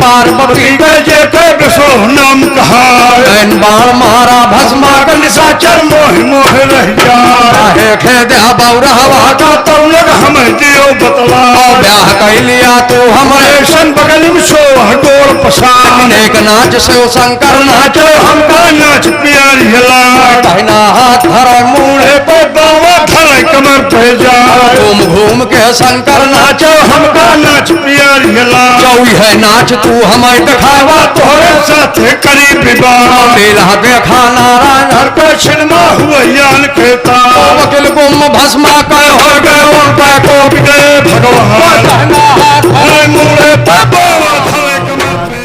पार्वती जे के विष्णु नाम कहा नैन बाण मारा भस्मा का निशाचर मोह मोह रह जाए खेदे बौरहवा का तो लग हम दियो बतला ब्याह कह लिया तू हमरे सन बगल में सो हडोल पसान एक नाच से शंकर नाचो हमका नाच प्यार हिला कहना हाथ धरे मूढ़े पे बाबा धरे कमर पे जा घूम घूम के शंकर नाचो हमका नाच प्यार हिला चौई है नाच तू हमें दिखावा तोहरे साथ करी विवाह लीला देखा नारायण के सिनेमा हुआ यान कहता वकील गुम भस्मा कह हो गए उनका को गए भगवान कहना हाथ धरे मूढ़े पे बाबा धरे कमर पे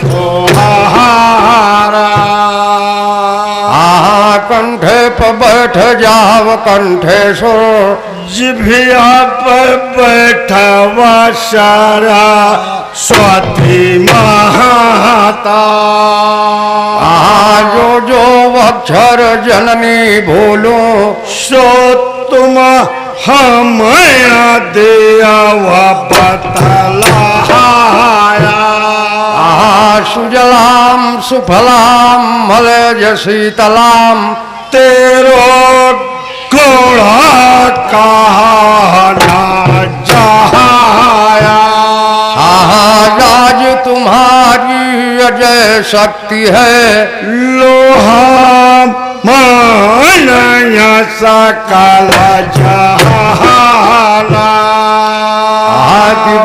कंठे पर बैठ जाव कंठे सो जिभिया पर बैठा वा सारा स्वाति महाता जो जो अक्षर जननी भूलो सो तुम हमाया दिया वा बतलाया सुजलाम सुफलाम मलय शीतलाम तेरो घोड़ा कहा जहाया आज तुम्हारी अजय शक्ति है लोहा मानया सकल जहाना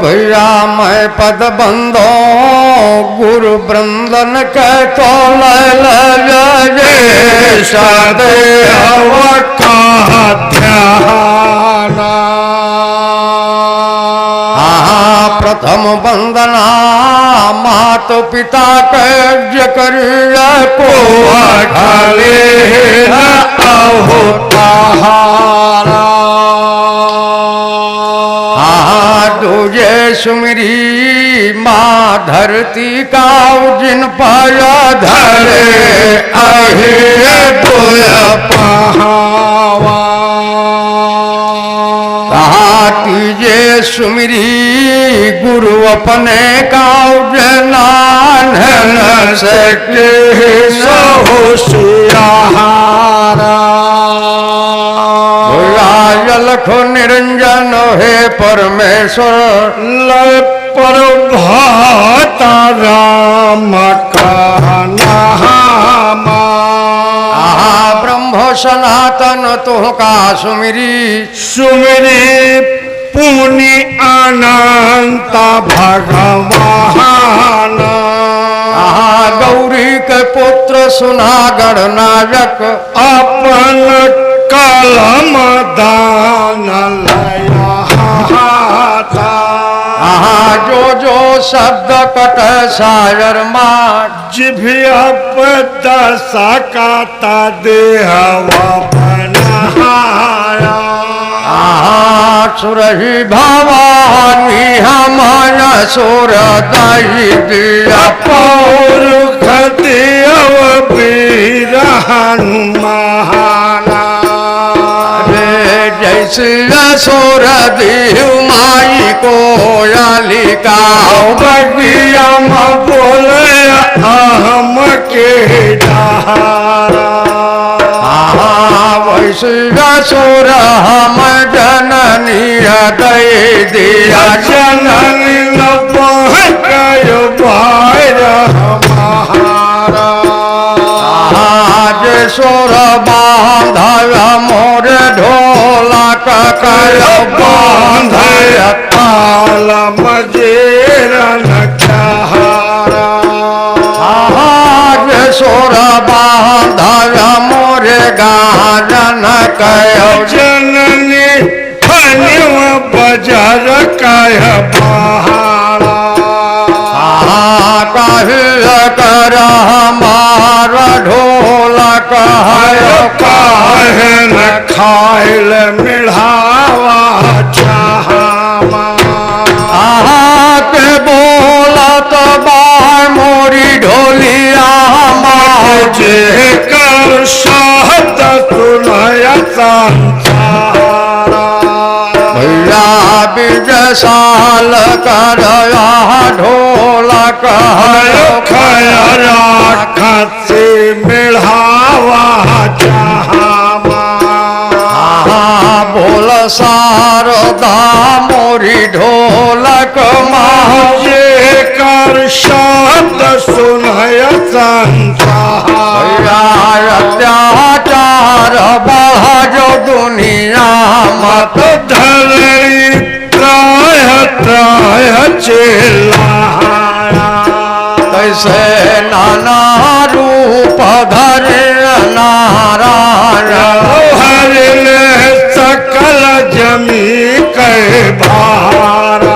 भैया मैं पद बंदो गुरु वृंदन के तो ले सदैव का ध्यान प्रथम वंदना मात पिता के करिया को खाले तुझे सुमिरी माँ धरती का जिन पाया धरे अहे पहावा कहा तुझे सुमिरी गुरु अपने का जनान सके होशियारा लखो निरंजन हे परमेश्वर लय पर भाता राम का नाम ब्रह्म सनातन तुहका सुमिरी सुमिरी पुनि अनंत भगवान गौरी के पुत्र सुनागढ़ नायक अपन कलम दान लया जो जो शब्द कट शायर मार जिभिया दशा काता देह बनाया सुरही भवानी हमारा सुर दही दिया पौर खदेव वीर हनुमाना जैसे असुर देव माई को यालिका बगिया बोले हम के डहारा वैसे असुर हम जननी दई दिया जननी न गयो बार हमारा सुर बांधल मोर ढोलक कयो बांधय ताल मजेरन कहारा सुर बांधल मोर गाजन कयो जननी फनिव बजर कह बहारा कहिल कर हमार ढोलक काहे न खाइल मिढ़ावा चाहमा के बोलत बाय मोरी ढोलिया जे कर शहद सुनया संसारा भैया विजय साल कर ढोलक शब्द सुनय संसार अत्याचार बढ़ जो दुनिया मत धरणी त्राय त्राय चिल्लाया कैसे नाना रूप धर नारायण हरिले सकल जमी के भारा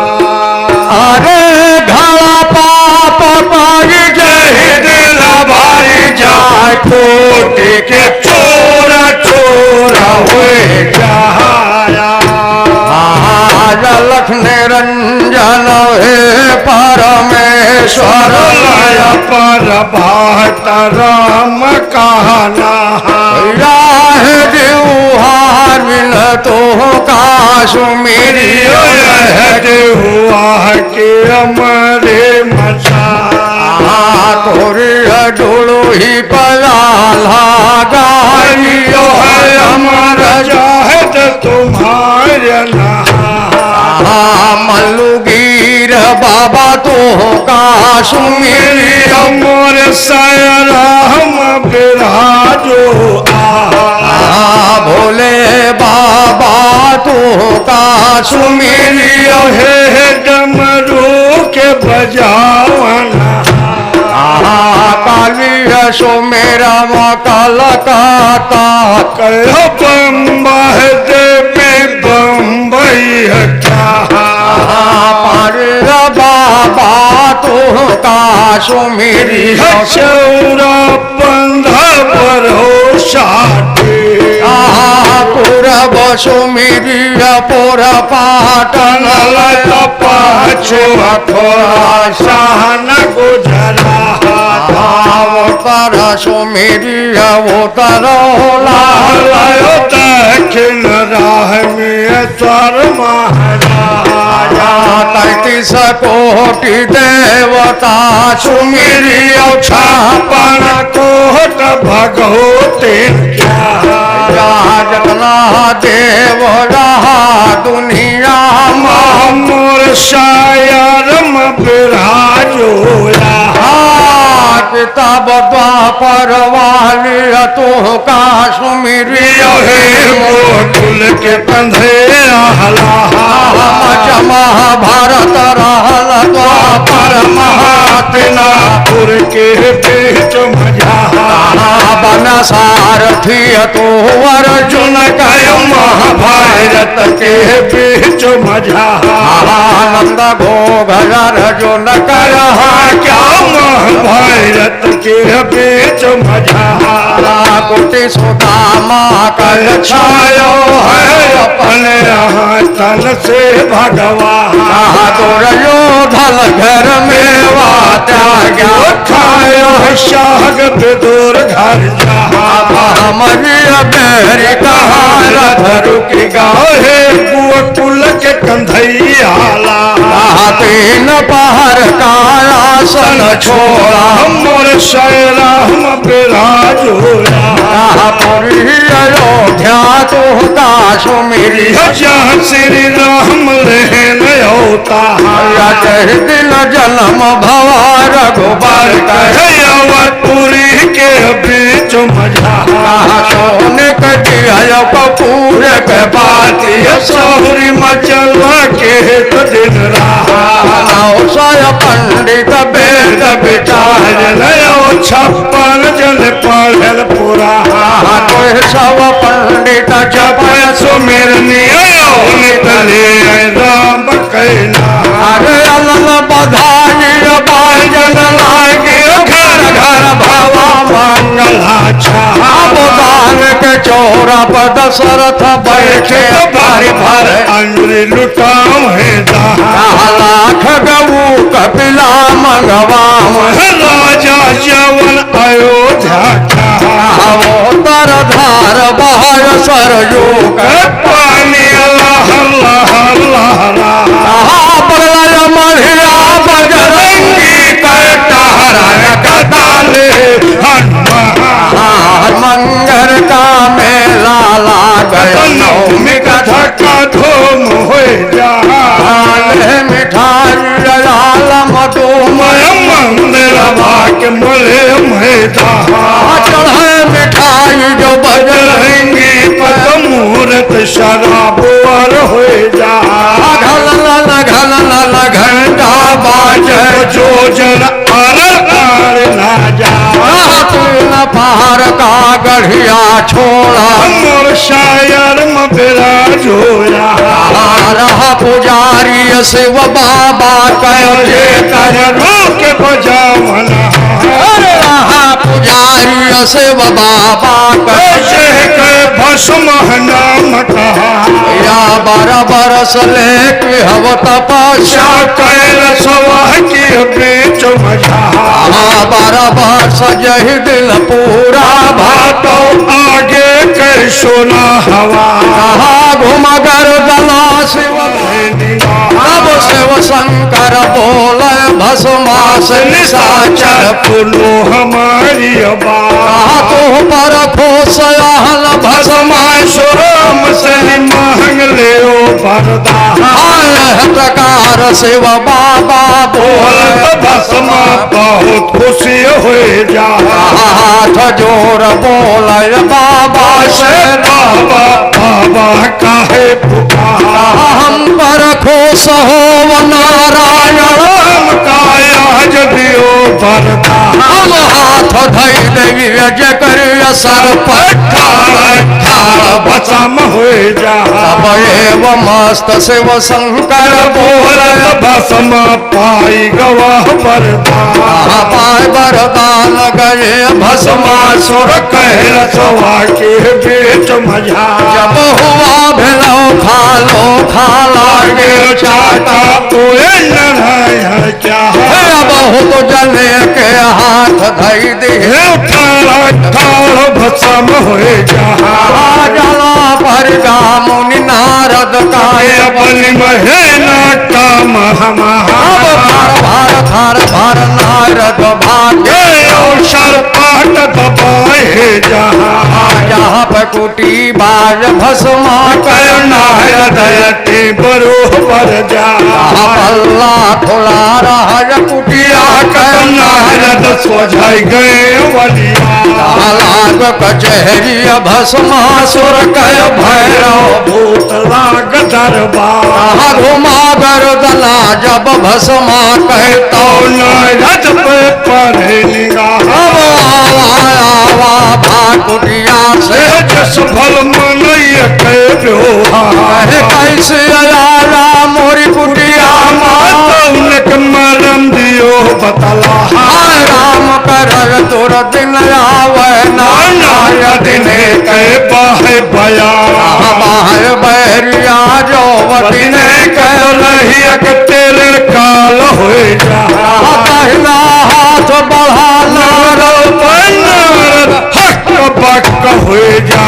अरे घड़ा पाप पाई जय दिल भाई जाय कोटि के चोर चोर हुए जहाया आज लख निरंजन हे परमेश्वर लय पर भाट राम कहना राह देवहार मिल तो का सुमेरी हुआ के अमरे मचा तोरे डोलो ही पलाला गाइयो है अमर जाहत तुम्हारे मल्लुगीर बाबा तो का सुमेरी अमर सयराम बिराजो भोले बाबा तो का सुमेरी हे डमरू के बजावना काली सो मेरा मकाल काता कहो बम्बई देवी बम्बई पर बाबा तो का सुमेरी चौरा बंधा भरोसा पूरब सुमेरी पुर पाटन पाछो शाहन गुजरा अवतर सुमेरी अवतर लायो दक्षिण राह में स्वर महाराजा 33 कोटि देवता सुमेरी छापन कोट भगवती जगना देव रहा दुनिया मोर शायरम बिराजोया किताब द्वापर वाली तो का सुमेरी हे मोटुल के कंधे महाभारत रहल द्वापर महातिनापुर के बीच मजा बन सारथी तो अर्जुन कयो महाभारत के बीच मजा आनंद भोग अर्जुन कर क्या महाभारत के बीच मजा कोटि सुदामा कर छायो है अपने तन से भगवान तोर योधल घर में त्याग्या खायो शाग विदुर घर हमारी बेरी कहा रथ रुकी गाँव हे गोकुल के कंधैया तीन पहर का आसन छोड़ा मोर शैराम बिराजोया पुरी अयोध्या तो का सुमेरी जहाँ श्री राम रहन होता दिन जन्म भवा रघुबर पुरी के बीच मजा सोने कटिया कपूर के बाती सौरी मचल के दिन सय पंडित वेद विचार छप्पन जन पढ़ल पुरा सब पंडित जपय सुमिर नितले राम कैला अरे अलग बधाई बाजन लागे घर घर भवा मंगला छान के चौरा पर दशरथ बैठे भारी भर अंजलि लुटाओ है लाख गऊ कपिला मंगवाम राजा जवन अयोध्या अवतर धार बहाय सरयू पानी अल्लाह प्रलय मढ़िया बजरंगी कटार कटाले मंगर का मेला लागल नवमी का धक्का धूम हो जा मिठाई लाल मधुमय दुआरिया छोड़ा मोर शायर मबेरा जोया रहा पुजारी शिव बाबा कहो जे कर रोक बजावना रहा पुजारी शिव बाबा कहो ऐसे के भस्म नाम कहा या 12 बरस लेके हव तपस्या कैल सवाह की बीच मझा 12 वर्ष जही दिल पूरा भातो आगे कर सोना हवा घुम कर गला शिव अब शिव शंकर बोल भस्मास निशाचर पुनो हमारी बात तू पर खोस भस्मासुर से मांग ले बरदा प्रकार शिव बाबा बोल भस्मा बहुत खुशी हो जा हाथ जोर बोल बाबा से बाबा बाबा काहे पुकार हम पर खुश हो नारायण राम काया जदियो बरदा हम हाथ धई देवी जे कर सर बचम हो जा तब एव मस्त शिव शंकर बोल भस्म पाई गवाह बरदा पाय वरदान गए भस्मासुर कहर सवा के बीच मझा जब हुआ भेलो खाला गे चाटा तोए नारायण क्या बहुत जने के हाथ धई दे भस्म हो जा जला पर मुनि नारद काय बन महीना काम भार नारद भाग्य अवसर पाट दबाए जहाँ पर कुटी बाज भस्मा कह नारद यति बरोबर जा पल्ला थोड़ा राज कुटिया कर नारद सोझाई गए वलिया लाग कचहरी भस्मासुर कह भैरव भूत लाग दरबार घुमा गर्दना जब भस्मा कहता नारद पे पढ़े निगाह भाकुटिया से सफल मन कैसे आया मोरी कुटिया मरम दियो बतला राम कर तोर दिन आवे नाया दिन के बाहे बया बाहर बैरिया जो वती ने कह रही तेरे काल हो जा पहला हाथ बढ़ा नारद हक बक हो जा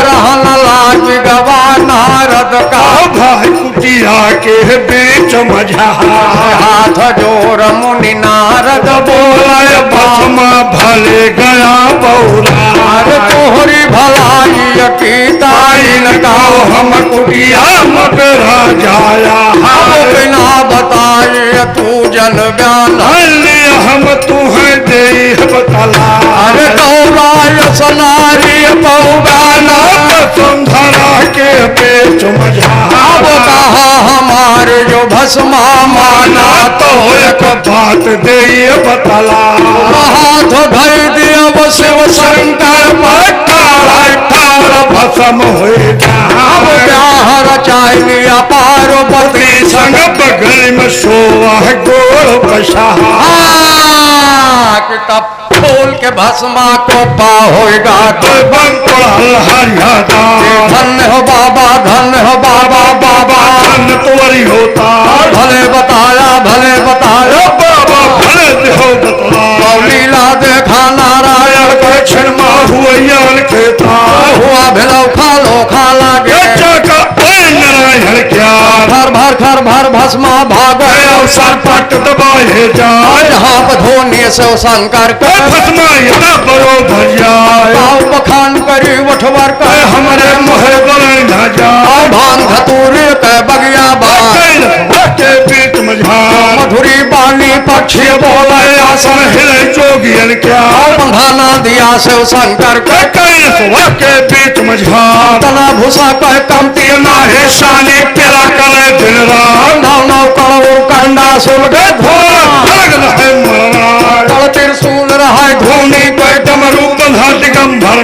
रहन लाज गवा नारद का भाई कुटिया के बीच मझा हाथ जोर मुनि नारद बोलाय भस्मा भले गया बौरा तोहरी भलाई की ताइन का हम कुटिया मकरा जाया बिना बताए तू जन बयान हम तुम्हें दे बतला अरे गौराय सनारी पौगाना संधरा के पेच मझा अब कहा हमारे जो भस्मा माना तो एक बात दे बतला हाथ धर दिया शिव शंकर भस्म हो जा चाहिए पार्वती संग बगल में सोआ गोल बसा तब फूल के भस्मा को पा होगा हरियादा धन्य हो बाबा बाबा तोरी होता भले बताया बाबा भले हो बतला लीला देखा नारायण के क्षण हुआ खेता हुआ भेलो खाला गे नारायण क्या घर भर भस्मा भाग अवसर पट दबाए जा जहाँ पर धोनी से शंकर के भस्मा यदा बड़ो भैया बखान करी उठवर के हमारे मोहे बल न जा भान धतूर के बगिया के बीच मझा मधुरी बानी पक्षी बोले आसन हिले जोगियन क्या बंधाना दिया से शंकर के के बीच मझा तना भूसा कह कमती ना है शानी पेरा करे दिन रात नौ करो कंडा सुन के त्रिशूल त्रिशूल रहा धोनी डमरू बंधा दिगंबर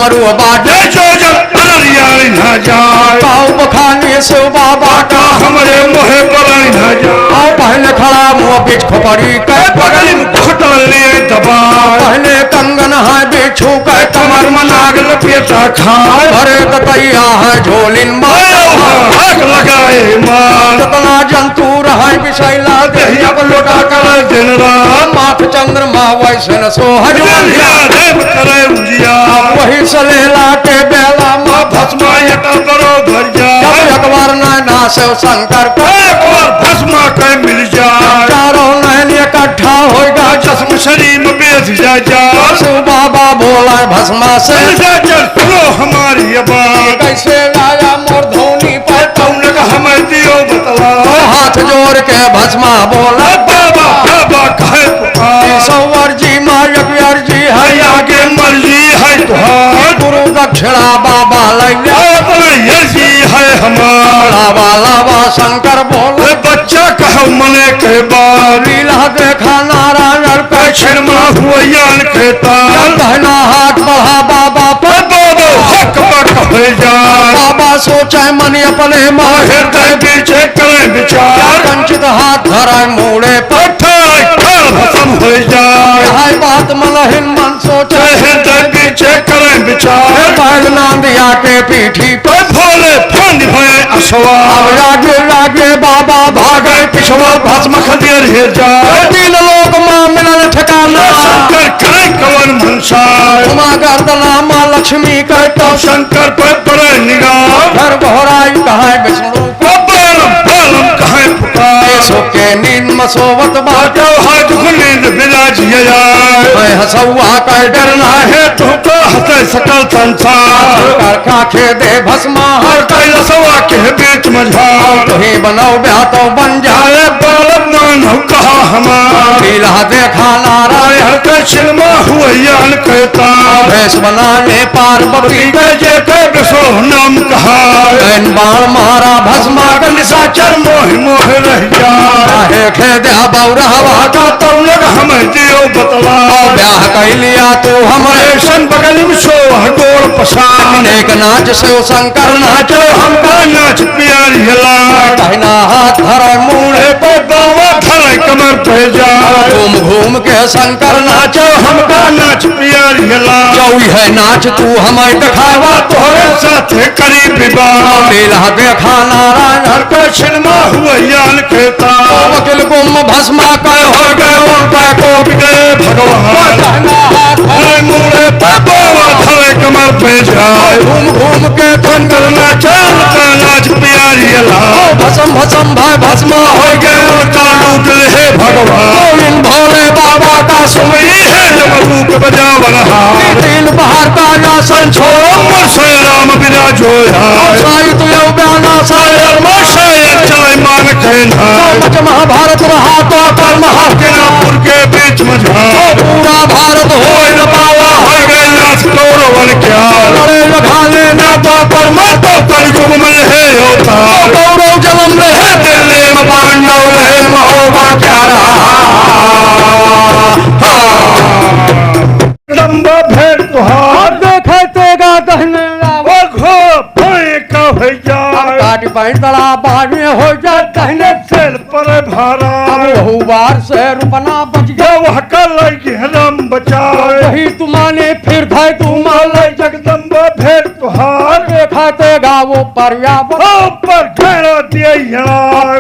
डमरू बाजे जो जब अनरियाली न जाए काऊ बखानी शिव बाबा का हमरे मोहे बलाई न जाए आओ पहले खड़ा मुँह बीच खोपड़ी कह बगल में घुटन लिए दबाए पहले कंगन है बिछू कह कमर में नाग लपेटा खाए भरे ततैया है झोलिन आग लगाए मार कितना जंतु रहा बिछैला देहिया पर लोटा कर दिन रात माथ चंद्रमा वैसे न सोहज देहिया देव करे उजिया वही सलेला के बेला माँ भस्मा यटा करो भर जाए अकबर नैना से शंकर को एक बार भस्मा के मिल जाए चारों नैन इकट्ठा होगा जस्म शरीर में बेच जाए शिव बाबा बोला भस्मा से चल सुनो हमारी ये बात कैसे लाया मोर धोनी पर तुमने कहा हमें दियो बतला हाथ जोड़ के भस्मा बोला बाबा बाबा कहे पुकार सौवर जी मायक जी है है आगे मर्जी है तुहार गुरु दक्षिणा बाबा लैया अपना यर्जी है हमारा वाला वा शंकर बोले बच्चा कहो मने के बाद लीला देखा नारायण पे क्षणमा हुआ यान के तार पहना हाथ बढ़ा बाबा पर बाबा हक बक हो जाए बाबा सोचे मन अपने माहिर हृदय पीछे करे विचार कंचित हाथ धरा मूड़े पर पठाई खाल भस्म हो जाए यह बात मनहिन मन सोचे हृदय पीछे करे विचार बैल नांदिया के पीठी पर भोले फंड भय अश्वार आगे आगे बाबा भागे पिछवा भस्म खदेर हे जाए तीन लोक मां मिलन ठिकाना शंकर करे कवन मनसाय उमा गर्दना मां लक्ष्मी कहतो शंकर पर पड़े निगाह घर घोराई कहा विष्णु बालम बालम कहे पुकार सो के नींद मसोवत बाटो हाथ नींद बिराज जाए मैं हसुआ कह डरना है है तुमको हंसे सकल संसार कर खाखे दे भस्मा और कैलसवा के बीच मझार तुही बनाओ ब्याह तो बन जाए बालम नान कहा हमार लीला देखा नारायण हर के छिलमा हुआ यान कहता भेष बनाने पार्वती जे के बसो नाम कहा कैन बाण मारा भस्मा का निशाचर मोह मोह रह जाए है खेदे बौरहवा का तुम लोग हमें दियो बतला ब्याह कह लिया तू हमरे शन बगल में सो हडोर पछान एक नाच से शंकर नाचो हमका नाच प्यारी हिला कहना हाथ धरे मूड़े पे बाबा धरे कमर पे जाए घूम घूम के शंकर नाचो हमका नाच प्यारी हिला चौई है नाच तू हमें दिखावा तोहरे साथ करी विवाह लीला देखा नारायण हर के छिनमा हुआ यान कहता वकील गुम भस्मा कह हो गए उनका को गए भगवान कहना हाथ हरे मुड़े पे बाबा धरे कमर पे जाए घूम घूम के शंकर नाचा नाच प्यारी हिला भस्म भस्म भाई भस्मा हो गए उनका लूट ले भगवान गोविंद भोले बाबा का सुमरी है जब रूप बजावन हार तीन बाहर का आसन छोड़ो अमर से राम विराजो साई तू यो बयाना साई चले मान कहना मच महाभारत रहा तो कर महा हस्तिनापुर के बीच मझा पूरा भारत हो न पावा हो गए नाथ कौरवन क्या लड़े लखाने न तो कर मत तो कलयुग में है अवतार कौरव जन्म रहे दिल्ली में पांडव रहे महोबा क्या लंबा भेड़ तुहार देखे तेगा दहने वो घो भय का हो जाए काटी पैंट तड़ा बाने हो जाए दहने सेल पर भारा बहुबार से रुपना बच गया वह कल राम बचाए वही तुम्हाने फिर धाय तुमाल जगदम्बा भेड़ तुहार देखा तेगा वो पर्यावर ऊपर घेरा दिया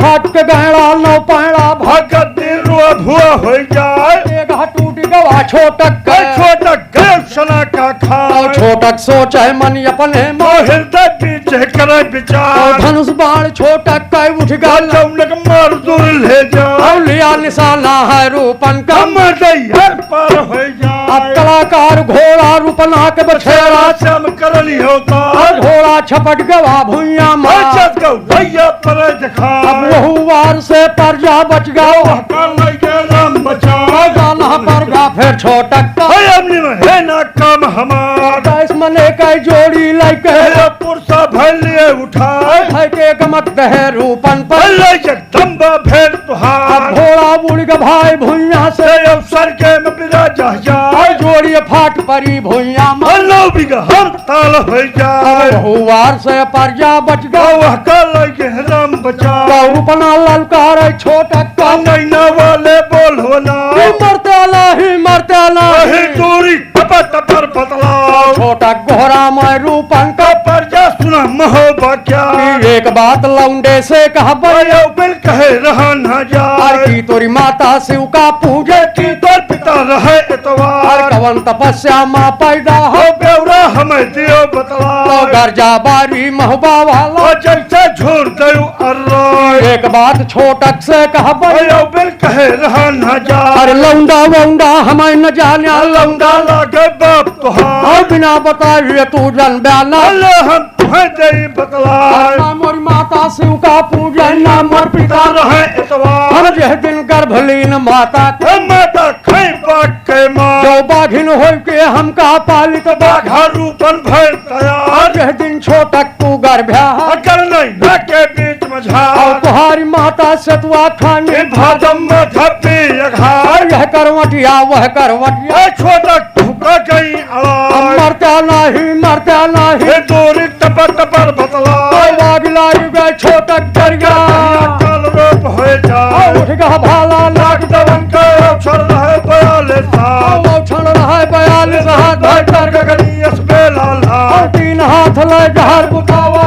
फाट के गहरा नो पैड़ा भगत दिन रुआ धुआ हो जाए तेगा टूट गवा छोटक छोटा गैर सना का खा छोटक सोच है मन अपने हृदय पीछे करे विचार धनुष बाण छोटक का उठ गया लौनक मार दूर ले जाए लिया निशाना है रूपन का कमर हर पार हो अब जाए कलाकार घोड़ा रूपना के बछेरा श्याम कर ली होता घोड़ा छपट गवा भुइया मार बचत गौ भैया पर दिखा अब वहु वार से परजा बच गया काल के राम बचा गाना पर गा फिर छोटक का अपनी में है ना काम हमारा इस मने का जोड़ी लाइक है पुरसा भैलिए उठाए है के गमक है रूपन पर भले जगदम्बा भेड़ तुहार घोड़ा बुड़ गया भाई भुइया से अवसर के में बिराजा जाए जोड़ी जल्दी फाट परी भुइया लो बिगा हम ताल हो जा हुआर से परजा बच गया वह कल के राम बचा रूपना ललकार छोटा कम नैना वाले बोलो ना ही मरते वही दूरी टपा टपर बतला छोटा घोड़ा में रूपन का पर जा सुना महोबा क्या एक बात लौंडे से कहा भयो बिल कहे रहा न जा की तोरी माता शिव का पूजे की तोर पिता रहे इतवार कवन तपस्या माँ पैदा हो बेवरा हमें दियो बतला तो गर्जा बारी महबा वाला जैसे झूर दयो अर्रा एक बात छोटक से कहा भयो बिल कहे रहा न जा अरे लौंडा वौंडा हमें न जाने लौंडा लागे बाप तुहार और बिना बताए तू जन बयाना अल्लाह हम तुम्हें दे बतला मोरी माता शिव का पूजन नाम और पिता रहे इतवार हम जह दिन गर्भलीन माता माता खै बाग के माँ जो बाघिन हो के हमका पालित बाघा रूपन भर तैयार जह दिन छोटक तू गर्भ्या अकल नहीं न के बीच में और झाड़ तुम्हारी माता सतुआ खाने भादम में धपी अघार यह करवटिया वह करवटिया छोटा टुकड़ा गई आवाज मरता नहीं दूरी टपर टपर बतला लाई गए छोटक डर गया कल रूप हो जा उठ गया भाला लाग दवन का अक्षर रहे बयाले साल क्षण रहा 42 हाथ भाई कर गगनी इस बेला ला 3 हाथ ले जहर बुतावा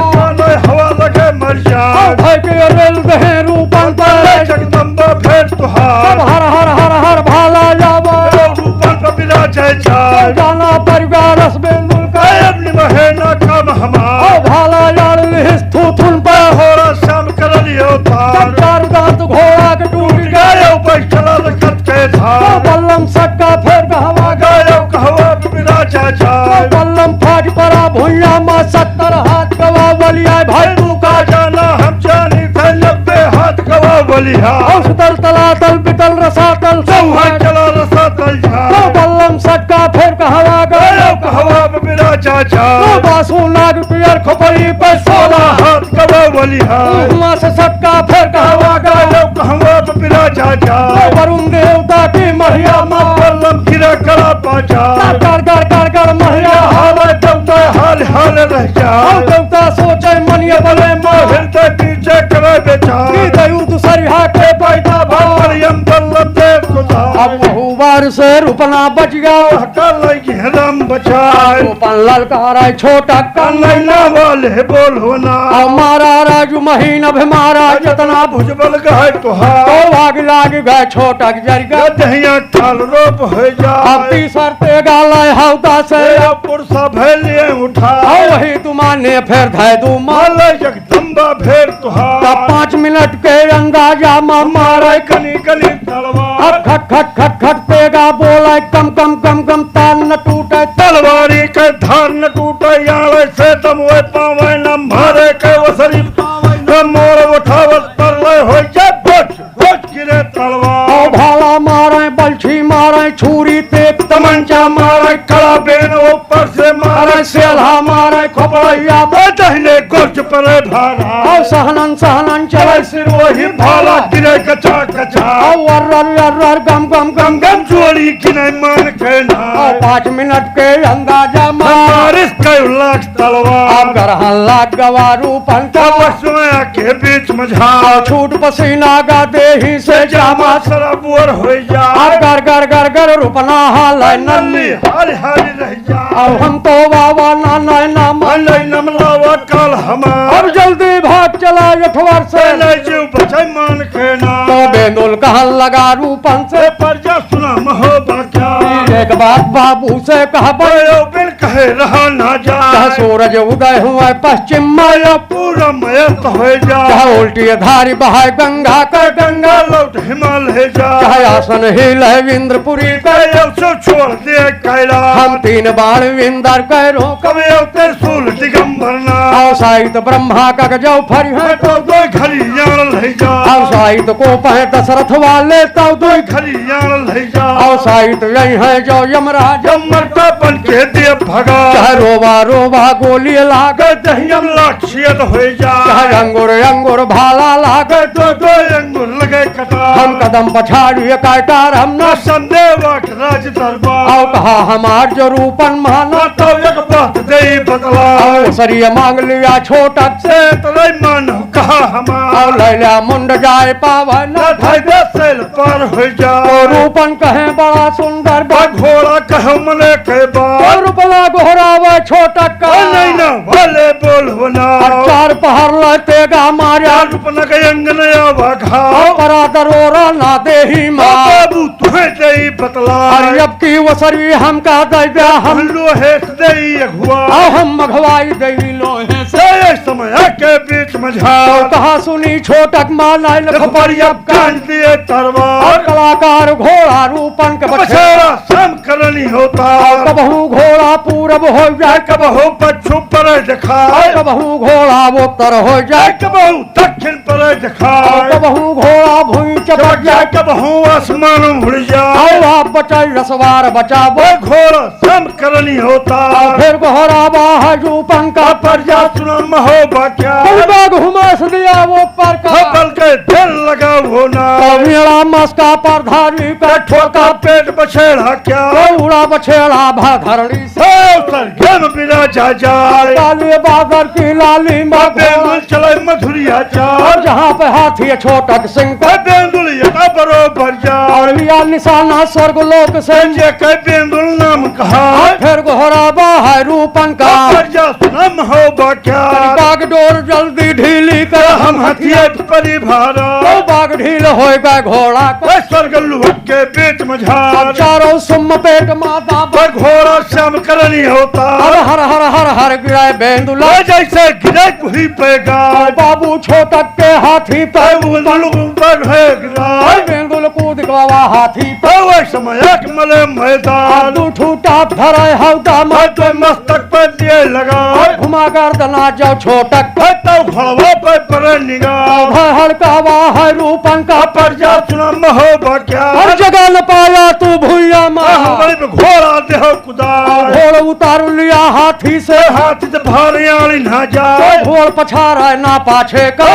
हवा लगे मर जा भाई के रेल दहे रूपन पर जगदम्बा फेर तुहार हर हर हर हर भाला जावा रूपन पर बिना जय जाय जाना परिवार रस बेंदुल का अपनी महीना कम हमार भाला यार लिहिस थुथुन पर होरा शाम कर लियो तार चार दांत घोड़ा के टूट गए ऊपर चला रखत के धार बल्लम सक्का फेर कहवा गायो कहवा बिना जय जाय बल्लम फाट पड़ा भुइया में 70 हाथ गवा बलिया भाई तू का जाना हम जानी थे 90 हाथ गवा बलिया औसतल तलातल बितल रसातल चौहा चला रसा तल जा बल्लम सक्का फेर कहवा गायो गए कहवा बिना जय जाय बासु नाग पियर खोपड़ी पर 16 हाथ गवा बलिया उमा से सक्का फेर कहवा गए गायो कहवा बिना जय जाय वरुण देवता की महिया मां बल्लम गिरा करा पाचा कर कर कर कर महिया हाल देवता हाल हाल रह जा देवता सोचे मनिया बले मां हृदय पीछे करे बेचा की दयु दुसरिया के पैदा भा मरियम बल्लभ देव को था अब वहु बार से रूपना बच गया कल घेरम बचाए रूपन ललकारा छोटा कन नैना वाले बोलो ना हमारा राजू महीन अभिमारा जतना भुजबल गए तुहार तो आग लाग गए छोटा जर गया दहिया ठाल रोप हो जा अब तीसरते गाला हौदा से पुरसा भैलिए उठा वही तुमाने फिर धाय दू माल माल जगदम्बा फेर तुहार 5 मिनट के अंदाजा में मारे कनी कनी तलवार अब खट खट खट खट पेगा बोला कम कम कम कम ताल न टूटे तलवारी के धार न टूटे याले से तमवे पावे न मारे के वसरी न मोर उठावत पर ले हो जा बच गिरे तलवार भाला मारे बलछी मारे छुरी तेग तमंचा मारे कड़ा बेन ऊपर से मारे सेल्हा मारे खोपड़िया दहने गोच पर भारा और सहनन सहनन चले सिर वही भाला गिरे कचा कचा और गम गम गम गम चोरी किने मान के ना 5 मिनट के अंदाजा मारिस के लाख तलवार अब गरहन लाग गवारू पंचा सोया के बीच में झाड़ छूट पसीना गा देही से जामा सराबुर हो जा अब गर गर गर गर रूपना हाल नल्ली हाल हाल रह जा अब हम तो बाबा ना ना नहीं नमलावा कल हमार अब जल्दी भाग चला अठवर से नहीं जीव बचाई मान के ना तो बेंदुल कहन लगा रूपन से पर जा सुना महोबा क्या एक बात बाबू से कहा भयो बिन कहे रहा ना जा सूरज उदय हुआ पश्चिम माया पूरा मयत हो जा उल्टी धारी बहाय गंगा कर गंगा लौट हिमालय जा चाहे आसन हिल है इंद्रपुरी छोड़ दे कैला हम 3 बार विंदर कह रो कभी त्रिशूल दिगंबर भरना अवसायित ब्रह्मा का गजौ फरी है तो दो घड़ी जान ले जा अवसायित को पह दशरथ वाले तो दो घड़ी जान ले जा अवसायित यही है जो यमराज जब मरता बन के दे भगा चाहे रोवा रोवा गोली लागे दहियम लाक्षियत हो जा चाहे अंगुर अंगुर भाला लागे दो दो अंगुर लगे कटा हम कदम पछाड़िए काटार हम न संदेव राज दरबार आओ कहा हमार जो रूपन माना तो एक बात दे बतला आओ सरिया मांग लिया छोटा से तले मन कहा हमार आओ ले लिया मुंड जाए पावन ना थाई दे सेल पार हो जा तो रूपन कहे बड़ा सुंदर बा घोड़ा कहो मने के बार और बला घोरावे छोटा का नहीं ना भले बोल होना चार पहर लतेगा मारा रूपन के अंगनया वाघा परा दरोरा ना देही माँ बाबू तुम्हें दे बतला अरे अब की वसरी हम का दे दिया हम हम लोहे दे अगुआ आओ हम मघवाई दही लोहे से से समय के बीच में तो झाड़ कहा सुनी छोटक माला लखपरिया कान दिए और तरवार कलाकार घोड़ा रूपन के बछड़ा बछेरा सम करनी होता कबहू घोड़ा पूरब हो जाए कब हो पच्छू पर दिखाए कबहू घोड़ा उत्तर हो जाए कब हो दक्षिण पर दिखाए कबहू घोड़ा भूमि चपक जाए कब हो आसमान उड़ जाए आओ आप बचाई रसवार बचावो वो घोड़ा सम करनी होता फिर घोड़ा बाह रूपन का पर जा सुना महोबा क्या बाग घुमास दिया वो पर का बल के दिल लगा होना मेरा मस्का पर धारी का ठोका पेट बछेड़ा क्या उड़ा बछेड़ा भाधरणी से सरगम बिना जा जाए लाली बागर की लाली माँ बेंदुल चले मधुरिया और चार जहाँ पे हाथी है छोटक सिंह का बेंदुल यथा बरोबर जा और लिया निशाना स्वर्ग लोक से संजय के बेंदुल नाम कहा फिर घोड़ा बाह रूपन का पर जा सुना महोबा क्या बाग डोर जल्दी ढीली कर हम हथियार परिभारा तो बाग ढील होएगा घोड़ा को स्वर्ग लुहक के बीच में झाड़ चारों सुम पेट माता पर घोड़ा श्याम करनी होता हर हर हर हर हर गिराए बेंदुला जैसे गिरे वही पेगा बाबू छोटक के हाथी पे पर है गिरा बेंदुल कूद गवा हाथी पे वह समय एक मले मैदान दू ठूटा धरे हौदा में तो मस्तक पर दिए लगा घुमा कर दना जाओ छोटक तो घोड़ा पे पर निगाह हड़का वाह रूपन का पर जा सुना महोबा क्या हर जगह न पाया तू भूया माँ हमारे पे घोड़ा देह कुदार घोड़ उतार लिया हाथी से हाथ से भारी आली ना जाए घोड़ पछाड़ा है ना पाछे का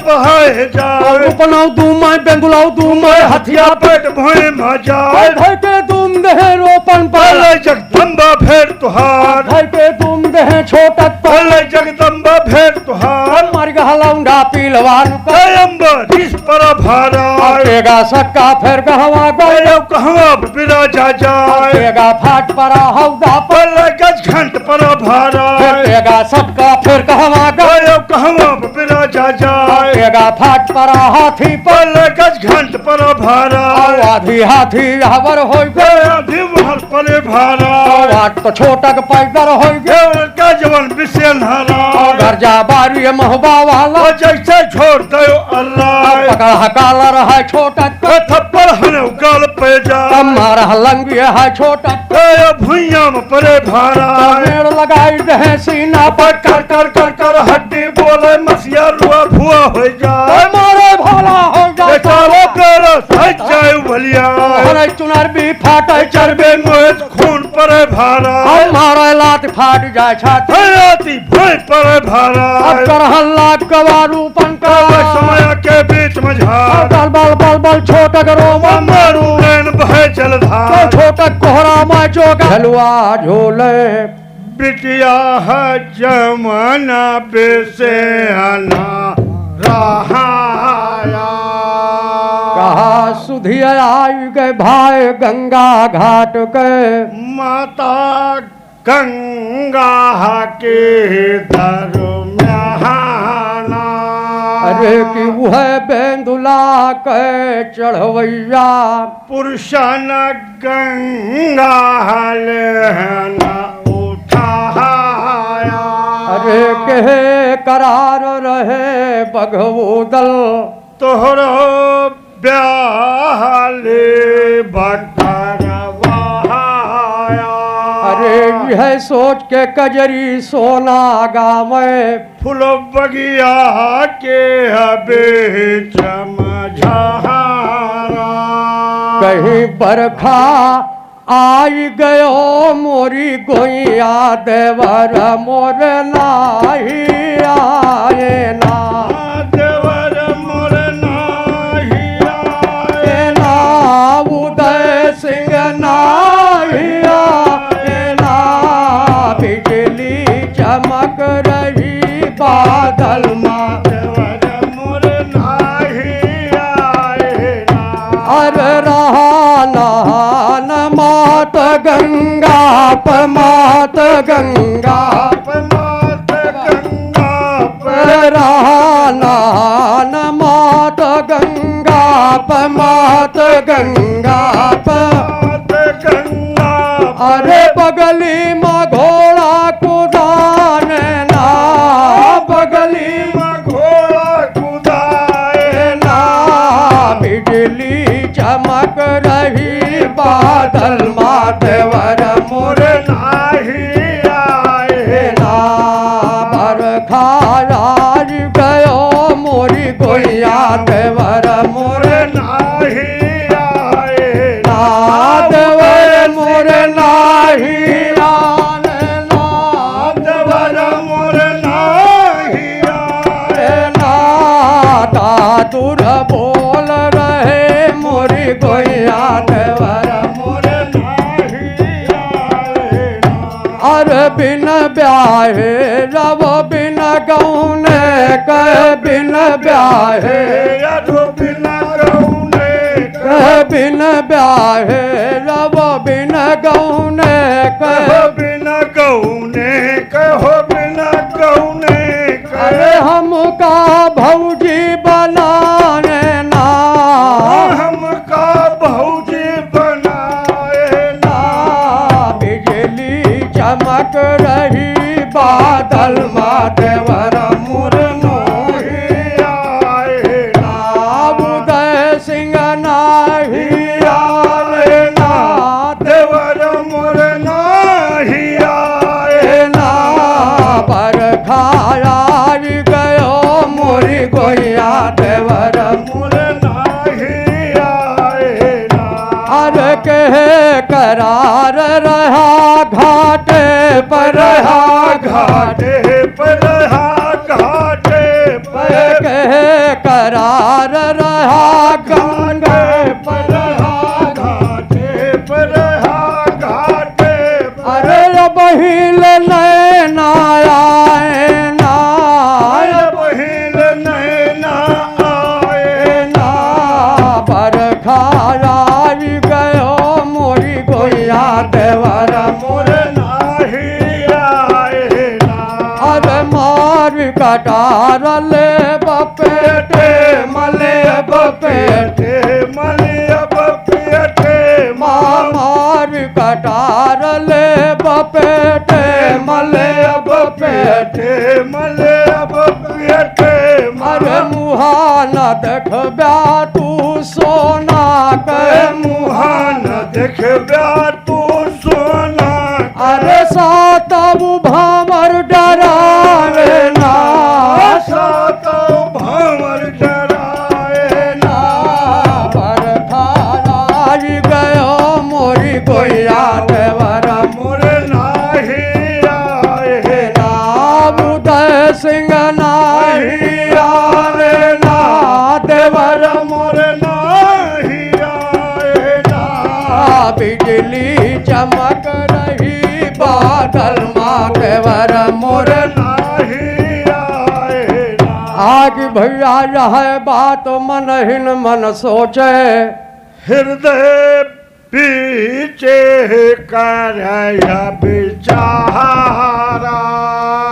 बहाए जाए उपनाऊ दूम बेंगुलाऊ दूम हथिया पेट भोए मा जाए धर के दूम दे रोपन पर पहले जगदम्बा भेड़ तुहार धर के दूम दे छोटक पर पहले जगदम्बा भेड़ तुहार मर गहलौंडा पीलवार अम्बर इस पर भारा पेगा सक्का फिर गहवा गए कहवा बिरा जा जाए पेगा फाट परा हौदा पर पहले गज घंट पर भारा पेगा सक्का फिर कहवा गए कहवा बिरा जा जाए पेगा फाट परा हाथी पर पहले गज घंट पर भारा आधी हाथी हवर हो गए आधी महल पर भारा वाट तो छोटक पैदर हो गए का जवन विषय हारा घर जा बारी महबा वाला जैसे छोड़ दो अल्लाह पकड़ा काला रहा छोटक थप्पड़ हने गाल पे जा मारा लंगी है छोटक भुइया में परे भारा पेड़ लगाई दे सीना पर कर कर कर कर हड्डी बोले मसिया रुआ भुआ हो जाए मारे भला हो बेचारो पेड़ सच जाए बलिया जाए चुनर भी फाटे चरबे मोहित खून परे भारा मारे लात फाट जाए छाती हयाती भोई परे भारा करहन लाख कवारू पंका समय के बीच में झाड़ बल बल बल बल छोटक रोमा मारू नैन बहे जलधार छोटक कोहरा में जोगा हलवा झोले बिटिया है जमाना बेसे आना रहाया कहा सुधिया आई गए भाई गंगा घाट के माता गंगा के दरम्याना अरे कि वह बेंदुला के चढ़वैया पुरुषन गंगा लेना उठाया अरे के करार रहे बघवोदल तोहरो ब्याहले बकरवाया अरे है सोच के कजरी सोना गावे फूल बगिया के बीच मझारा कहीं बरखा आई गयो मोरी गोइया देवर मोर नाही आए ना देवर मोर नाही आए ना उदय सिंह नाही आए ना बिजली चमक रही बादल माँ देवर मोर नाही आए ना अरे रहा नहान मात गंगा प मात गंगा मात गंगा रहा नहान मात गंगा प मात गंगा प मात गंगा अरे बगली में घोड़ा कुदान ना बगली में घोड़ा कुदाए ना बिजली चमक रही बादल माधवर मोर नाही आए ना बरखा राज गयो मोरी गोइया देवर मोर नाही आए ना देवर मोर नाही आने ना देवर मोर नाही आए ना दादुर बोल रहे मोरी गोइया देवर मोर नाही आए अरे बिन ब्याहे रब बिन गौने कह बिन ब्याहे यादो बिना गौने कह बिन ब्याहे रब बिन गौने कह कहो बिना गौने कहो बिना गौने अरे हमका भौजी बनाने ना हमका भौजी बनाए ना बिजली चमक रही बादल माधवर मुर नोही आए ना उदय सिंह नाही आए ना देवर मोर नाही आए ना बरखा राज गयो मोरी गोइया देवर मोर नाही आए अरे कहे करार रहा घाटे पर रहा घाटे घाटे पर घाटे पर कहे करार रहा गंगे पर रहा घाटे पर घाटे अरे बहिल नैना आए ना बहिल नैना आए ना बरखा राज गयो मोरी गोइया देवर मोर नाही आए अरे मार कटार ले बपेटे मले बपेटे मलिया बपियटे मार कटार ले बपेटे मले बपेटे मलिया बपियटे अरे मुहा न देख ब्या तू सोना के मुहान देख तू सोना अरे सातब भंवर डरावे ना सातो भंवर डराए ना बरखा राज गयो मोरी गोइया देवर मोर नाही आए ना उदय सिंह नाही आवे ना देवर मोर नाही आए बिजली चमक रही बादल माधवर मोर नाही आए आग भैया यह बात मन हिन मन सोचे हृदय पीछे करया बिचारा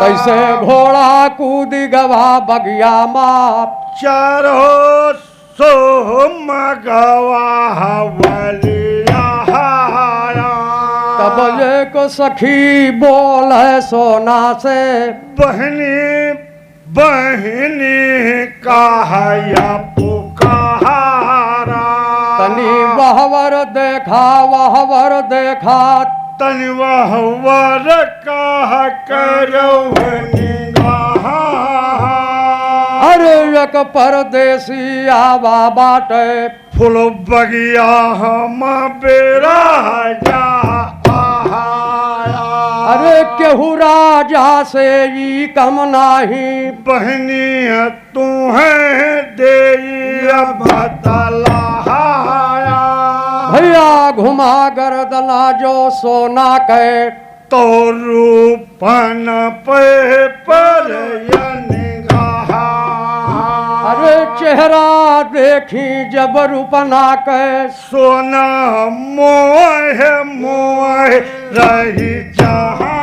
कैसे घोड़ा कूद गवा बगिया माप चारों सो मगवा बलिया तब एक सखी बोल है सोना से बहनी बहनी कहया पुकारा तनी वहवर देखा तनवा वर काह करो निगाह अरे एक परदेसी आवा बाटे फूल बगिया हम बेरा जा अरे केहू राजा से ई कम नाही बहनी तू है दे बतला भैया घुमा गर्दना जो सोना के तो रूपन पे पर निगाह अरे चेहरा देखी जब रूपना के सोना मोह मोह रही जहाँ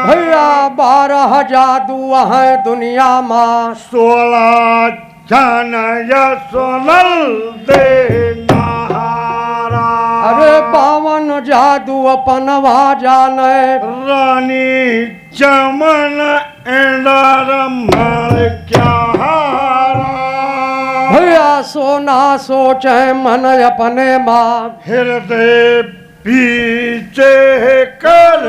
भैया 12 जादू है दुनिया में 16 जन या सोनल दे नहारा अरे 52 जादू अपनवा जाने रानी चमन एंडार मर क्या हारा भैया सोना सोचे मन अपने माँ हृदय पीछे कर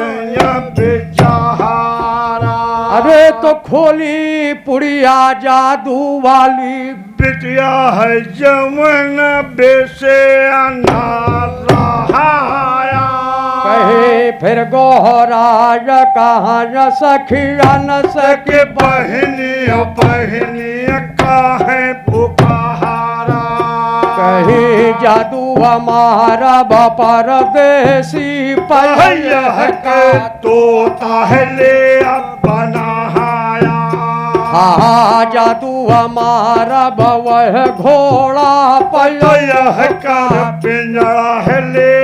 बेचारा अरे तो खोली पुड़िया जादू वाली बिटिया है जमन बेसे अनाराया कहे फिर गोहराज कहाँ न सखिया न सके बहनिया बहनिया काहे पुकारा कहीं जादू हमारा बापर देसी भैया के तोता है ले अब बनाया हाँ जादू हमारा बवह घोड़ा भैया का पिंजरा है ले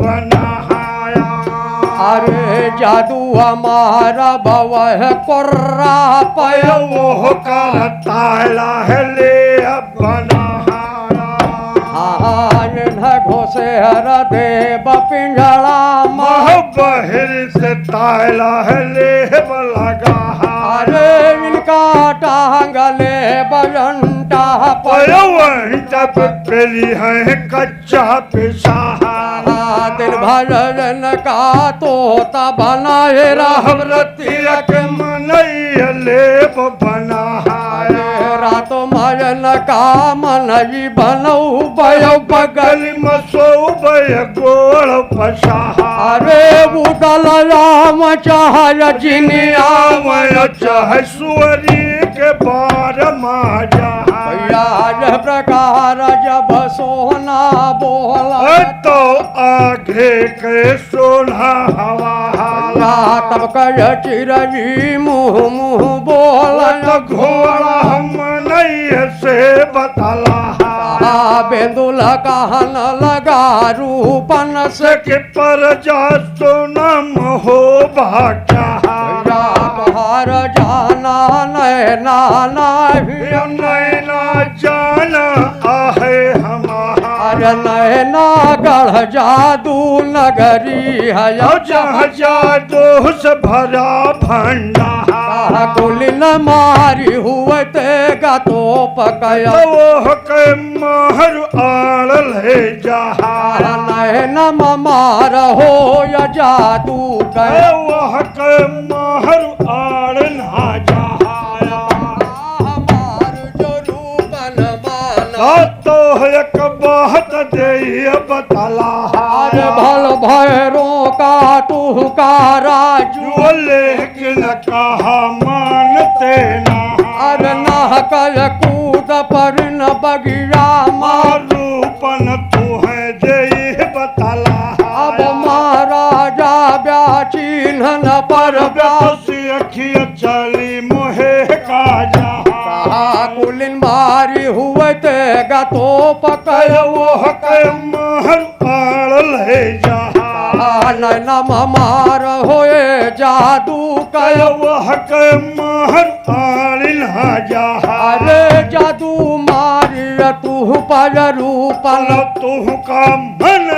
बनाया अरे जादू हमारा बवह कुर्रा पया वो का ताला है ले बनाया घोसे हर देव पिंजड़ा मह बहिर से ताला है ले लगा अरे इनका टांगले बजंटा वहीं तब पेली है कच्चा पिसा दिल भजन का तोता बनाए रहमतिया के मनैया लेब बनाया रात मजन का मनई बनऊ बयो बगल मसो बय गोड़ पसा अरे उदल राम चाह जिनिया मैं चाहे सुअरी के बार माजा भैया प्रकार जब सोना बोला तो आगे के सोना हवा तब कर चिरजी मुँह मुँह बोला घोड़ा हम नहीं से बतला बेंदुल कहन लगा रूपन से के पर जा सोनम हो भाग्या बाहर जाना नैना नैना जाना आहे हमारा नैना गढ़ जादू नगरी है जहाँ जादू से भरा भंडार कुल न मारी हुए ते तो पकया वो के महर आड़ ले जा नैना मार हो या जादू गया वह के महर आड़ ना जा तो एक बात दे बतला भल भैरों का तू का राजू लेकिन कहा मानते ना अरे न कल कूद पर न बगिया मारूपन तू है जय बतला अब महाराजा व्याचिन्ह न पर अखिया चली मोहे का जा कुलिन मारी हुए ते गतो पकड़ वो के महर आड़ ले जा नैना मार होए जादू कयो वह के महर आड़ ना जा अरे जादू मारी तू पर रूपन तू का मन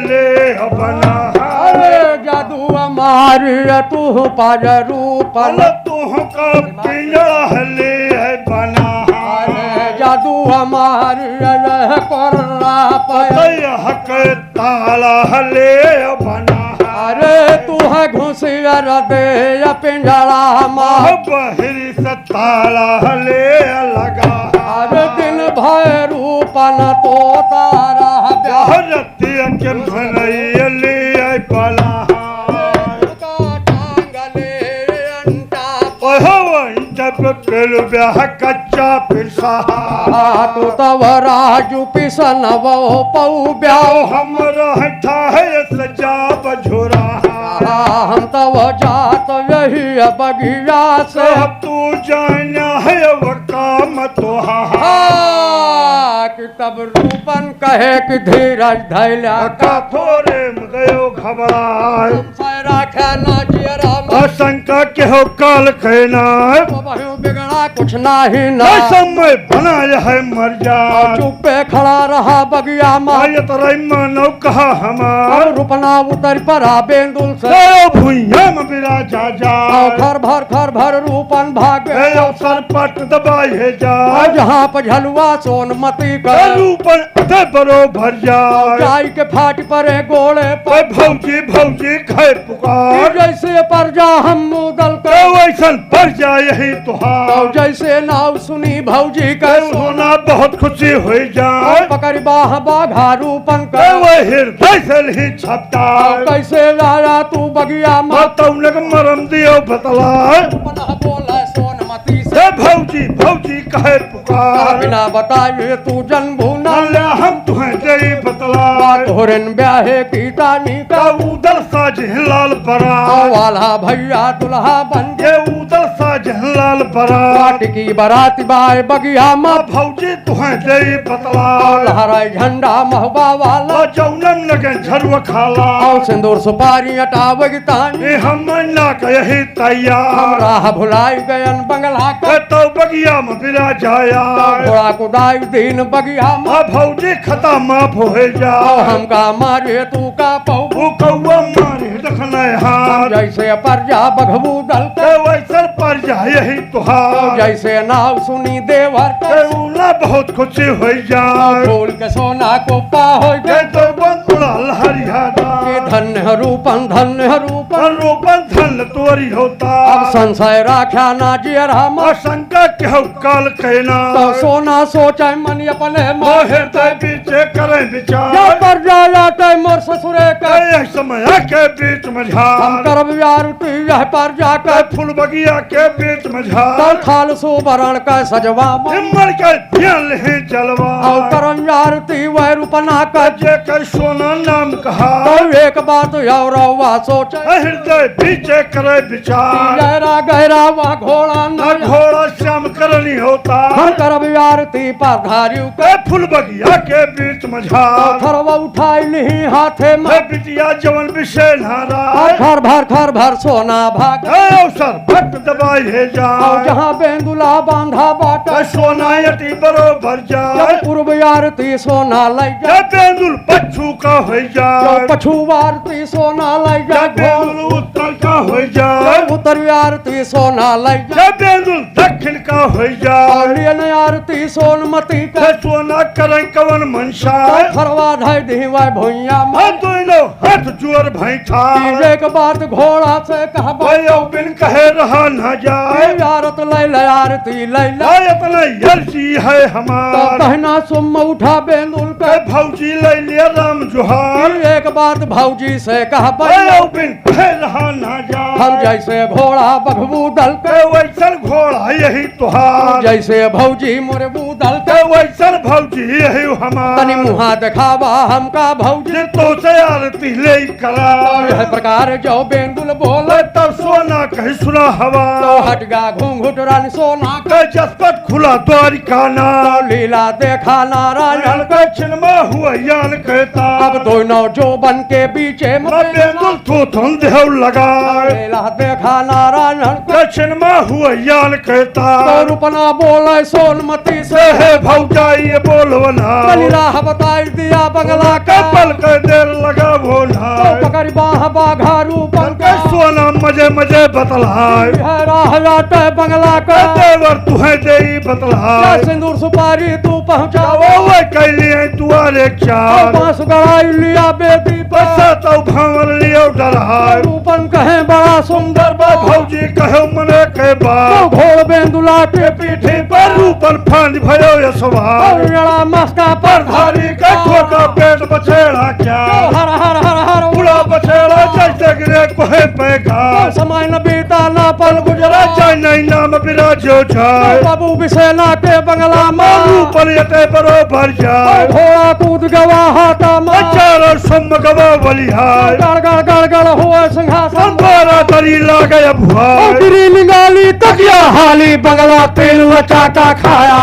ले बना अरे जादू मारी तू पर रूपन तू का पिंजरा ले बना जादू हमारे कोर्रा पे हक ताला ले बना सियर दे पिंजड़ा माँ बहरी से ताला ले लगा हर दिन भय रूपन तो तारा ब्याह रतिया के मनैली पला जब पेलु ब्याह कच्चा पिसा तू तब राजू पिसन वो पऊ ब्याह हमरा हठा है सजा बझोरा हम तब जात यही बगिया से अब तू जाना है वो काम तो कि तब रूपन कहे कि धीरज धैल्या का थोड़े गयो घबराए राखे ना जियरा आशंका के हो काल कहना बहु बिगड़ा कुछ नाही ना समय बनाया है मर जा चुप्पे खड़ा रहा बगिया माँ आयत रही मानव कहा हमार रूपना उतर पड़ा बेंदुल से भुइया में बिराजा जा खर भर रूपन भागे अवसर पट दबाई है जा जहाँ पर झलुआ सोनमती का रूपन अधे बरोबर जाए गाय के फाट परे गोले पर भौजी भौजी खाए पुकार जैसे पर जा हम मुदल तो वैसन पर जा यही तुहार जैसे नाव सुनी भौजी का होना बहुत खुशी हो जाए पकड़ बाह बाघा रूपन का वो हृदय से ही छपता कैसे आया तू बगिया तुमने मरम दियो बतला बोला सोनमती से भौजी भौजी कहे पुकार बिना बताए तू जन्म हम तुम्हें जई बतला तोहरन ब्याहे की तानी का उदल साज लाल परा वाला भैया दुल्हा बन ये उदल साज लाल परा की बारात बाय बगिया माँ भौजी तुम्हें जई बतला लहराए झंडा महबा वाला जौनम लगे झरुआ खाला और सिंदूर सुपारी अटावगी तानी हम ना कही तैयार राह भुलाई गयन बंगला का तो बगिया में बिरा जाया घोड़ा को दाई दिन बगिया माँ भौजी खता माफ हो जा हमका मारे तू का पऊ कौआ मारे देखना हार जैसे पर जा बघबू दल वैसन पर जा यही तुहार जैसे नाव सुनी देवर उला बहुत खुशी हो जाए फूल के सोना को पा हो ये तो बंकुड़ल हरियाणा धन्य रूपन रूपन धन तोरी होता अब संशय राख्या ना जियरा माँ शंका के हो काल कहना तो सोना सोचे मन अपने हृदय पीछे करे विचार या पर जाया के मोर ससुरे के समय के बीच में हम झार करब यार तू यह पर जाकर फूल बगिया के बीच में झार तल थाल सुबरण का सजवा मर के ध्यान ले जलवा और करम यार ती वह रूपना का जे के सोना नाम कहा तो एक बात और सोचे हृदय पीछे करे विचार गहरा गहरा वह घोड़ा न न घोड़ा श्याम करनी होता हम करब यार ती पर धारियों के फूल बगिया के बीच में झार थरवा उठाई ली हाथे में बिटिया जवन विषय नारा घर भर सोना भाग अवसर भक्त दबाई है और जा जहाँ बेंदुला बांधा बाटा सोना यटी बरोबर जा पूर्व आरती सोना लाई जा बेंदुल पच्छू का हो जा पछू आरती सोना लाई जा बेंदुल उत्तर का हो जा उत्तर आरती सोना लाई जा बेंदुल दक्षिण का हो जा लियन आरती सोनमती का सोना करे कवन मनसा थरवा ढाई दी वह भुइया में हाथ जोर भैठा एक बात घोड़ा से कहा बिन कहे रहा न जाए यारत लैला आरती लैला इतना यर्जी है तो हमार कहना सुम उठा बेंदुल के भौजी ले लिया राम जोहार एक बात भौजी से कहा बिन कहे रहा न जाए हम जैसे घोड़ा बघबू दल के वैसन घोड़ा यही तुहार जैसे भौजी मोरे बूदल के वैसन भौजी यही हमार तनी मुहा दिखावा हमका भौजी तो से आरती ले करा यह प्रकार जो बेंदुल बोले तब सोना कही सुना हवा तो हटगा घूंघट रानी सोना के जसपट खुला द्वारिका ना लीला देखा नारायण के छिनमा हुआ यान कहता अब दोनों जो बन के बीचे बेंदुल थोथन देव लगा लीला देखा नारायण के छिनमा हुआ यान कहता तो रूपना बोले सोनमती से है भौजाई बोलवना राह बताई दिया बंगला का पल के देर लगा बोला पकड़ बाह बाघा रूपन के सोना मजे के मजे बतलाए राहते बंगला का देवर तुहे दे बतलाए सिंदूर सुपारी तू पहुंचा वो कैली दुआरे चार बांस गड़ाई लिया बेदी बसा तो भंवर लियो डराए रूपन कहे बड़ा सुंदर भौजी कहो मने के बाप घोड़ बेंदुला के पीठी पर रूपन फांद भयो यसवार मस्का पर धारी का ठोका पेट बछेड़ा क्या हर हर हर हर उड़ा बछेड़ा जैसे गिरे कोहे पे घास समय न बीता ना पल गुजरा चाहे नहीं नाम बिराजो जाए बाबू बिसेना के बंगला में ऊपर यते बरोबर जाए घोड़ा कूद गवा हाथा चारों सुम गवा बलिहार गड़ गड़ गड़ गड़ हुआ सिंहासन बारा तरी ला गया भुआ गिरी निगाली तकिया हाली बंगला तेल चाटा खाया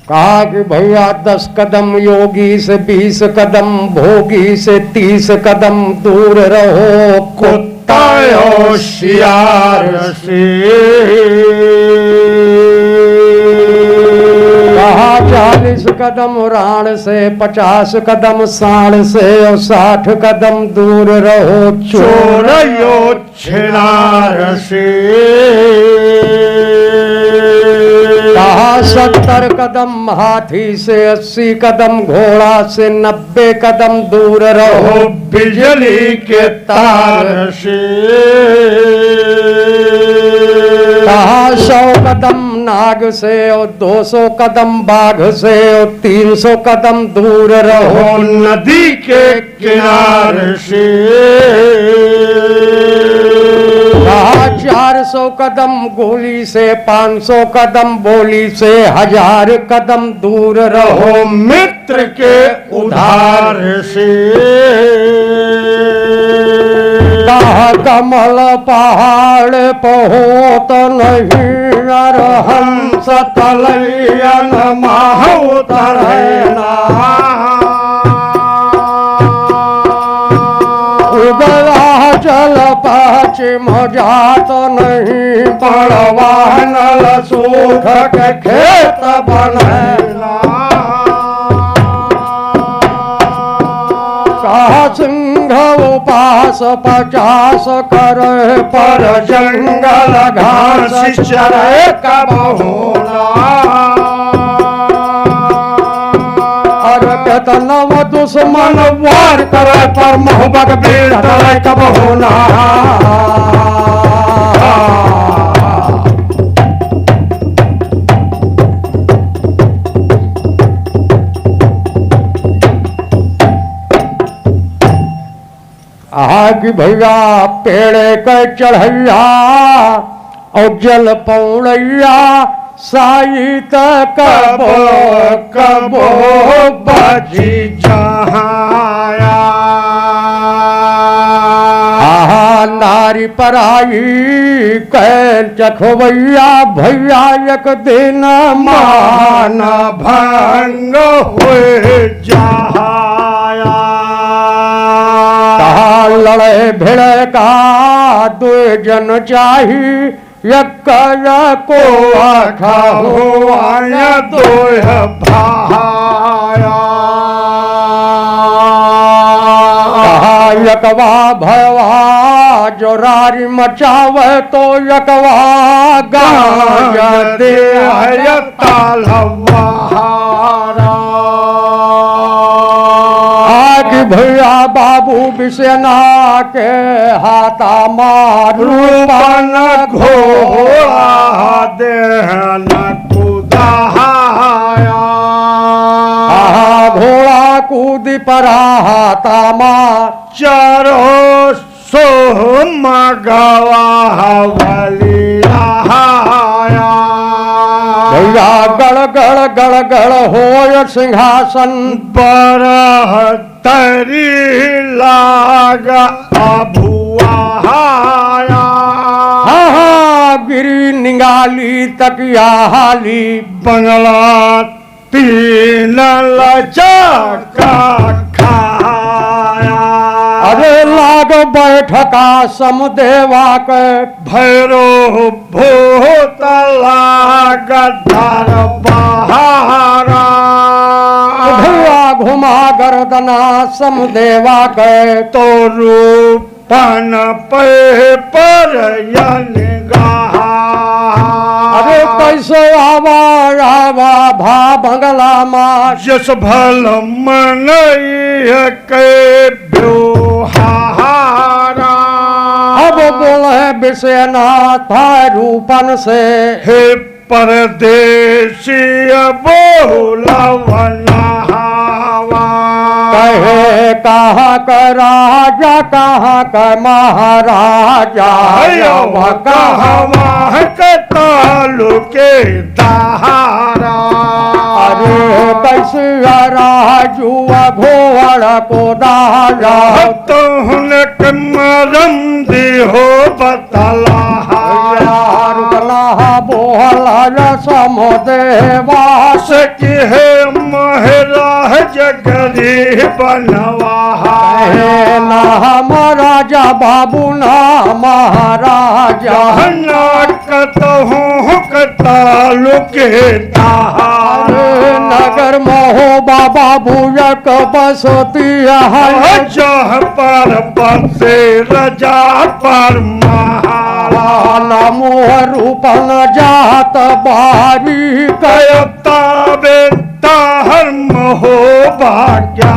कहा कि भैया 10 कदम योगी से 20 कदम भोगी से 30 कदम दूर रहो कुत्ता होशियार से। कहा 40 कदम राण से 50 कदम साण से और 60 कदम दूर रहो चोरयो छिनार से। कहा 70 कदम हाथी से 80 कदम घोड़ा से 90 कदम दूर रहो बिजली के तार से। कहा 100 कदम नाग से और 200 कदम बाघ से और 300 कदम दूर रहो नदी के किनारे से। कहा 400 कदम गोली से 500 कदम बोली से 1000 कदम दूर रहो मित्र के उधार से। कहा कमल पहाड़ पहोत नहीं हंस तलयन माहुतरना। चल पश्चिम जात नहीं पड़वानल सुख के खेत बनेला। कहा सिंह उपास 50 करे पर जंगल घास चरे कबहुना। नव दुश्मन वार करे पर मोहब्बत भीड़ करे कब होना। आग भैया पेड़े के चढ़ैया और जल पौड़ैया साई तक कबो बजी जहाया। नारी पराई कैल चखवैया भैया एक दिन मान भंग हुए जहाया। कहा लड़े भिड़े का 2 जन चाही यक को आखा हो आया 2 भाया। यकवा भयवा जो रारी मचावे तो यकवा गाज दे तालवारा। आग भैया बाबू बिसेना के हाथा मारू पन घोड़ा देहन कुदाया। घोड़ा कूदी परा हाथा मार चारों सो मगवा हवलिया। भैया गड़ गड़ गड़ गड़ हो सिंहासन पर तरी लागा अभुआ। गिरी निगाली तकिया हाली बंगला 3 लचका खाया। अरे लाग लाग बैठका समदेवा के भैरो भूतला गद्दार बहारा भैया घुमा गर्दना समदेवा के तो रूपन पे पर अरे कैसे आवा आवा भा बंगला माँ जस भल मन के ब्योहारा अब बोले विषयनाथ रूपन से हे परदेसी बोलवना कहे कहाँ का राजा कहाँ का महाराजा कहवा के तालुके दहारा अरे कैसे राजुआ घोड़ा को दारा तुहने के मरम दी हो बतला बोला समदेवास की है महाराज जगरी बनवा नाम राजा बाबू ना महाराजा कहूँ तालुके नगर महो बाबा बुयक बसती जह पर बसे रजा पर महाराला मोह रूपन जात बारी कयता बेटा हर्म हो भाग्या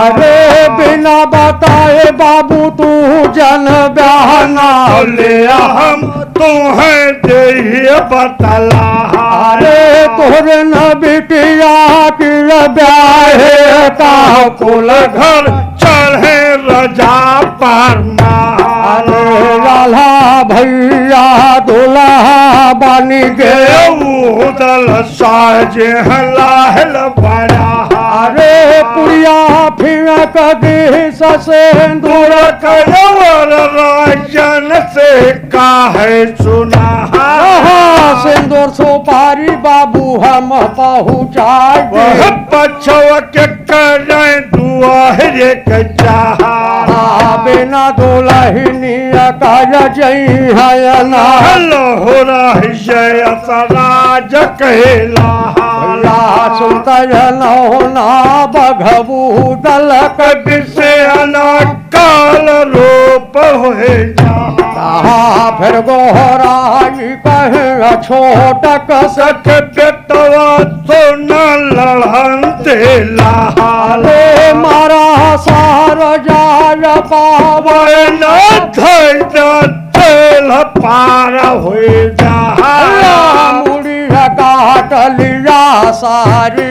अरे बिना बताए बाबू तू जन बयाना ले हम तुम्हें दे बतला अरे तोरे न बिटिया की ब्याहे का कुल घर चढ़े रजा पर अरे लाला भैया दूल्हा बनी गए उदल साज हलाहल बड़ा अरे पुरिया फिर कभी ससेंदूर कयवर राजन से काहे सुना सिंदूर सुपारी बाबू हम पहुँचाए पछवा के करें दुआरे के चाहा बिना दुल्हनिया का जई है ना हो रही जय सराज कहला सुनता ना बघबू दल से काल रूप हो फिर गोहराई कहे छोटक सख बेटवा तो न लड़ते लाले मारा सार जाय पावे न थैल पार हो जा मुड़ी काट लिया सारी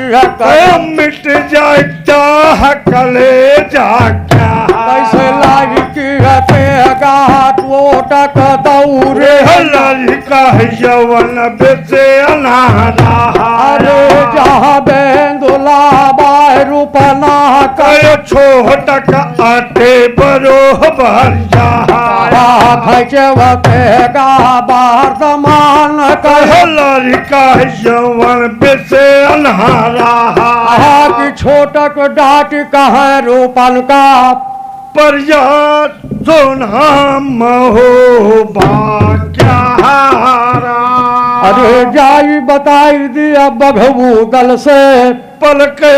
मिट जाता हकले जा कैसे लाई की घाट लोटक दौरे ललिका यवन बेचे अनारा अरे जहाँ बेंदुला बाय रूपना कयो छोटक आटे बरो भरिया खचे वतेगा बारदमान कह ललिका यवन बेचे अनारा की छोटक डाट कहाँ रूपन का परिया सोनाम हो बाक्या अरे जाई बताई दिया बघबू दल से पलके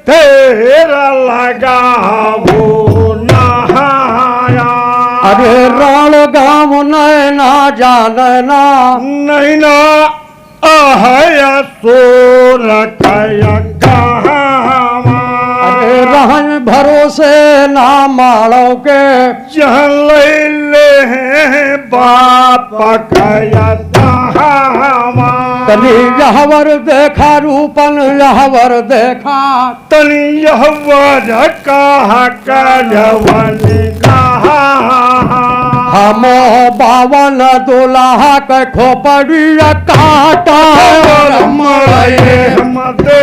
तेरा लगा वो नहाया अरे राण गाँव नैना जानना नैना आहया सोर कया अरे रहन भरोसे ना मारो के जहाँ ले बाप कया तनी यहवर देखा रूपन यहवर देखा तनी यहवर कहा कजवन कहा हम बावन दुल्हा के खोपड़िया काटा मदे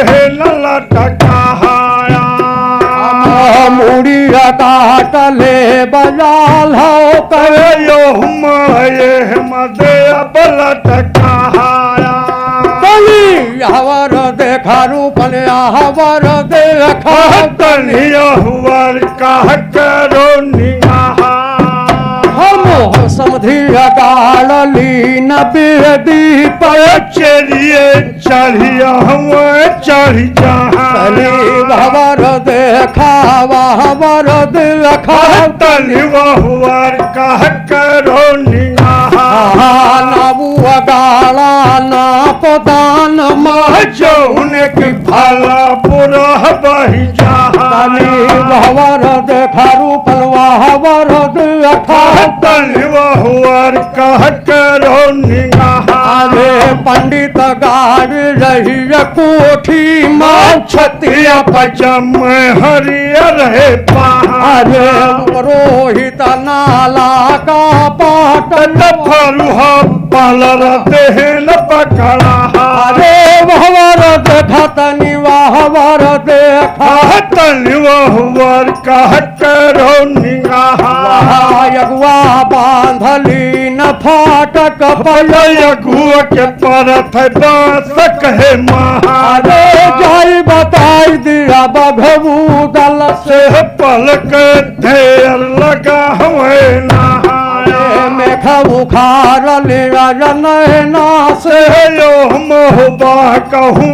लटकाया मुड़िया काट ले बजाल हो कयो मये मदे लटकाया हवर देखा रूपन हवर देखा तनी यहवर कह करो निगाह अधिया गाड़ली न बेदी पर चलिए चढ़िया हुए चढ़ जहाँ तली भवर देखावा वर देखा तली बहुआर कह करो निगाह नबू गाड़ा ना पदान जौन की भला बुरा बही जहाँ तली भवर देखा रूपलवा वर देखा तली बहुआर कह करो निगाह अरे पंडित गाड़ रही कोठी माँ छतिया पचम हरियर है अरे रोहित नाला का पाटन फरुहा पालर देहन पकड़ा अरे भवर देखा तनी वाहवर देखा तनि वहुवर कह करो निगाह यगुआ बांधली न फाटक यगुआ के परथ बास कहे अरे जाई बताई दिया बघबू दल से से पलक ढेर लगा हुए नहा मेघा बुखार नैना से यो मोहबा कहूँ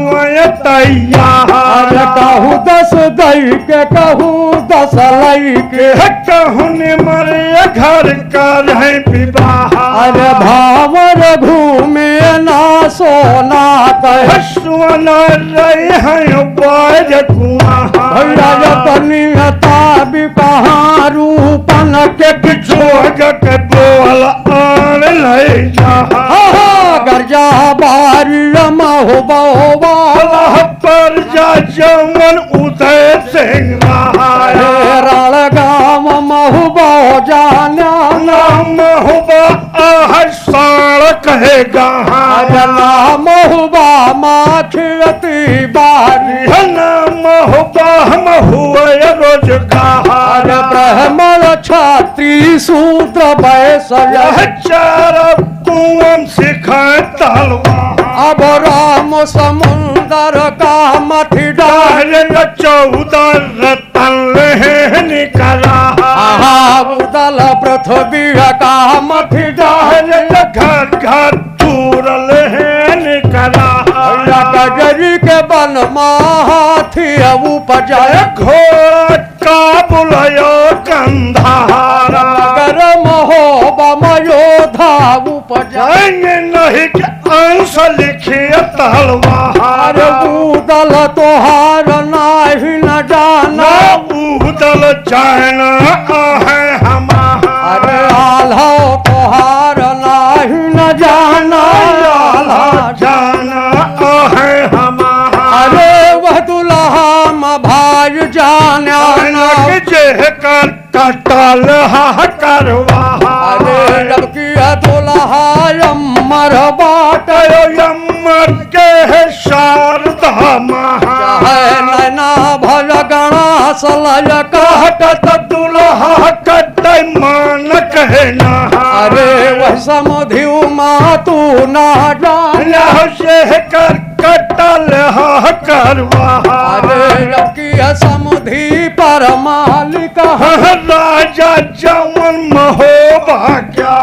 तैयार कहूँ 10 दई के कहूँ 10 लई के कहूँ मरे घर कर है विवाह अरे भावर घूमे ना सोना कह सुना रहे हैं बाज भैया तनियता भी कहाँ रूपन के जोग के बोल आन ले जा गर्जा बारी महो बाला पर जा जमन उदय सिंह रण गाम महु बो जाना नाम हुआ साड़ कहेगा महुबा माखियती बारी नाम हुआ रोजगार ब्राह्मण छात्री सूत्र वैश्य चार कुआं सिखाए तलवार अब राम समुंदर का मथि डाल डाल 14 रतन निकला उदल पृथ्वी का मथि डाल घर घर चूरल निकला गजरी के बन माथी उपजाय घोड़ का बुलायो कंधारा कर महोबा मयोधा उपजाय नहीं के अंश लिखिए तलवार उदल तोहार नाही न जाना उदल जाना है हमारा अरे आल्हा तोहार नाही न जाना आल्हा जाना है हमारा अरे वह दुल्हा भाई जाना जे कर कटल करवा अरे जब किया दुल्हा अमर बाट यमर के शारदा महा है नैना भल गणा सलय कहत दुल्हा कट मान कहना अरे वह समधि माँ तू ना जान से कर कटल करवा अरे जब किया समधि पर मालिक राजा जमन महोबा क्या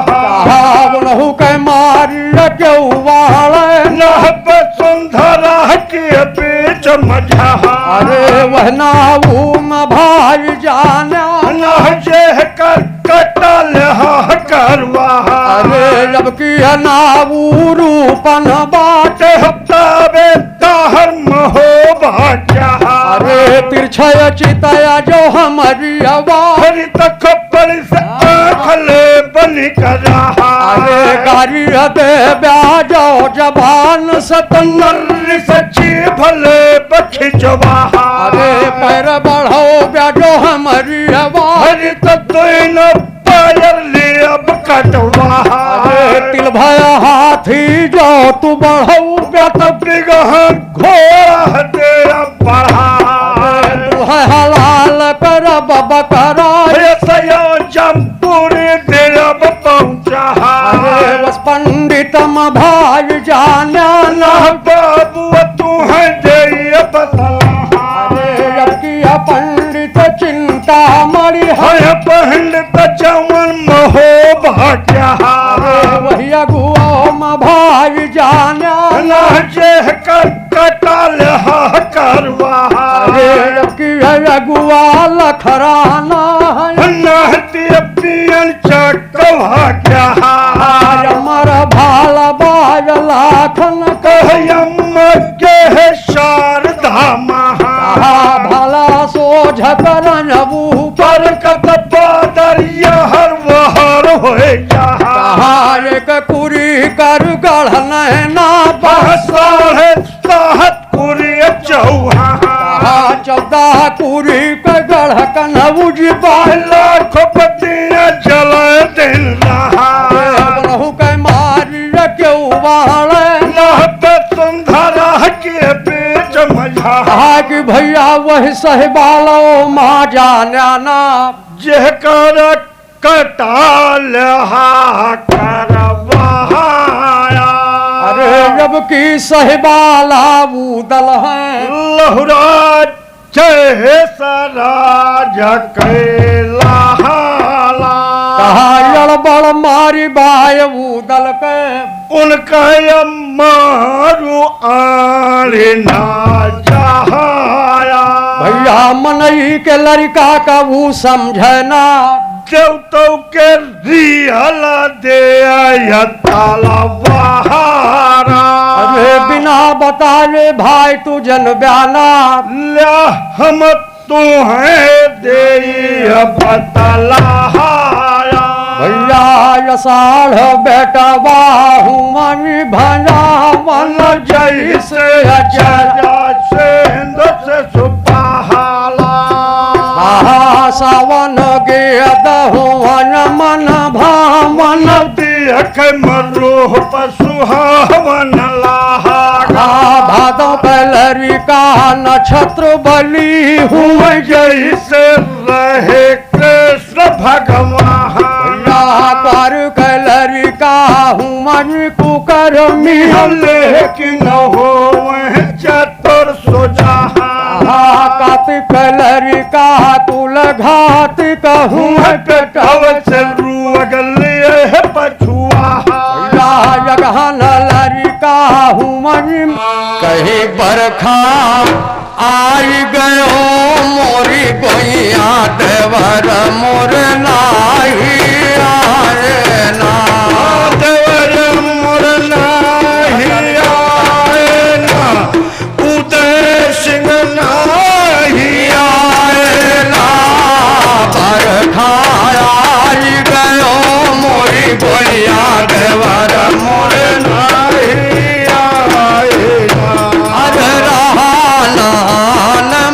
नहु के मारिय के वाले नहब सुंदरा के बीच मझा अरे वह नाऊ में भाई जाना नह जे कर कटल करवा अरे जब किया नाऊ रूपन बाट तबे ताहर महोबा क्या अरे तिरछय चितया जो हमारी आवाज हरि तक बलि से आखले बलि करा अरे गारी दे ब्याजो जबान सतनर सच्ची भले बखी जवा अरे पैर बढ़ो ब्याजो हमारी आवाज हरि तक न पायर ले अब कटवा अरे तिल भया हाथी जो तू बढ़ो ब्यात बिगह घोड़ा तेरा बढ़ा तू है हलाल कर बाबा करा सयो जमपुरी दिलब पहुंचा अरे बस पंडितम भाई जाना ना बाबू तू है जय बता अरे जब किया पंडित चिंता मरी है पंडित जमन हो भाग्या वही अगुआ में भाई जाना नाचे कर कटाल करवा की अगुआ लखराना नहती पियन चक भाग्या अमर भाल बाज लाखन कहयम के शारदा महा भला सोझ करन ऊपर पर कत पादरिया हर वहर हो एक कुरी कर गढ़ नैना साढ़े साहत कुरिय चौहा 14 कुरी के गढ़ कन्हौज लाख पतिया जल दिन रहू के मारी क्यों बाड़े सुंदरा के बीच मझा कि भैया वही सहबालो माँ जाना जेकर कटाल करवाया अरे जब की सहबाला उदल है लहुरा जय सराज कैला कहा बड़ मारी बाय उदल के उनका मारू आड़े ना जहाया भैया मनई के लड़का का वो समझना जब तो के रियल दे ताला बहारा अरे बिना बताए भाई तू जन बयाना ल्या हम तू है दे बतला भैया यसाढ़ बेटा बाहू मन भना मन जैसे से सुपहाला सावन गे दहुवन मन भावन देख मरोह पशुहावन लाहा भादों कलरी का नक्षत्र बली हुए जैसे रहे कृष्ण भगवान पर कलरी का हूँ मन कुकर लेकिन हो चतुर सुजा कार्तिक कलरी का कुल घात कहूँ कटव से रूगलिए पछुआ जगहन लरी का हूँ मन कहीं बरखा आई गयो मोरी गोइया देवर मोर नाही आए ना देवर मोर नाही आए ना उदय सिंह नाही आए ना बरखा आई गयो मोरी गोइया देवर मोर नाही आए ना अरे रहा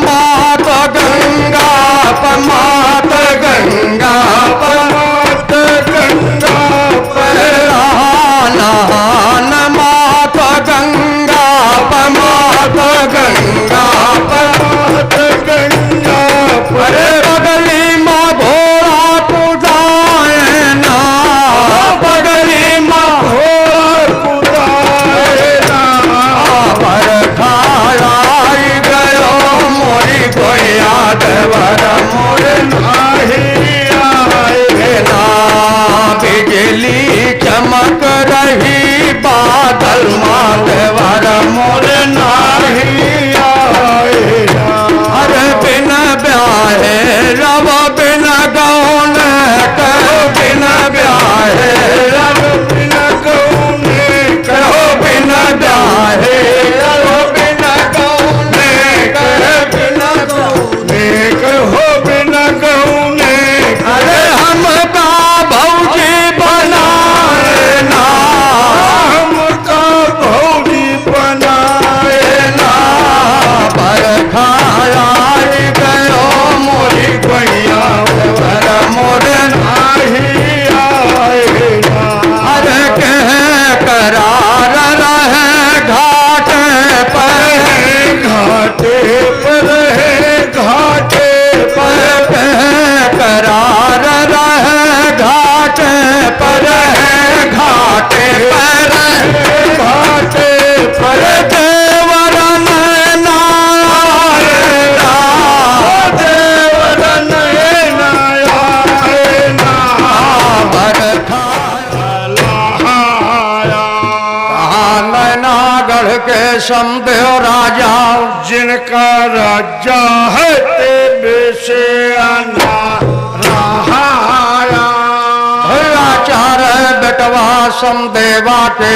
मात गंगा पमात गंगा मात गंगा नहान मात गंगा पमात गंगा मात गंगा अरे बगली माँ घोड़ा पूजाए ना बगली माँ बरखा आई गयो मोरी गोया देवर मोर नाही आए ना बिजली चमक रही बादल माँ देवर मोर नाही आए अरे बिन ब्याहे रब बिन गौन कहो बिन ब्याहे रब बिन गौने कहो बिन ब्याहे रब बिन गौन कहो बिन गौने कहो बिन गौने अरे हम का भौजी बनाए ना हमका भौजी बनाए के समदेव राजा, जिनका राजा है ते से आना रहाया। भैया चार बेटवा समदेवा के,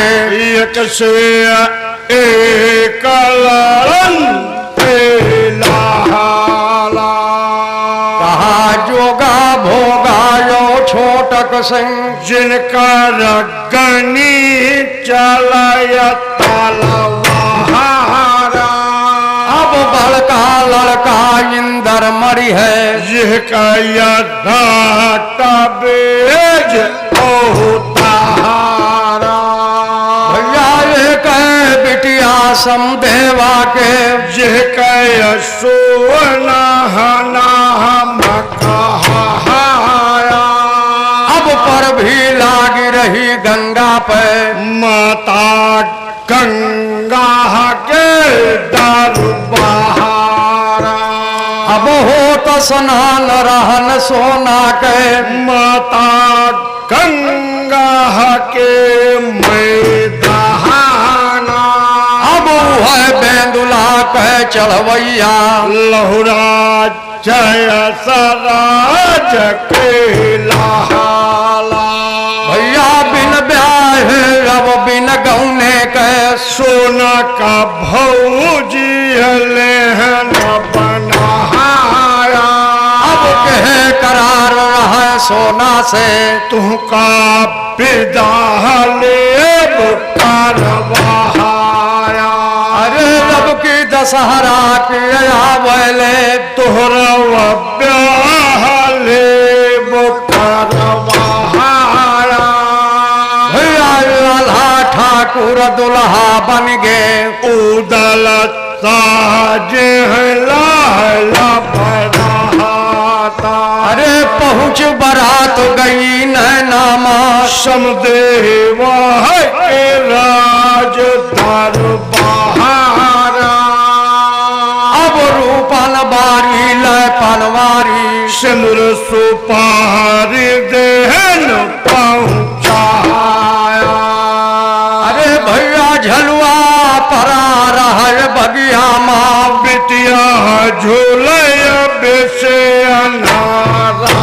एक से एक लड़न लाला। कहा जोगा भोगा यो छोटक सिंह, जिनका रगनी चलाया तलवारा। अब बड़का लड़का इंदर मरी है, यह कया दाता बेज ओतारा। भैया एक बिटिया समदेवा के, यह कया सोना मकहाया। अब पर भी लागी रही गंगा पे, माता गंगा के दरबारा। अब हो तो स्नान रहन सोना के, माता गंगा के मैदाना। अब है बेंदुला के चढ़वैया, लहुरा जय सराज के लाला। भैया बिन ब्याह अब बिन गौने के, सोना का भौजी लेहन बनाया। अब कहे करार रहा सोना से, तुमका विदा ले करवाया। अरे रब की दशहरा के आवले, तोहरा ब्याह ले करवाया। भैया अल्लाह ठाकुर दुल्हा बन गए, उदल साज लाला बराता। अरे पहुँच बारात गई नैनामा, समदेवा के राज दरबारा। अब रूपन बारी लय पनवारी, सिंदूर सुपारी देहन पहुँचाया। अरे भैया झलुआ परा रहल बगिया माँ, बिटिया झूलया बेसे अनारा।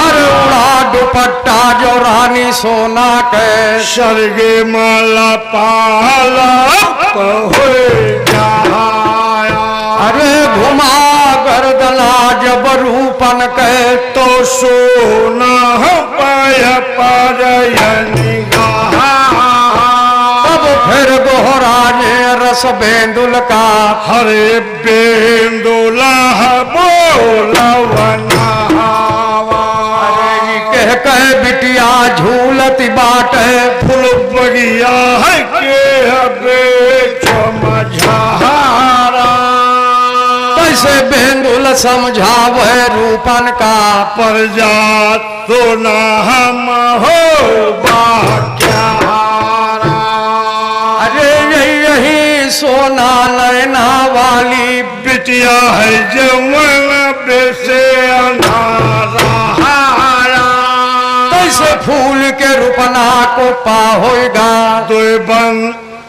अरे उड़ा दुपट्टा जो रानी सोना के, स्वर्गे माला पाला हुए जाया। अरे घुमा गर्दना जब रूपन के, तो सोना पाय परयनी गहा। तब फिर दोहराए रस बेंदुल का, हरे बेंदुला बोलवना। कह कह बिटिया झूलती बाटे, फूल बगिया है के हबे चमझारा। कैसे बेंदुल समझावे रूपन का, प्रजा सोना हम हो बाक्यारा। अरे यही सोना नैना वाली, बिटिया है जवन बेसे अनारा। कैसे फूल के रूपना को पा होगा, तो बन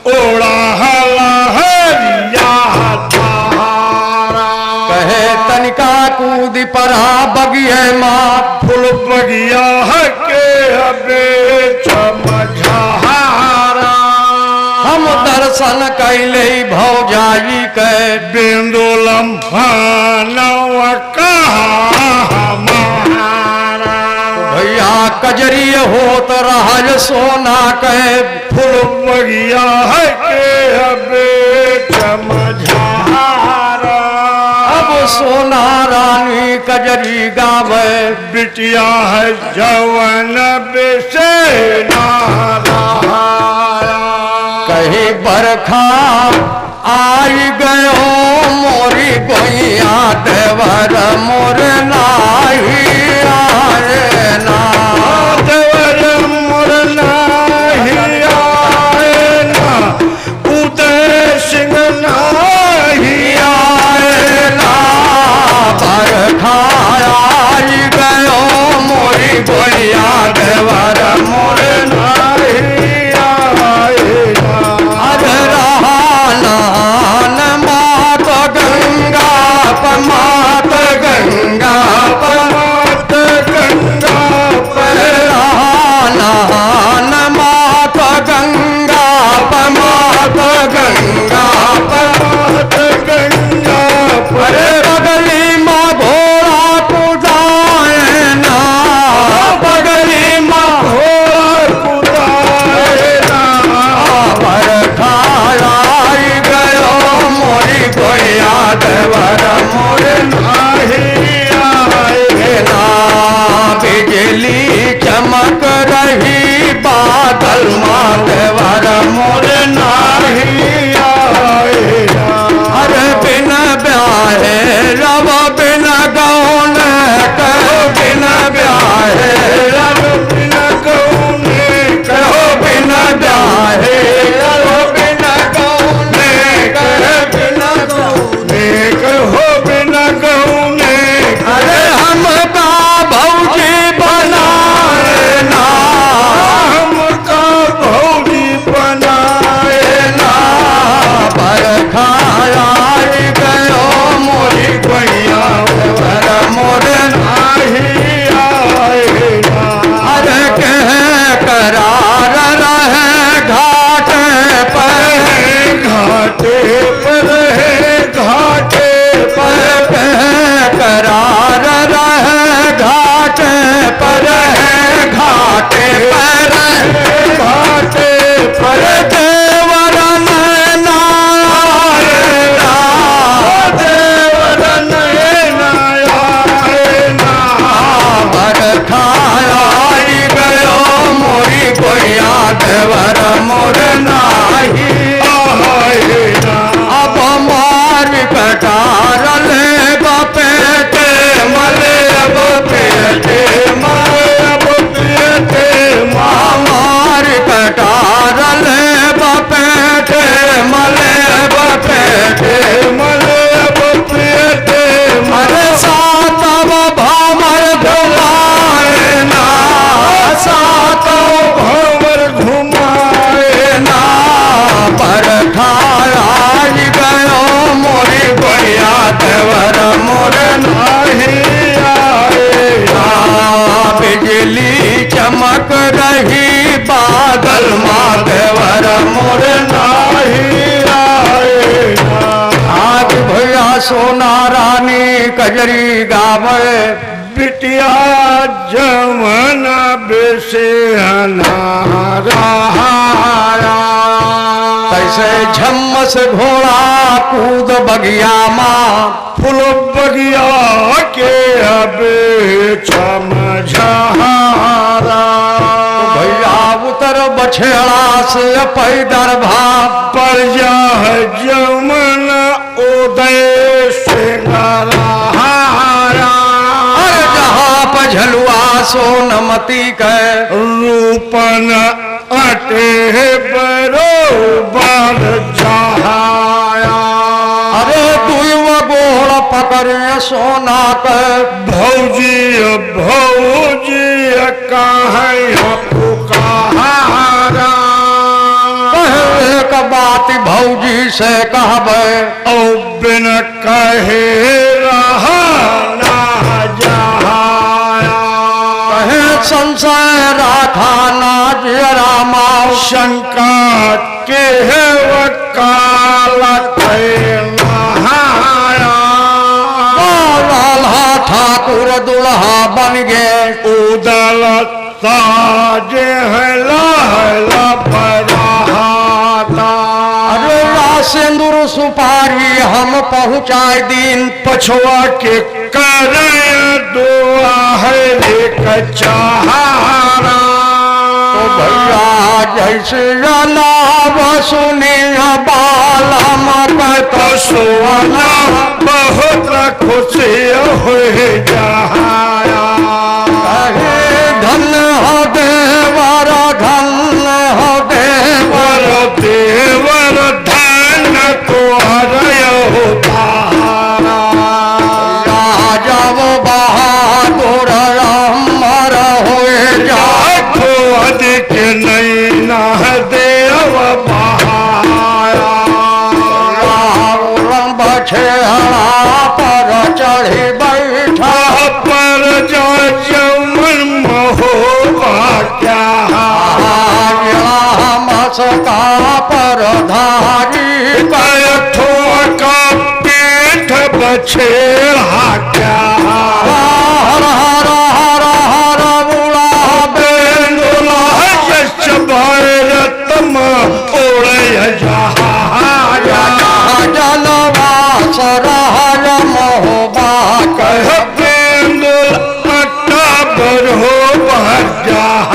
ओढ़ा हला हरिया तारा। कहे तनिका कूद परा बगिए माँ, फूल बगिया है के हबे चमझारा। हम दर्शन कैले भौजाई के, बेंदुलम भानव कहा हमारा। भैया कजरी होत रहल सोना के, फूल बगिया है के हबे चमझारा। अब सोना रानी कजरी गावे, बिटिया है जवन बेसे नारा। कही बरखा आई गयो मोरी गोइया, देवर मोर नाही आए ना। देवर मोर नाही आए ना, उदय सिंह नाही आए ना। बरखा आई गयो मोरी गोइया, देवर मोर नाही आए ना। चमक रही बादल माँ देवर मोर नाही आए। अरे बिन ब्याहे रब बिन गौन कहो बिन ब्याहे रब बिन गौन कहो बिन ब्याहे रब बिन गौन कहो बिन गौन कहो बिन गौने। अरे हम भौजी बनाए ना हमका भौजी बनाए ना। बरखाया गयो मोरी गैया देवर मोर नाही आए ना। अरे कह करार रहे घाट पर घाटे पर है घाटे पर कह करार रहे घाट पर है घाटे पर घाटे पर देवर नैना देवर नैना आए ना। बरखाया गयो मोरी कोया देवर मोर नाही आए ना। अब मार कटार ले बपेटे मले बपेटे अब पियते मार कटार ले बपेटे मले बपेटे मले अब पियते अरे सातव भामर घुमाए ना सातव भंवर घुमाए ना बरखाया गयो मोरी गैया देवर मोर नाही आए ना। बिजली चमक रही बादल माँ देवर मोर नाही आए ना। आज भैया सोना रानी कजरी गावे बिटिया जमना बेसे अनारा कैसे झम्मस घोड़ा कूद बगिया माँ फूल बगिया के अबे समझारा। भैया उतर बछेड़ा से पैदर भाप पर जा जमन उदय से नारा। अरे जहाँ पर झलुआ सोनमती के रूपन अटे बरोबर जहाया। अरे दुइव गोड़ पकड़े सोना के भौजी भौजी कहाँ पुकारा। एक बात भौजी से कहबे ओ बिन कहे रहा ना जहाया। कहे संशय राखा ना जरा माँ शंका के वकाल नहाया। लाला ठाकुर दुल्हा बन गए उदल ताजे है लहला बराता। अरे सिंदूर सुपारी हम पहुँचाए दिन पछुआ के करे दुआ है लेकर चाहारा। तो भैया जैसे नाव सुनी बाला मत सुना बहुत खुशी हुई जहाया। धन हो देवर धन हो देवर देवर धन को हरयो तारा। राजव बहादुर अमर हुए जा खोद के नैना देव बहाया। बछेड़ा पर चढ़ी बैठा पर जो चमन महोबा क्या मसका पर धारी ठोका पीठ बछेड़ा क्या। हर हर हर हर बुला बेंदुला यश भैरतम ओढ़ जहाया। जलवास रहल मोहबा कह बेंदुल अट्टा बरहो बह जहाया।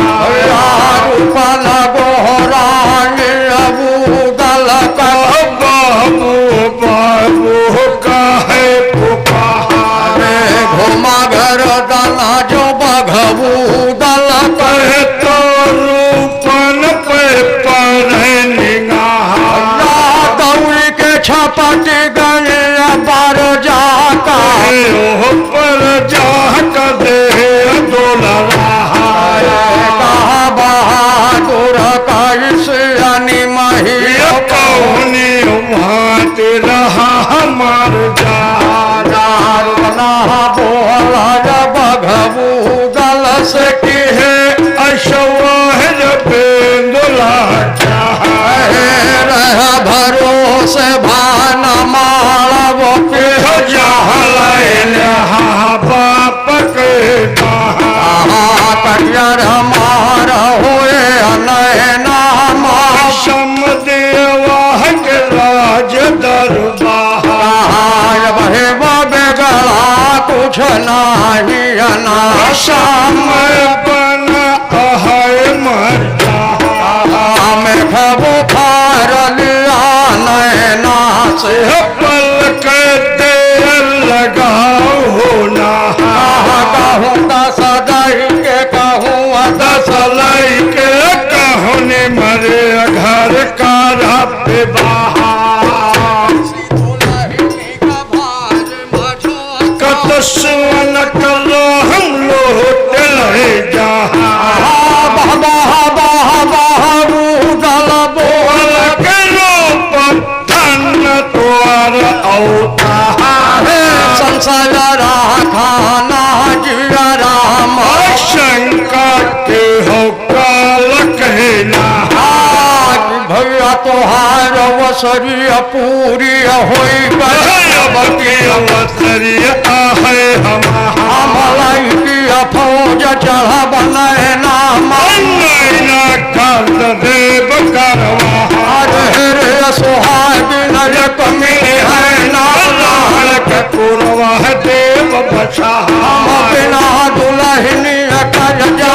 छूट गए पर जाका पर जाका दे दुल्हा कहा बहादुर कैसे अनिमही कौनी भात रहा हमार जा बोला बघबू गल से की है अशवाहन पे दुल्हा रह भरोसे भान मालव के बाप के करियर हमार हुए नैना समदेवा के राज दरबार बहे बेगला कुछ नाही शाम बन आहाय मर में खबो खार लिया नैना से पल के देर लगाओ होना कहूँ दस दही के कहूँ दस लाई के कहने मरे घर का रब कत सुन करो हम लोग ले जा बोल के रूप धन द्वार संसार खाना जिया राम शंका के हो काल कहना भैया तोहार वसरी पूरी होई हमलाई की फौज चढ़ बने नाम देव करवा रे सुहागिन कमी है नाल के पूर्वा देव बचा बिना दुल्हनी कर जा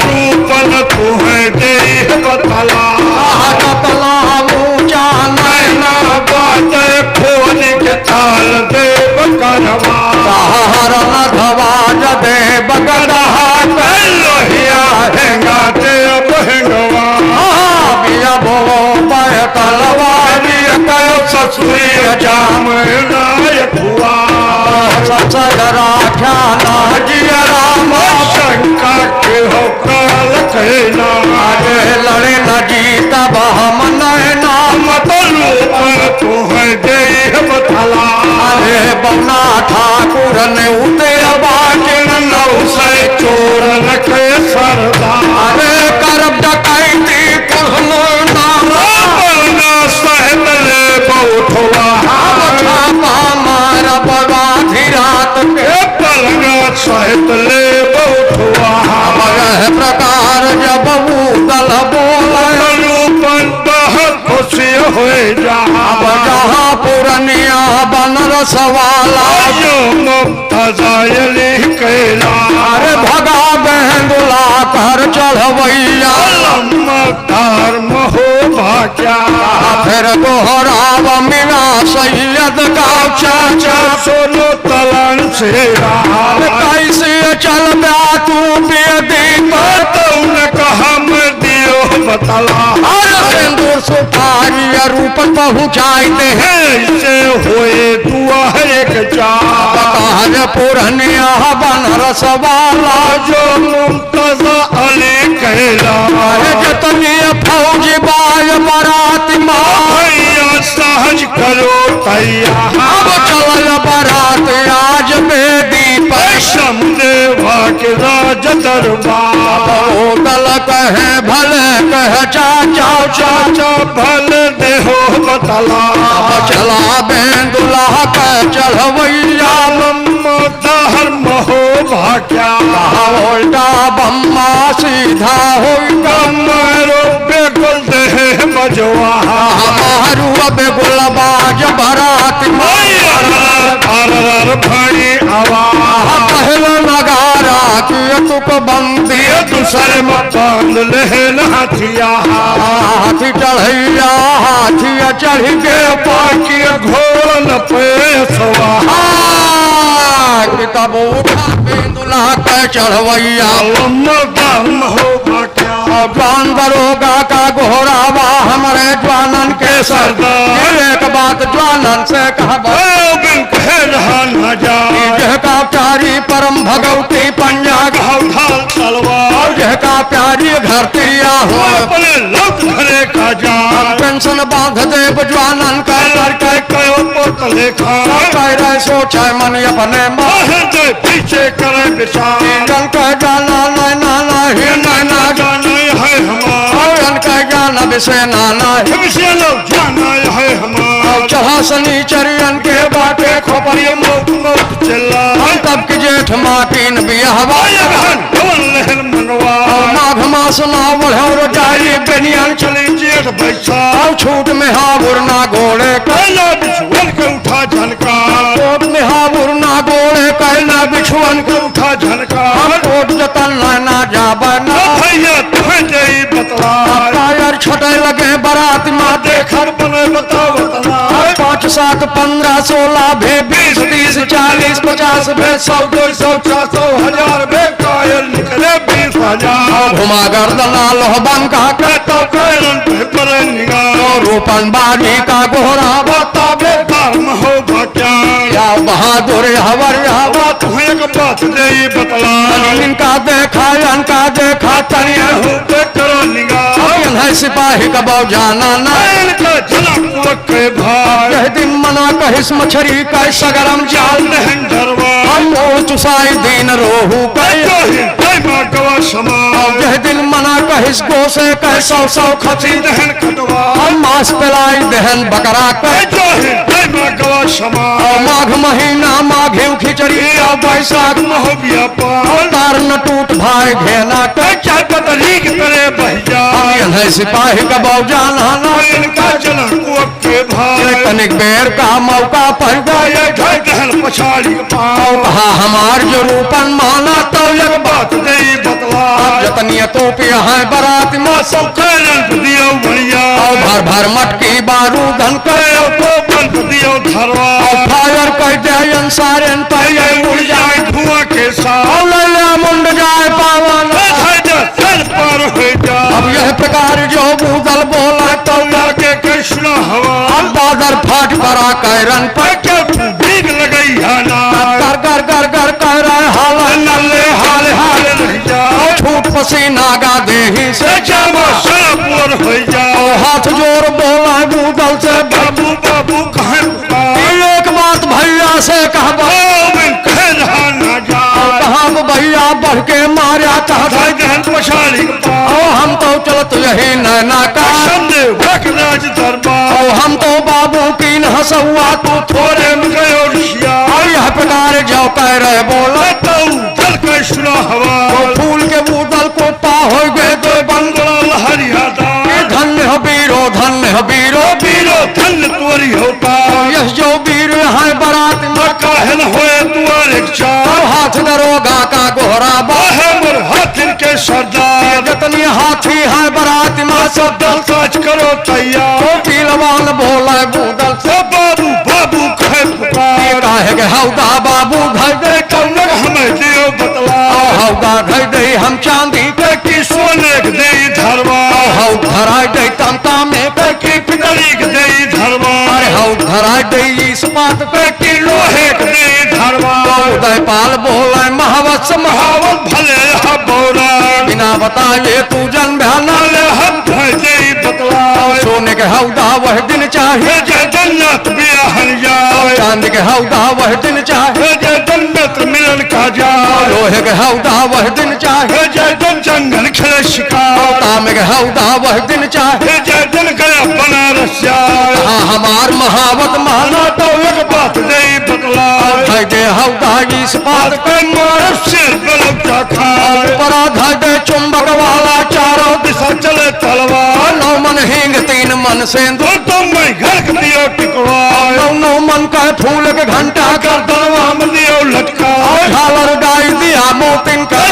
रूपन तू है देव बतला कतला ऊंचा नैना बात खोल के ताल देव करवा हरण ध्वज देव गदहा लोहिया हेंगा देव हेंगवा बिया भो पय तलवारी कय ससुरी जाम नायक हुआ ससरा ख्याना जिया राम शंका के हो काल कहना लड़े न जीत बहम नैना रूपन तू है देव बतला अरे बना ठाकुर ने उते बाजिन नौ से चोर के सरदार अरे करब डकैती कहलो नाम सहित ले बहुठवा छापा मार बवा धीरात के पलंगा सहित ले बहुठवा प्रकार जब दल बोल रूपन बहुत खुशी हो जहाँ पुरनिया बनर सवाला जो मुक्त जायली कैला अरे भगा बेंदुला कर चढ़वैया धर्म हो भाग्या फिर दोहराव मिला सैयद का चाचा सोनो तलन से कैसे चल ब्या तू बेदी ने कहा मैं दियो बतला सिंदूर सुपारी रूप पहुँचाते हैं ऐसे हुए दुआ एक जा पुरनिया बनरस वाला जो मुमताजा अली कहला जतनी फौज बाज बरात भैया सहज करो तैयार अब चल बरात आज बेदी पर समदेवा के राज दरबार दल कहे भले कह चाचा चाचा भल देहो बतला चला बेंदुला कह चढ़वैया धर्म हो भाग्या उल्टा बम्मा सीधा हो कमरो बेगुल देह बजवा हमारू बेगुल बाज बरात भाई आवाज पहल नगारा की तुक बंदी दूसरे मकान लहन हाथिया हाथी चढ़ैया हाथी चढ़ के पाकी घोड़न पे सवा किताब उठा बेंदुला के चढ़वैया दम हो भाग्या जान दरोगा का घोड़ावा हमारे जवानन के सरदार एक बात ज्वालन से कहा बिन कहे रहा न जा यह का प्यारी परम भगवती पंजा ढाल तलवार यह का प्यारी घर तिरिया हो अपने लौट घरे का जा पेंशन बांध दे ज्वालन का लड़के कयो पोतले खा कह रहे सोचा मन अपने बाहर दे पीछे करे विचार जन कह जाना नैना नहीं नैना जाना है हमारा जन कह जाना विषय नाना हमसे लोग जाना है हमारा चढ़ा शनि चरियन के बाटे खोपड़ी मौत मौत चला तब के जेठ माटीन बियाहवा लहर मनवा माघ मास ना बढ़ो जाई बेनियन चले जेठ बैसा छूट में हाबुर ना गोड़े पहला बिछुअन के उठा झनका कोट में हाबुर ना गोड़े कहना बिछुअन के उठा झनका कोट जतन ना जाबा ना भैया तुम्हें जई बतला टायर छटे लगे बारात माँ देखर बने बताओ बतना 5 7 15 16 भे 20 30 40 50 भे 100 200 400 1000 बे कायल निकले 20,000 घुमा गर्दना लोहबन का तो कायरन पे पर निगाह रूपन बागी का गोरा बता बेकार में हो बचा या बहादुर हवर हवा तुम्हें एक बात जई बतला इनका देखा तनिया हो पे करो निगाह है सिपाही का बहु जाना ना इनका जनक के भाई यह दिन मना कहिस मछरी का सगरम जाल नहन डरवा हम मोड़ चुसाई दीन रोहू गवा समाज यह दिन मना कहिस गो से कह 100 खची दहन कटवा हम मास पिलाई दहन बकरा कह गवा समाज माघ महीना माघे खिचड़ी बैसाख हो गया पार तार न टूट भाई घेना कह तरीक करे बहिया है सिपाही का बहु जाना ना इनका जनक के भाई तनिक बेर का मौका पड़ गया दहन पछाड़ी कहा हमार जो रूपन माना तो एक बात नहीं बतला जतनिया तो पिया है बारात में सब करन दियो बढ़िया भर भर मटकी बारूदन कयो तो बंद दियो धरवा फायर कह दे अंसारन पहले उड़ जाए धुआं के साथ ले मुंड जाए पावन सर पर हो जा अब यह प्रकार जो बूदल बोला तो लागे कृष्ण हवा अब बादल फाट पड़ा कैरन पर भीग लगई हाना कर कह रहे हाल नल्ले हाल नहीं जा छूट पसीना गा देही से जामा सरपुर हो जा हाथ जोर बोला बूदल से बाबू बाबू कहाँ एक बात भैया से कहबा कह रहा ना जा कहा भैया बढ़ के मारा कहता दहन पछाड़ी हम तो चलत यही नैना का राज दरबार हम तो बाबू की न हंसुआ तू थोड़े में गयो ऋषिया यह प्रकार जो कह रहे बोला जल कृष्ण हवा फूल के बूदल को पा हो गए तो बंगला लहरिया धन्य हो वीरो वीरो धन्य तोरी होता यह जो वीर है बारात में कहन होए तुअर इच्छा हाथ दरोगा का गोहरा बाहे मोर हाथिन के सरदार जतनी हाथी है बारात में सब दल साज करो तैयार पीलवान बोला बूदल से बाबू बाबू कहे पुकार है कि हौदा बाबू धर दे कौनक हमें दियो बतला हौदा धर दे हम चांदी के की सोने के दे धरवा हौ धराय दे तमता में की पितरी के दे धरवा अरे हौ धराय दे इस बात पे की लोहे के दे धरवा उदय पाल बोला महावत्स महावत भले बोरा बिना बताए तू जन बहना ले हम दे बतला सोने के हौदा वह दिन चाहिए जय जन्नत बियाहन जाए चांद के हौदा वह दिन चाहिए जय जन्नत मिलन का जाए लोहे के हौदा वह दिन चाहिए जय जन जंगल खिले शिकार तांबे के हौदा वह दिन चाहिए जय जन गया बनारस जाए हमार महावत माना तो एक बात नहीं बतला है दे हौदा इस बात पे मार सिर गलब का खाए पराधा दे चुंबक वाला चारों दिशा चले तलवार 9 मन हिंग 3 मन सेंदूर तो मैं घर के दियो टिकवा 9 मन का फूल के घंटा कर दरवा में दियो लटका झालर डाई दिया मोतिन का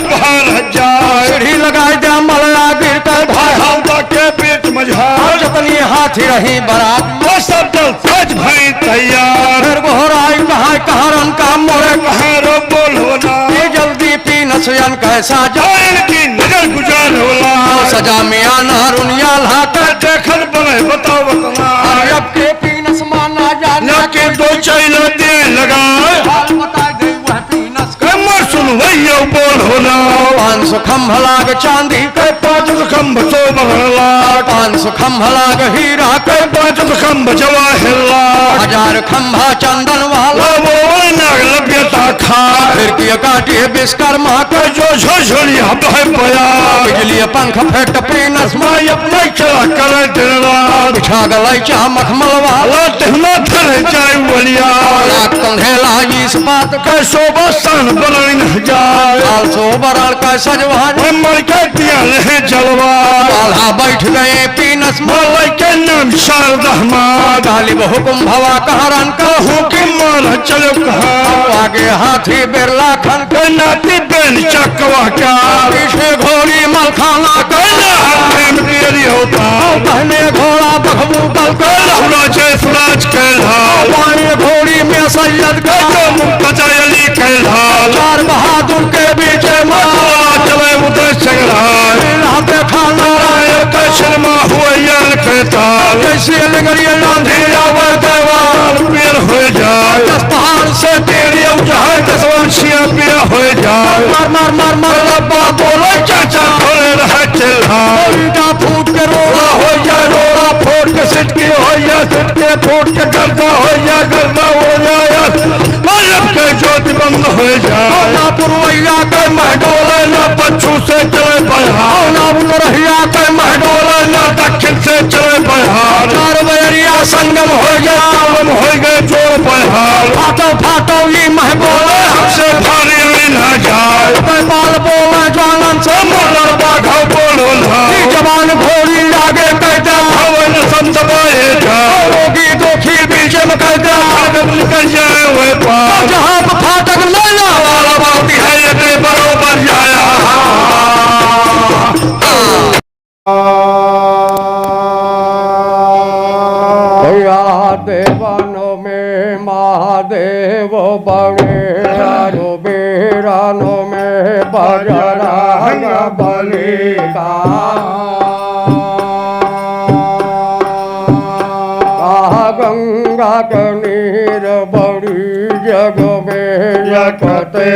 बाहर जाए सीढ़ी लगाई दिया मलया गिर कर भाई हौदा के पेट मझार जतनी हाथी रही बारात वो सब दल सच भाई तैयार फिर गोहराई कहाँ रन का मोरे कहाँ रो बोल होना जल्दी पी नसयन कैसा जाए की नजर गुजार होला सजा मियाँ नारुनिया लाकर देखल बने बताओ बतना अब के पीनस माना जाना ना के दो चैला दे लगाए हाल बता दे वह पीनस कमर सुन भैया बोल होना 500 खम्भ लाग चांदी के 5 खम्भ तो बहला 500 खम्भ लाग हीरा के 5 खम्भ जवाहरलाल 1000 खम्भा चंदन वाला वो नाग लभ्यता खा फिर की काटी विश्वकर्मा के जो झोझड़ी हबाय पया बिजली पंख फेट पीनस माय अपना चला करे दिन रात बिछा गलाई चा मखमल वाला तेहना थरे जाय वलिया लाख कंधेला इस बात के शोभा सन बनन जाय लाल सो बराल का सजवान मर के दिया रहे जलवा बाला बैठ गए पीनस मलय के नाम शारदा हमार गालिब हुकुम भवा कहरन का हुकिम मान चलो कहा आगे हाथी बिरला खन के नाती बेन चकवा का पीछे घोड़ी मलखाना कहना हम तेरी होता पहने घोड़ा बखबू बल सूरज सूरज के लाल पानी घोड़ी में सैयद का मुमताज अली के लाल चार बहादुर के बीच चले उदय संग्राम हाथे खाना के शर्मा हुआ यार के ताल कैसे लगरिया लांधी आवर देवाल पीर हो जाए दस पहाड़ से तेरी जहाँ दसवंशिया पिया हो जाए मार मार मार मार लब्बा बोलो चाचा खोले रहे चिल्ला ईटा फूट के रोड़ा हो जा रोड़ा फोड़ के सिटकी हो या सिटके फोड़ के गर्दा हो या गर्दा हो जाए मलब के ज्योति बंद हो जाए ना पुरवैया के महडोले ना पच्छू से चले बहार ना बुलरहिया के महडोले ना दक्षिण से चले बहार चार बजरिया संगम हो गया हम हो गए जोर बहार फाटो फाटो ये महबोले हमसे भारी ना जाए बाल बोले ज्वालन से मोलर बाघा बोलो ना जवान घोड़ी आगे कहता हवन संतबाए जाए रोगी दुखी बीच में कहता निकल जाए हुए पार जहाँ फाटक लेना वाला बाती है ये बरोबर जाया भैया देवानों में महादेव बड़े रानो बेरानों में बजरंग बली का गंगा के नीर बड़ी जग में यकते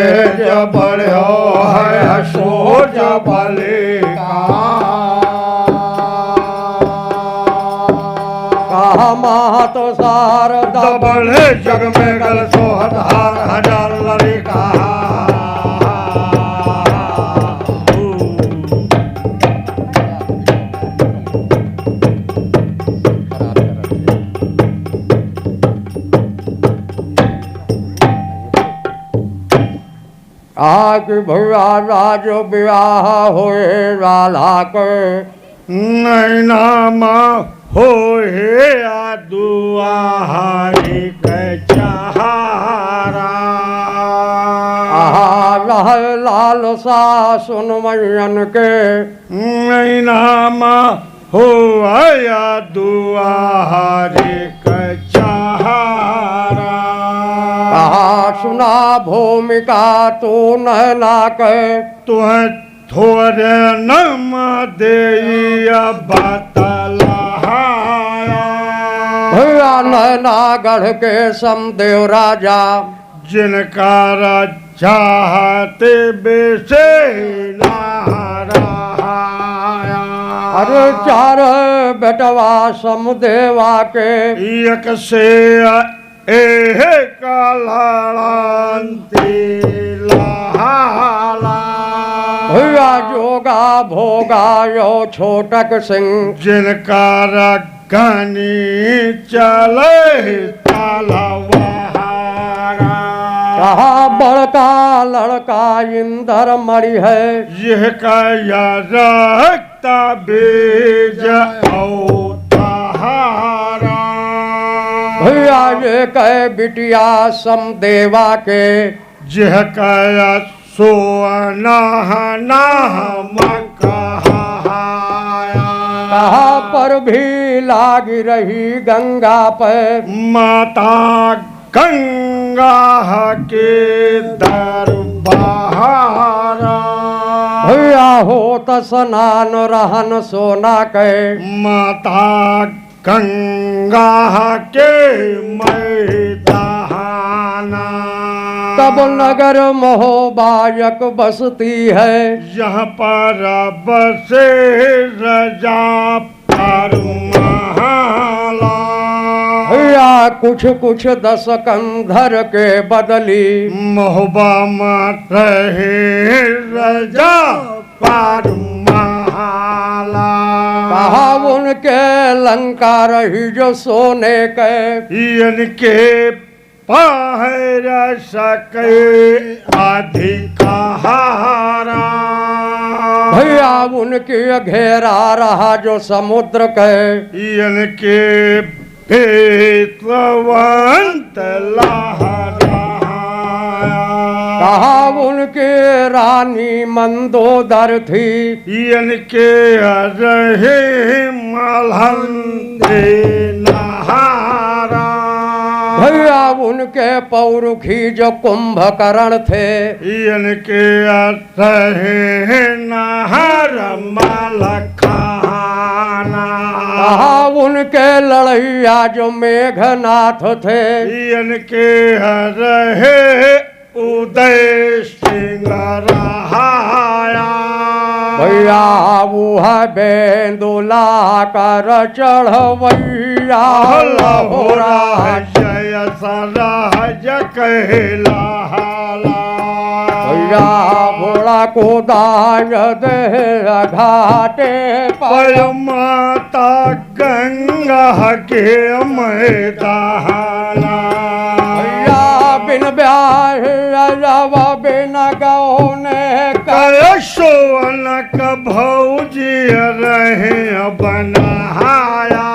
बड़ो है सोज बली का मात शारदा बड़े जग में गल सोहत हार हजार लड़का आज भैया राज विवाह होए राला के नैनामा हो हे दुआहारी के चाहारा रह लाल सा सुन मैयन के नैनामा हो आया दुआहारी के चाहारा सुना भूमिका तू नहला के तुह थोड़े नम देया बतलाया भैया नैनागढ़ के समदेव राजा जिनका चाहते बेसे नहाया अरे चार बेटवा समदेवा के एक से एह कालांती लहाला भैया जोगा भोगा यो छोटक सिंह जिनका रगनी चले तलवारा कहा बड़का लड़का इंदर मरी है यह कया रखता बीज औताहारा भैया ये कह बिटिया समदेवा के यह कया सोना कहा पर भी लाग रही गंगा पर माता गंगा के दरबारा भैया भैया होत स्नान रहन सोना के माता गंगा के मैदाना तब नगर मोहबायक बसती है यहाँ पर बसे रजा परमाला भैया कुछ कुछ दस कंधर के बदली मोहबा मत रहे रजा परमाला कहा उनके लंका रही जो सोने के इनके पाहर सके अधिकारा भैया उनकी घेरा रहा जो समुद्र के इनके पेतवंत लहराया कहा उनके रानी मंदोदर थी इनके रहे मलहंदे नहारा भैया उनके पौरुखी जो कुंभकर्ण थे इनके रहे नहर मलखाना कहा उनके लड़ैया जो मेघनाथ थे इनके रहे उदय सिंह रहाया भैया वो है बेंदुला कर चढ़वैया लहोरा जय सराज कहलाला भैया घोड़ा को दाय दे घाटे पर माता गंगा के मैदाना भैया बिन ब्याह रवा बिन गौने सोन का भौजी रहे बनाया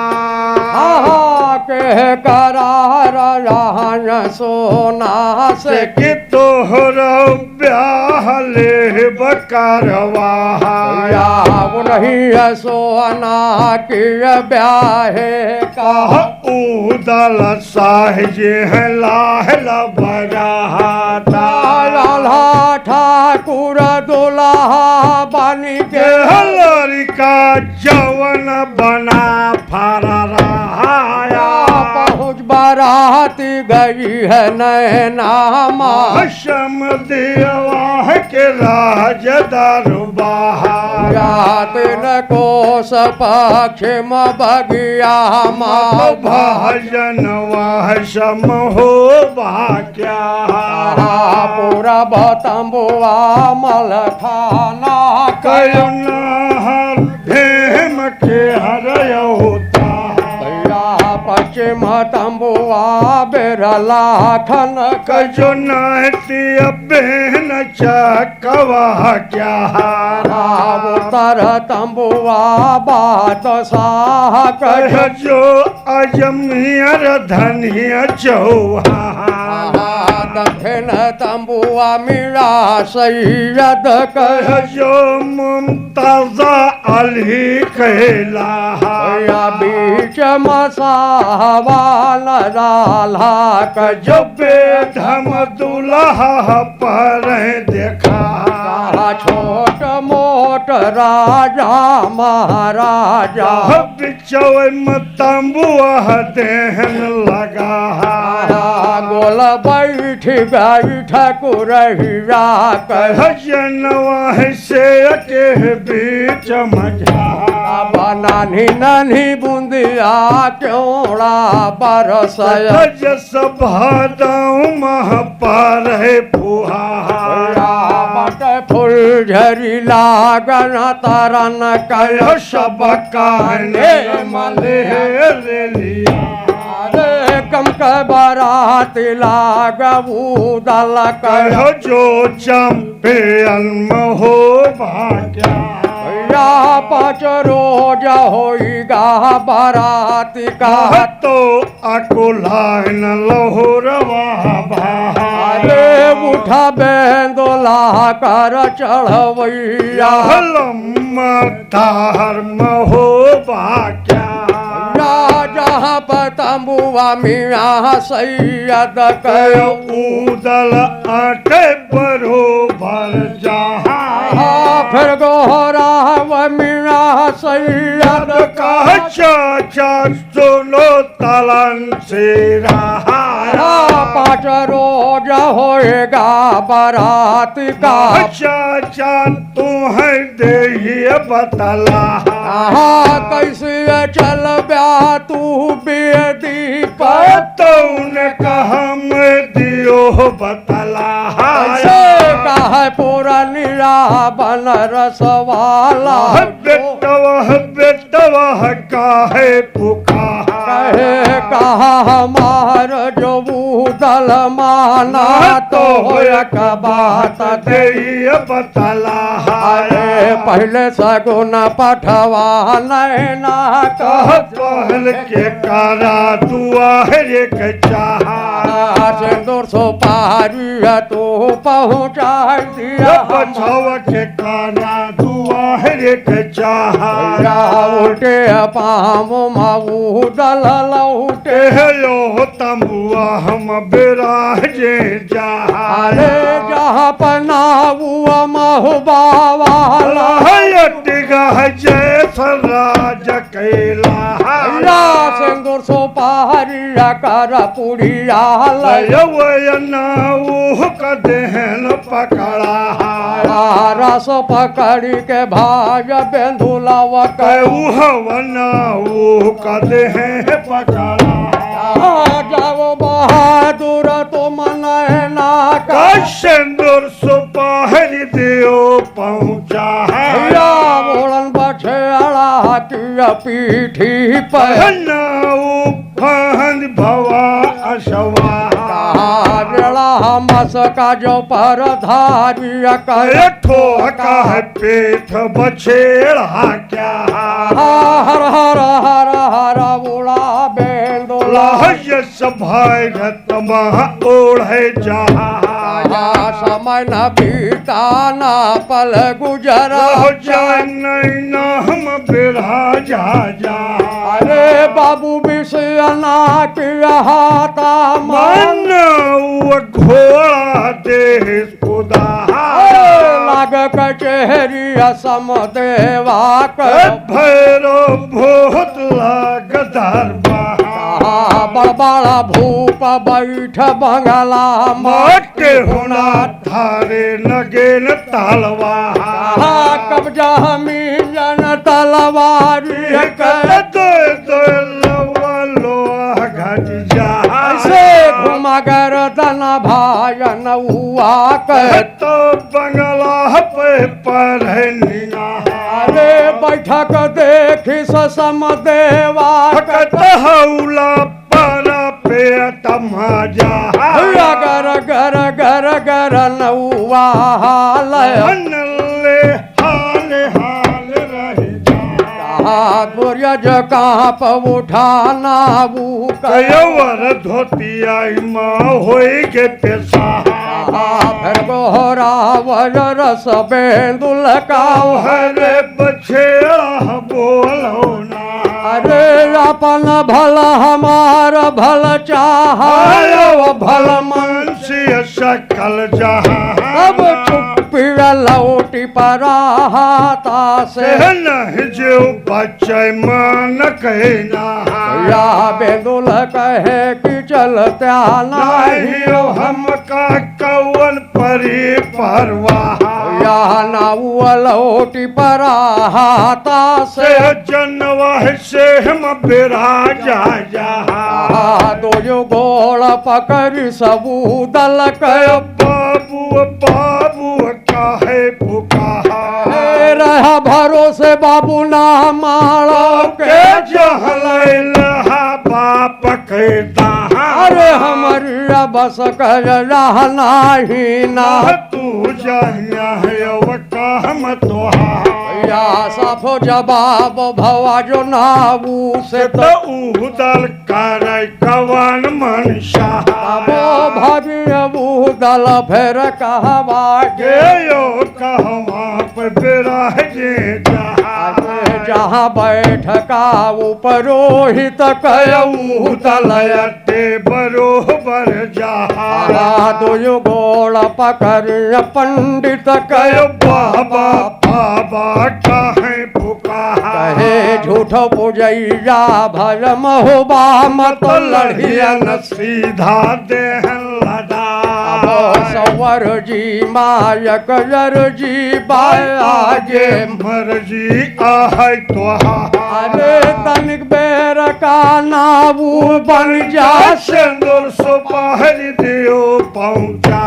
के करार रहन सोना से कि तोहर ब्याह ले बकरवा भैया नहीं सोना की ब्याह का उदल साहज है लाहल बराता लाला ठाकुर दुल्हा बनी के लड़का जवन बना फरा रहा पहुँच बाराती गई है नैना शम देवा के राज दरबार जातिन कोस पक्षिम बगिया माँ भजन वह शम हो क्या पूरा बतम्बुआ मल खाना करुणा हर भेम के हर होता पश्चिम तंबुआ बेरला खन कजो नाती बहन चकवा क्या उत्तर तंबुआ बात साह कजो अजमियर धनिया चौहा दक्षिण तंबुआ मीरा सैयद कजो मुमताजा अली कहला बीच मसावाल डाला कजो बेधम दुल्हा पर देखा छोट मोट राजा महाराजा बिचौ तंबुआ देहन लगा गोल बैठ गई ठकुरहिया जनवा से के बीच मजा नानी नानी बूंदिया क्योड़ा बरस जस भादाऊ मह पर है फुहा फूल झरी लागन तरन कयो सब काने मले लिया रे कम के बारात लागू दल कहो जो चंपियन हो भाग्या या पाँच रोज होइगा बाराती का तो अकुलाइन लहुरवा रे उठा बेंदोला कर चढ़वैया धर्म हो भाग्या जहाँ पर तंबुआ मियाँ सैयद कयो उदल आटे बरोबर जहाँ राव मीना सैयद का चाचा सुनो तलन से रहा 5 रोज होएगा बारात का चाचा तू है दे बतला कैसे चल ब्या तू बेदी तूने कहा मैं दियो बतला कहा पूरा निरा बन रसवाला बेटवा काहे पुकार कहे कहा हमार जो बूदल माना तो एक बात दे बतला अरे पहले सगुन पठवा नैना कह पहल के कारा दुआ रे चाहा सिंदूर सुपारी तू पहुँचा दिया बछवा के कारा दुआ रे चाहा उल्टे पाम मऊ दल लौटे यो तमुआ हम बिराजे जहा अरे जहाँ पनाऊ महुबावाला जैसा राज कैला सिंदूर सुपारी कर पुड़िया कदेहन पकड़ा रस पकड़ी के भाज बेंधुला वनाऊ कदेह पकड़ा जाओ बहादुर तुम नैना का सिंदूर सुपारी दियो पहुँचा बोलन बछड़ा की पीठी पर फहन भवा अशवा बेड़ा मस का जो पर धारी कहे ठोका है पेट बछेड़ा क्या हर हर हर हर बुला बेंदुला यस भाई रतमा ओढ़े जहा समय न बीता न पल गुजरा हम बिरहा जा अरे बाबू विषयना किया हाथा मन घोड़ा दे खुदा लाग कचहरी असम देवा भैरो भूत लाग दरबा बड़ा भूप बैठ बंगला माटे होना थारे नगेन तलवा कब्जा मीजन तलवारी घट जा से घुमा गर्दन भाजन हुआ कर तो बंगला पे पर अरे बैठक देखी सम देवा हौला पर पे तमाजा गर गर गर गर नौवा हाल ले हाल हाल रही गुरज काँप उठाना कयवर धोतिया माँ होई के पेशा फिर गोहरा वर रस बेंदुल का हरे बछेड़ा बोलो ना अरे अपन भल हमार भल चाह भल मनुष्य सकल जहा अब चुप्पी लौटी पराता से नहीं जो बच्चे मान कहना या बेंदुल कहे कि चलत्या नहीं हम का कौन परी परवाह या नाऊ लौटी पराता से जनवा से हम बिराजा जहा दो गोल पकड़ सबू दल कयो बाबू बाबू काहे पुकार रहा भरोसे बाबू ना मारो के जहलहा बाप के दहा अरे हमारी बस कर रहना ही ना तू जाना है काम तो या साफो जवाब भवा जो नाबू से तो उदल कर कवन मनशा वो भाभी बूदल फिर कहवा के यो कहवा पे बिराजे जहाँ बैठ का उपरोहित कयऊ तलयते बरोबर जहा दो गोल पकड़ पंडित कयो बाबा बाबा कहे पुकार कहे झूठो पुजैया भरम हो बामत लड़ियन सीधा देहन लदा सवर जी मायक जर जी बागे मर्जी आहे तो अरे तनिक बेर का नाबू बन जा सिंदूर सुपारी दियो पहुंचा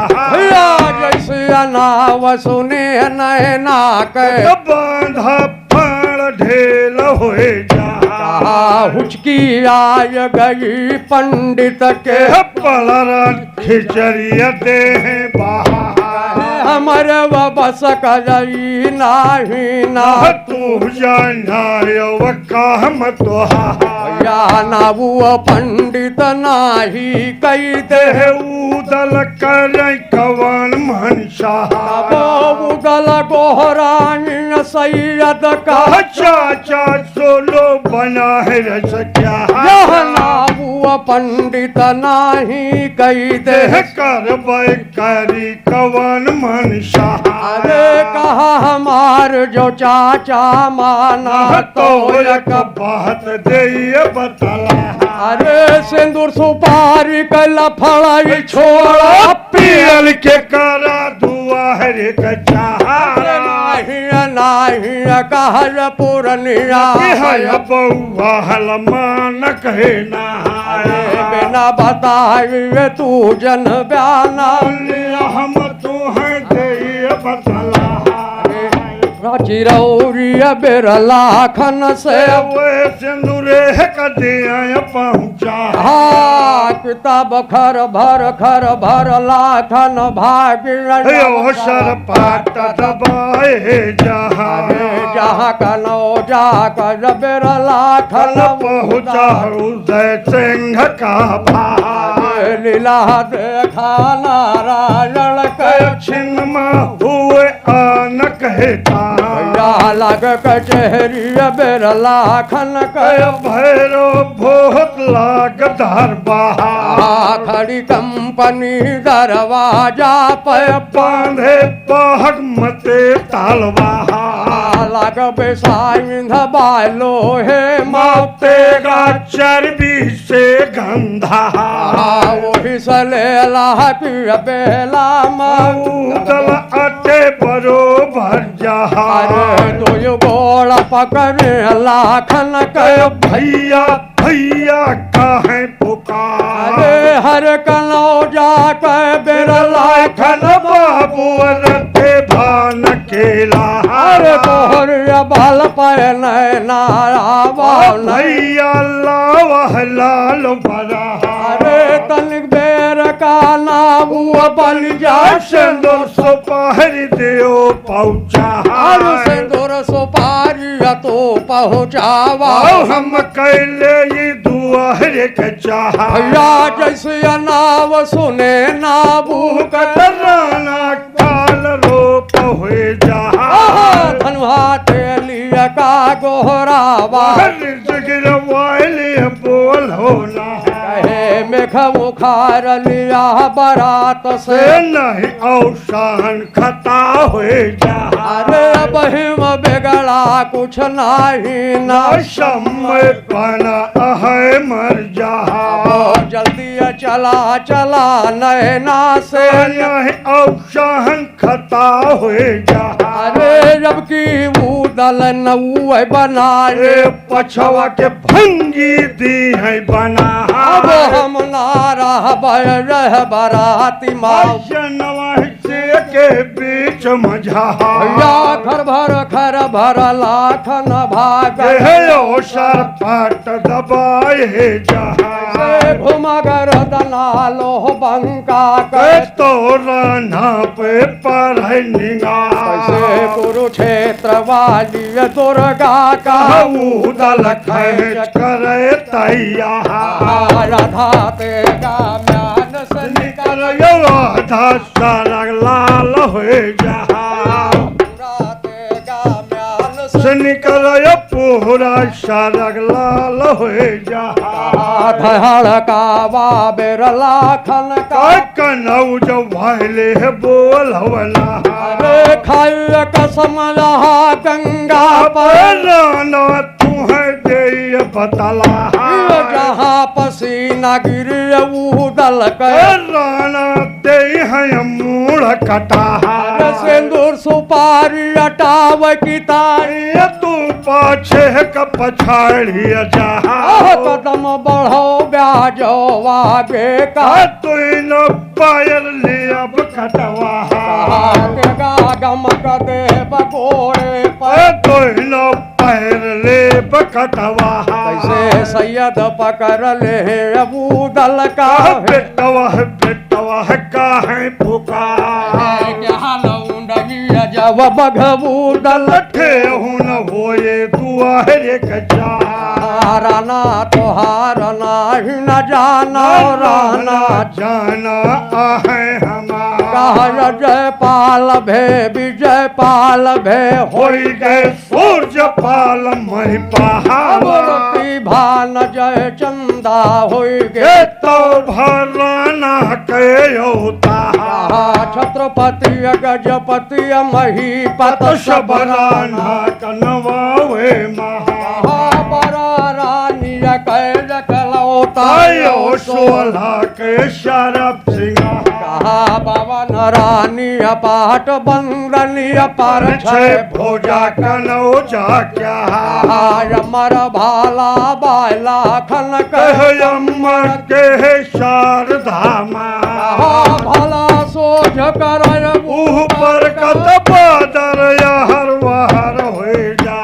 जैसे अनाव सुने नैना के बांधा फाड़ ढेल हो जा हुचकी आय गई पंडित के पलर खिचड़िया दे हमर बस करई नाही ना तू जाना काम तो या नाबू पंडित नाही कई दे उदल कर कवन मनसा उदल गोहरानी सैयद का चाचा सोलो बना है रस क्या नाबू पंडित नाही कई दे कर करी कवन मनसा अरे कहा हमार जो चाचा माना तो एक बात दे बतला अरे सिंदूर सुपारी कला फड़ाई छोड़ा पियल के करा दुआ हरे कच्चा नाही कहर पूरनिया बउआ हलमान कहे ना बिना बताए तू जन बयाना हम तू है दे बतला चिरौरी बिरला खन से वे सिंदूरे कदे पहुंचा किताब खर भर लाखन भागी सर पाट दबाए जहाँ कनो जा कर बिरला खन पहुंचा उदय सिंह का भाई लीला देखा नारायण के छिन्न हुए आन कहता लग कचहरी बिरला खन कय भैरो बहुत लाग दरबा खड़ी कंपनी दरवाजा पे बांधे पहक मते तालवा लग बेसाइंध बालो हे मौते का चर्बी से गंधा वही सलेला की बेला उदल अटे बरोबर जहार दो गोला पकड़े लाखन कय भैया भैया काहे पुकार हर कनो जा के बिरला खन बाबू रते भान केला अरे तोहर बाल पे नारा भैया लावह लाल बरा अरे तनिक बेर का नाम बन जा सिंदूर सुपारी दियो पहुंचा सिंदूर सुपारी तो पहुँचावा हम कैले ये दुआरे के चाह भैया जैसे नाव सुने नाबू राना काल रोप हुए जा धनुहा तेलिया का गोहरावा गिरवाइले बोल होना कहे मेघ मुखार लिया बारात से नहीं औसान खता हुए जा अरे बहिम बिगड़ा कुछ नहीं ना समय पाना है मर जा जल्दी चला नैना से नहीं औसान खता हुए जा अरे जबकि उदल नऊ बनाए पछवा के भंगी दी है बना अब हम नारा रह बराती माँ से के बीच मझा या घर भर लाखन भाग सर पाट दबाए जा घुमगर दनालो बंका तो राना पे पर है निगाह कुरुक्षेत्र वाली दुर्गा का उदल खैच करे तैयार राधा तेगा म्यान से निकल राधा सारा लाल हो जा तेगा म्यान से निकल पूरा शरग लाल हो जा धड़ का बाबेर लाखन का कनौ जो भाईले बोलवना अरे खाई कसम रहा गंगा पर राना तुहे दे बतला जहाँ पसीना गिर उदल के राना दे है मूड़ कटा सिंदूर सुपारी अटाव की तारी तू पाछे का पछाड़ी जा कदम बढ़ो ब्याजो आगे का तू न पायल ले अब कटवा गम कदे बकोड़े पर तू न पैर ले बकटवा कैसे सैयद पकड़ ले अबू दल का बेटवा का है पुकार जब बघबू दल थे हुन होए दुआरे कजा राना तोहार नाही न जाना राना जाना आहे हमारा कह जयपाल भे विजय पाल भे होई गए सूर्य पाल मही पहाड़ मूर्ति भान जय चंदा होई गे ये तो भराना के होता छत्रपति गजपति महीपत सबराना कनवावे बड़ा रानी कैल कलौता आयो सोला के शरफ सिंह कहा पवन रानी पाट बंदनी पर छे भोजा कनौ जा क्या मर भाला बाला खन कह अमर के शारदामा भला सोच कर ऊपर कत बादर हर वार हो जा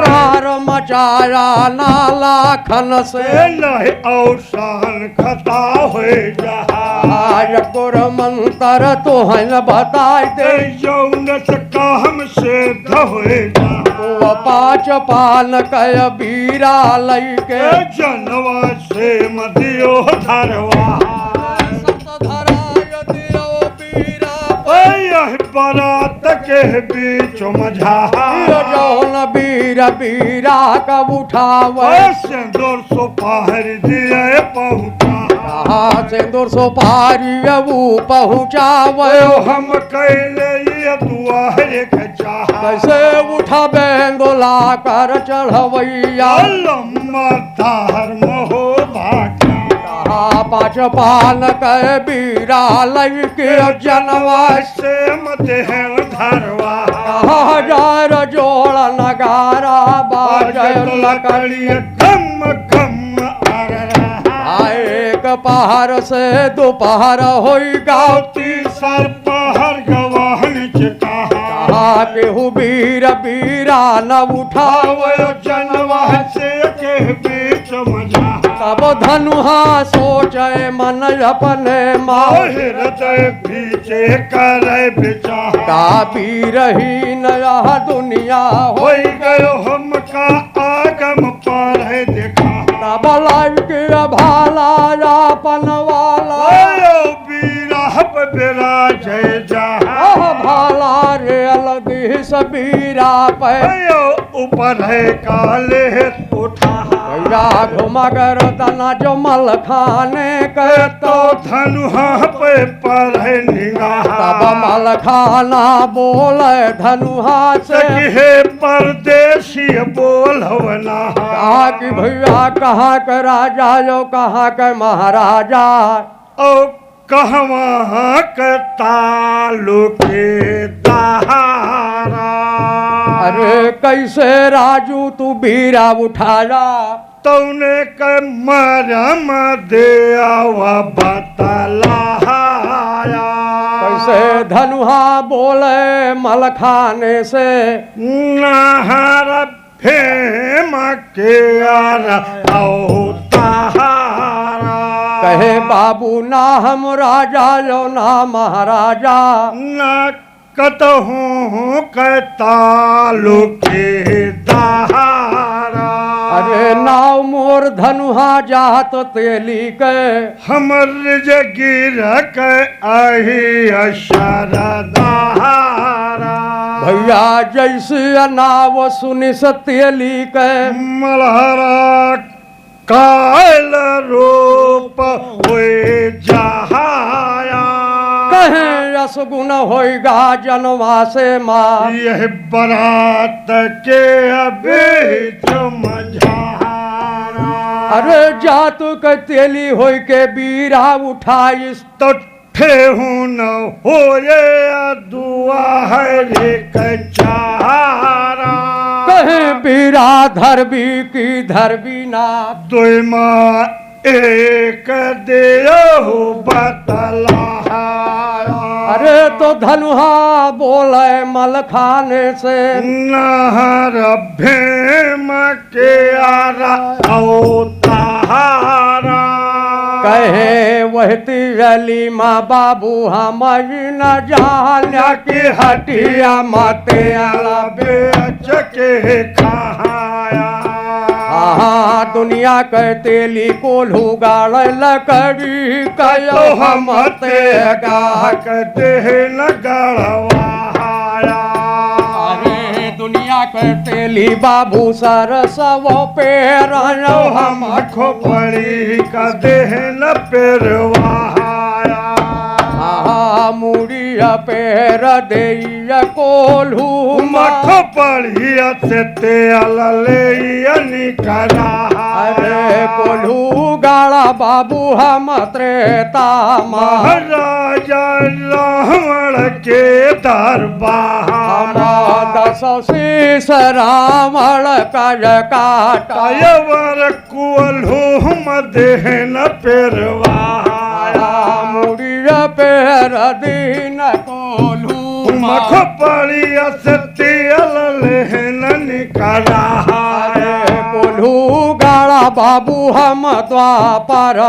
रार मचाया नाला खन से नहीं औसान खता हो जा गुर मंत्र तो है बताई दे यौन से काम से हो जा तो पाँच पान कय बीरा लई के जनवा से मदियो धरवा बरात के बीच मझा जौन बीर बीरा कब उठावे सिंदूर सुपार दिए पहुँचा सिंदूर सुपारी अबू पहुँचावे हम कैले ये दुआरे खचा कैसे उठा बेंदोला कर चढ़वैया लम्बा धर्म हो भाग्य पाँच पान के बीरा लई के जनवा से मत है धरवा हजार जोड़ नगारा बाजय लकड़ी गम गम एक पहाड़ से दोपहर होई गावती सर पहर गवाहन चिका केहू बीर बीरा न उठावे जनवा से के बीच मजा तब धनुहा सोचे मन अपने माँ हृदय पीछे करे विचार का पी रही नया दुनिया हो गयो हमका आगम पर है देखा तब लाई के भाला अपन वाला बीरा बेरा जय जा भाला रे अलदी सबीरा पे ऊपर है काले उठा घुमगर तना जो मल खाने के तो धनुहा पे पर है निगाह तब मल खाना बोले धनुहा से हे परदेशी बोलवना कहा कि भैया कहाँ के राजा जो कहाँ के महाराजा ओ कहवा के तालुके दहारा अरे कैसे राजू तू बीरा उठाया तौने के मरम दे आवा बतलाया कैसे धनुहा बोले मल खाने से नहर फेम के अवतारा कहे बाबू ना हम राजा जो ना महाराजा न कतहूँ के तालुके दहारा अरे नाव मोर धनुहा जात तेली के हमर जे गिर के आही अशर दहारा भैया जैसे अनाव सुनि सत्यली के मल्हारा काल रूप हुए जहाया कहे यस गुण होगा जनवा से माँ यह बरात के बीच मझारा अरे जातु के तेली होई के बीरा उठाइस तो ठेहू न हो ये दुआ है रे कचारा कहे बीरा धरबी की धरबी ना दुई माँ एक देयो बतला अरे तो धनुहा बोले मलखाने से नहर भीम के आरा अवतारा कहे वह तिरली माँ बाबू हम न जान्या की हटिया माते आला बेच के खाया हाँ दुनिया के तेली कोल्हू गाड़ लकड़ी कयो हम ते गाह कहते न गड़वाया अरे दुनिया के तेली बाबू सरसव पेर हम खोपड़ी का देह न पेरवाया मुड़िया पैर दे कोल्हू मठ पढ़िया से तेल ले निकला अरे कोल्हू गाड़ा बाबू हम त्रेता महाराजा रावण के दरबार दस शीस रावण कर काटा वर कोल्हू मदेह न पेरवाया मुड़िया पैर दीन कोल्हू मख पढ़िया से तेल ले निकला कोल्हू गाड़ा बाबू हम द्वापर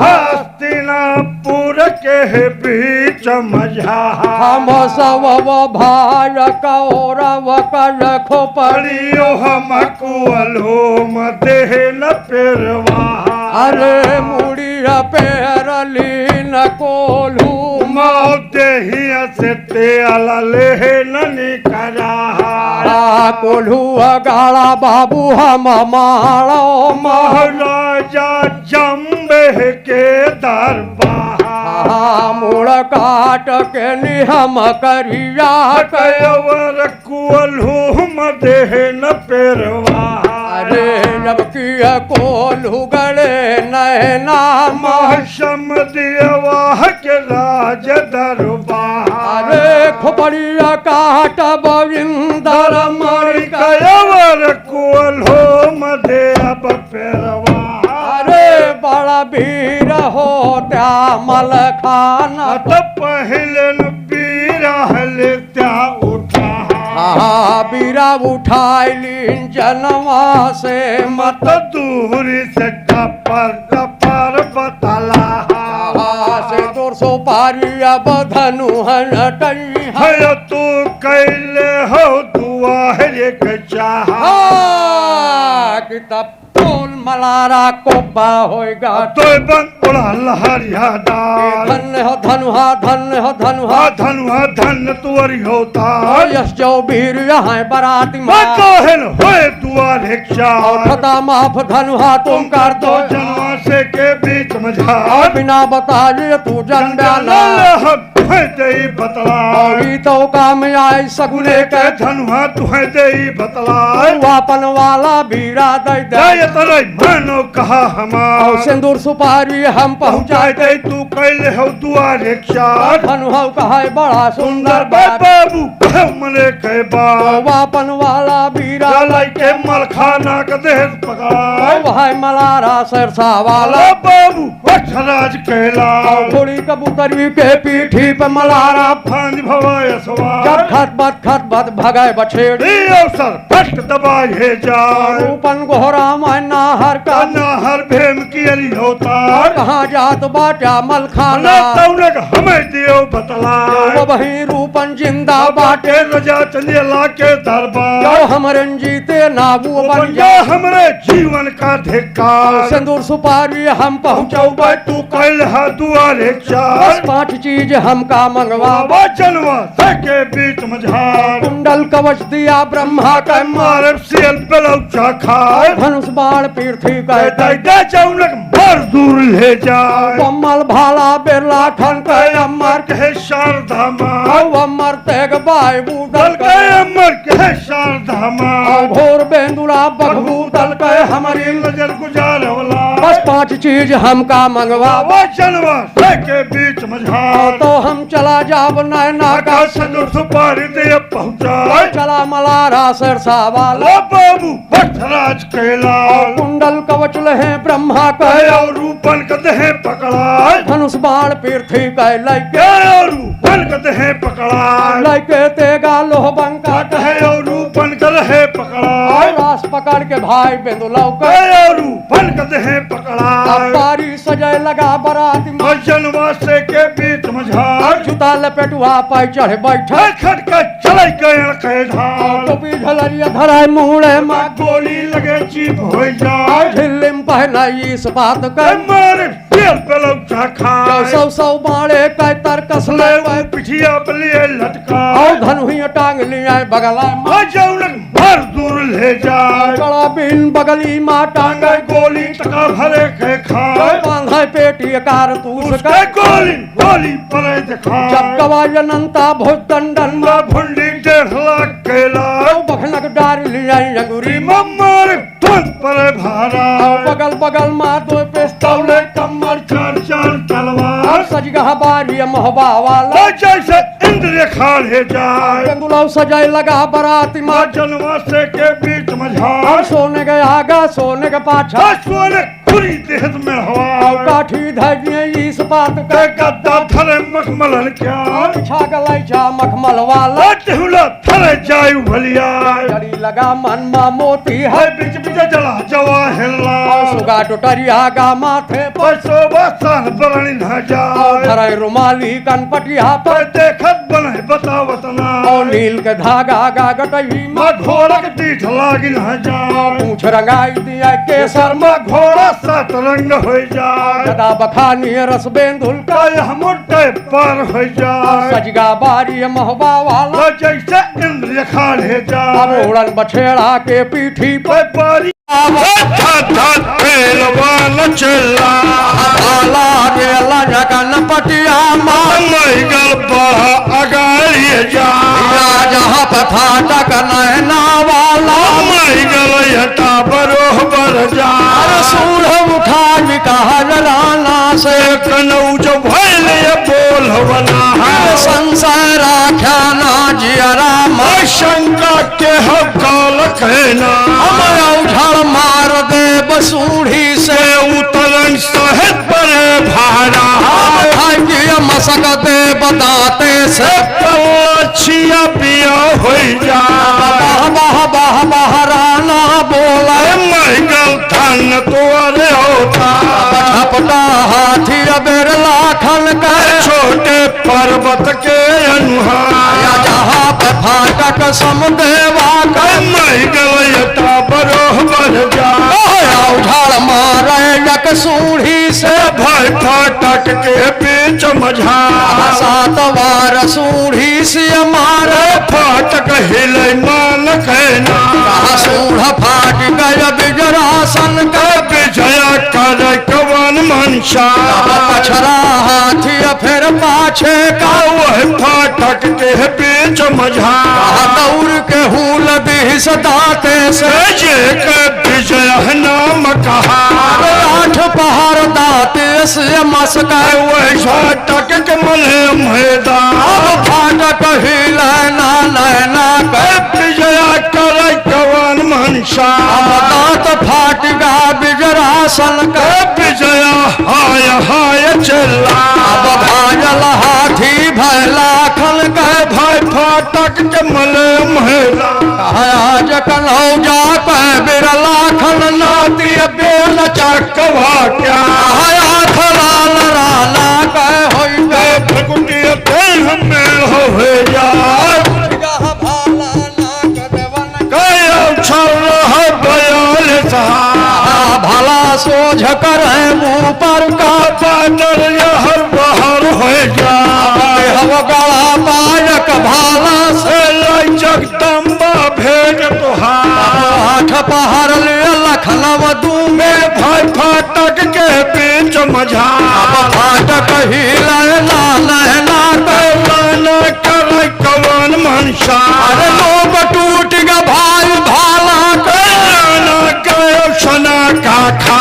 हस्तिनापुर के बीच मझा हम सब भाई कौरव कर खोपड़ी पढ़ियो हम कोल्हू मदेह न पेरवा अरे मुड़िया पैर लीन कोल्हू देहिया से तेल ले निकला कोल्हू गाड़ा बाबू हम मारो महाराजा जम्बे के दरबार मूड़ काट के निहम करिया कयवर कोल्हू मदेह न पेरवा अरे जब किया कोल्हू गड़े नैना महशम दियवा के राज दरबार अरे खोपड़िया काट बविंदर मर कयवर कोल्हू मदेह पेरवा अरे बड़ा वीर हो त्या मल खाना तो पहले बीरहल त्या उठा बीरा उठाइलिन जनवा से मत दूरी से टपर टपर बतला से तोर सो पारी अब धनु हन टई है तू कैले हो दुआरे के चाह किताब तोल मलारा कोबा होएगा तो बन उड़ा लहरिया डाल धन हो धनुहा धन हो धनुहा धनुआ धन तुअरी होता यश जो वीर यहाँ बराती कहन होए दुआरे चाह खता माफ धनुहा तुम कर दो जनवा से के बीच मझा बिना बताए तू जन डाला दे बतला तो काम आए सगुने के धनुआ तुहे दे बतला वापन वाला बीरा दे दे तरे मानो कहा हमार सिंदूर सुपारी हम पहुँचाए दे तू कैले हो दुआरे चार धनुहा कहा बड़ा सुंदर बाबू मने के बाप वापन वाला बीरा लाई के मलखाना का देह पकड़ा वह मलारा सरसा वाला बाबू राज कहला थोड़ी कबूतरी के पीठी पे मलारा फांद भवाय सवार खत बत भगाए बछेड़ी अवसर फट दबाए जाए रूपन गोहरा मैना हर का हर भेम की अली होता कहाँ जात बाटा मलखाना हमें दियो बतलाए वही रूपन जिंदा बाटे बाटे रजा चंदेला के दरबार जो हमरन जीते नाबू बन बन जा जा हमरे जीवन का धिक्कार सिंदूर सुपारी हम पहुँचो भाई तू कैल है दुआरे बस चार 5 चीज हमका मंगवा बाबा जनवा के बीच मझार कुंडल कवच दिया ब्रह्मा का मारे सियल बेलौचा खाए धनुष बाण पृथ्वी का दैदा चौलक मार दूर ले जाए कमल भाला बिरला ठन के अमर कहे शारदा माँ अमर तेग बाय दल बूदल के अमर कहे शारदा माँ घोर बेंदुला बखबू दल के हमारी नजर गुजार वाला बस 5 चीज हमका मंगवा बाबा जनवा के बीच मझार तो हम चला जाब नैना का आकाश संदूर सुपारी दे पहुंचा चला मलारा सरसा वाला लो बाबू भट्टराज कैला कुंडल कवच लहे ब्रह्मा का कहे और रूपन कद है पकड़ा धनुष बाण पृथ्वी का लैके कहे और रूपन कद है पकड़ा लैके तेगा लोह बंका कहे और रूपन कद है पकड़ा रास पकड़ के भाई बेंदुलौ के कहे और रूपन कद है पकड़ा बारी सजय लगा बराती में जनवा से के बीच मझार जुता लपेटुआ पाई चढ़े बैठे खटका चले गए कहे ढाल टोपी झलरिया धराय मुड़े माँ गोली लगे चीप हो जाए झिल्लिम पहना इस बात के मारे पेल पेलौचा खाए सौ बाड़े कै तर कसले ले पिठिया बलिए लटका और धनुही टांग लिया बगला में जौनक भर दूर ले जाए गला बिन बगली माँ टांगे गोली टका भरे के खाए बांधा पेटी कारतूस उसके का गोली परे दिखाए जब गवाय अनंता भोज दंडन ना भुंडी 1.5 लाख केला बखनक डार लिया अंगूरी मम्मर तुम परे भारा बगल बगल माँ दो पिस्तौल तौले कमर चार चार तलवार सजगह बारी मोहबा वाला और जैसे इंद्र खाड़े जाए गंगुलाव सजाए लगा बराती माँ जनवा से के बीच मझार सोने के आगा सोने के पाछा सोने पूरी देह में हवा काठी धजिए इस बात के का गद्दा थरे मखमलन क्या छा गलाई छा मखमल वाला टेहुला थरे जायु भलिया जड़ी लगा मन मा मोती है है बिच बिच जला जवा हिला सुगा टोटरिया गा माथे पर पैसो बसन बरणी न जाए धरे रुमाली कनपटिया पर पर देखत बने बतावत ना और नील के धागा गा गटई माँ घोड़क दीठ लागी न जाए पूछ रंगाई दिया केसर शर्मा घोड़ा सात रंग हो जाए गदा बखानी रस बेंदुल का कह मुट्ठे पार हो जाए सजगा बारी महबा वाला वो जैसे इंद्र खाड़े अब जाए उड़न बछेड़ा के पीठी पर पारी चला भाला गेला जगन पटिया मान अगाड़िए जा जहाँ पथा तक नैना वाला हटा बरोबर जा सूढ़ उठा निकाह राना से कनौज भैल बोलवना संसार आख्याना जियरा शंका के हकाल कहना उछल मार दे बसूढ़ी से उतरन सहित बड़े भाड़ा मसक दे बताते से अच्छिया पिया हो जा बह बह बह राना बोला महंगल धन तोरे होता झपटा हाथी बिरला खन कर छोटे पर्वत के अनुहार जहाँ पे फाटक समुदेवा कर महंगलता बरोबर जा उछल मारे एक सूढ़ी से भाई फाटक के बीच मझा सात बार सूढ़ी से मारे फाटक हिले मान कहना सूढ़ फाट गय बिजरासन के विजया कर कवन मनसा पछरा हाथी फिर पाछे का वह फाटक के बीच मझा दौड़ के हूल बीस दाते से जे के विजय नाम कहा 8 पहाड़ दाते से मस्का वह फाटक के मले मैदान फाटक ही लैना लैना के विजया कर कवन मनसा दांत फाट गा बिजरासन के विजया हाय हाय चला अब भाजल हाथी भैला खन के भाई फाटक के मले महिला आज कन्हौ जा पे बिरला खन नाती बेल चकवा क्या आया खलाल राना के होई के फकुटिया मेल हो जाए कयो छल रहा बयाल सहा भला सोझ कर मुंह पर का बादल हर बहर हो जाए हव गला बालक भाला से लाई जगदम्बा भेज तुहार आठ पहर ले लखनऊ दू में भाई फाटक के बीच मझा फाटक ही लहना लहना लाना कर कवन मनसा अरे लोग टूट ग भाई भाला लाना गयो सना का खा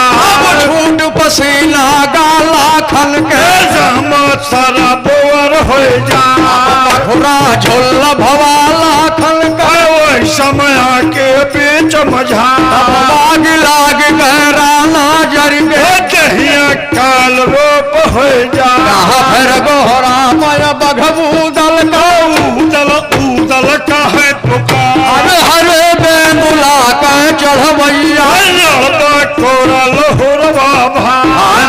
छूट पसीना गाला खन के जहमत सारा बोर हो जा खुरा झोल भवाला खन के वही समय के बीच मझा लाग लाग गहराना जर के कहिया काल रूप हो जा फिर गोहरा मय बघबू दल का उदल उदल का है पुकार अरे हरे बेंदुला का चढ़वैया कोरा लहुर बाबा